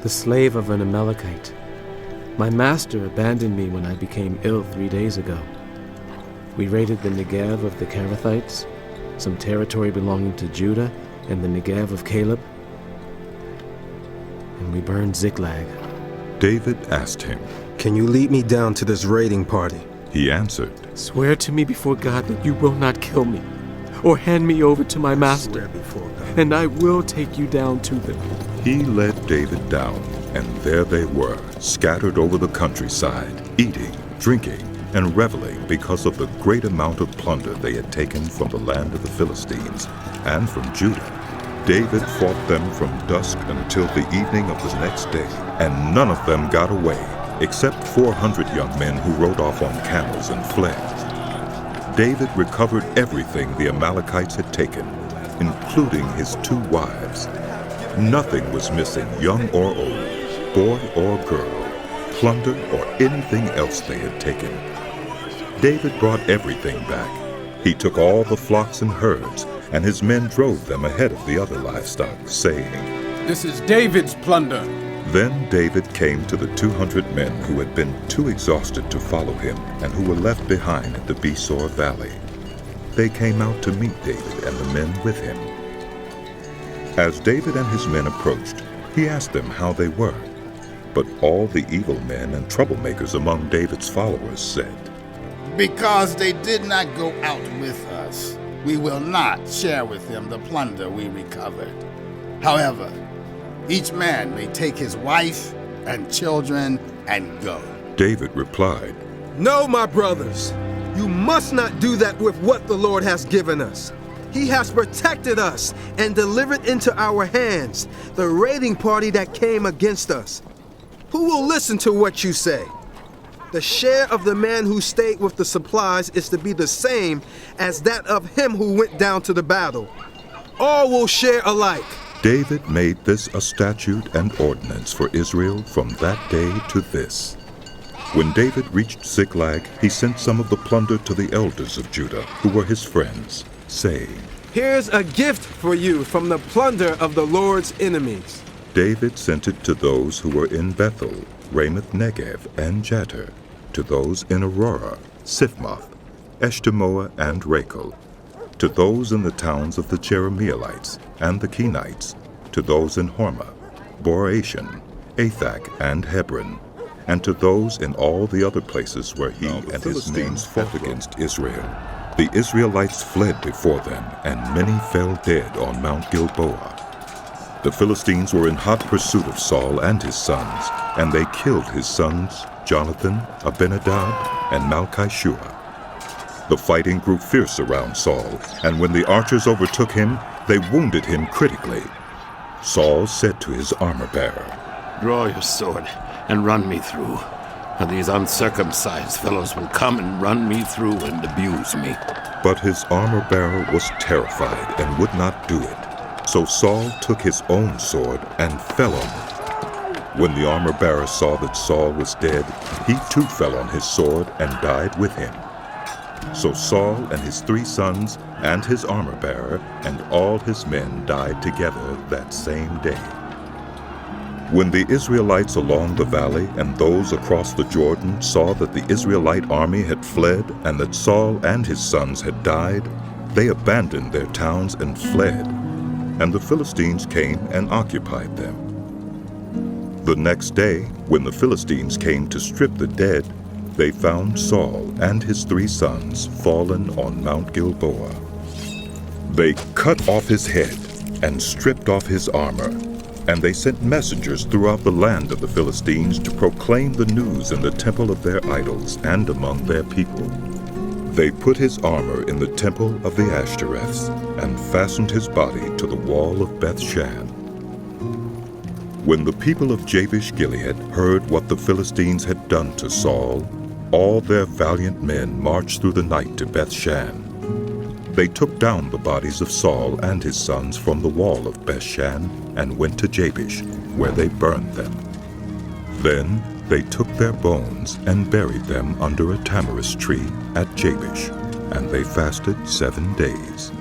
the slave of an Amalekite. My master abandoned me when I became ill 3 days ago. We raided the Negev of the Kerethites, some territory belonging to Judah, and the Negev of Caleb, and we burned Ziklag." David asked him, "Can you lead me down to this raiding party?" He answered, "Swear to me before God that you will not kill me, or hand me over to my master, and I will take you down to them." He led David down, and there they were, scattered over the countryside, eating, drinking, and reveling because of the great amount of plunder they had taken from the land of the Philistines and from Judah. David fought them from dusk until the evening of the next day, and none of them got away, except 400 young men who rode off on camels and fled. David recovered everything the Amalekites had taken, including his 2 wives. Nothing was missing, young or old, boy or girl, plunder or anything else they had taken. David brought everything back. He took all the flocks and herds, and his men drove them ahead of the other livestock, saying, "This is David's plunder." Then David came to the 200 men who had been too exhausted to follow him and who were left behind at the Besor Valley. They came out to meet David and the men with him. As David and his men approached, he asked them how they were. But all the evil men and troublemakers among David's followers said, "Because they did not go out with us, we will not share with them the plunder we recovered. However, each man may take his wife and children and go." David replied, "No, my brothers, you must not do that with what the Lord has given us. He has protected us and delivered into our hands the raiding party that came against us. Who will listen to what you say? The share of the man who stayed with the supplies is to be the same as that of him who went down to the battle. All will share alike." David made this a statute and ordinance for Israel from that day to this. When David reached Ziklag, he sent some of the plunder to the elders of Judah, who were his friends, saying, "Here's a gift for you from the plunder of the Lord's enemies." David sent it to those who were in Bethel, Ramoth Negev, and Jattir, to those in Aurora, Siphmoth, Eshtemoa, and Rachel, to those in the towns of the Jerahmeelites and the Kenites, to those in Hormah, Boration, Athak, and Hebron, and to those in all the other places where he and his men fought against Israel. The Israelites fled before them, and many fell dead on Mount Gilboa. The Philistines were in hot pursuit of Saul and his sons, and they killed his sons Jonathan, Abinadab, and Malchishua. The fighting grew fierce around Saul, and when the archers overtook him, they wounded him critically. Saul said to his armor-bearer, "Draw your sword and run me through, or these uncircumcised fellows will come and run me through and abuse me." But his armor-bearer was terrified and would not do it. So Saul took his own sword and fell on it. When the armor-bearer saw that Saul was dead, he too fell on his sword and died with him. So Saul and his 3 sons and his armor-bearer and all his men died together that same day. When the Israelites along the valley and those across the Jordan saw that the Israelite army had fled and that Saul and his sons had died, they abandoned their towns and fled, and the Philistines came and occupied them. The next day, when the Philistines came to strip the dead, they found Saul and his 3 sons fallen on Mount Gilboa. They cut off his head and stripped off his armor, and they sent messengers throughout the land of the Philistines to proclaim the news in the temple of their idols and among their people. They put his armor in the temple of the Ashtoreths and fastened his body to the wall of Bethshan. When the people of Jabesh-Gilead heard what the Philistines had done to Saul, all their valiant men marched through the night to Bethshan. They took down the bodies of Saul and his sons from the wall of Bethshan and went to Jabesh, where they burned them. Then they took their bones and buried them under a tamarisk tree at Jabesh, and they fasted 7 days.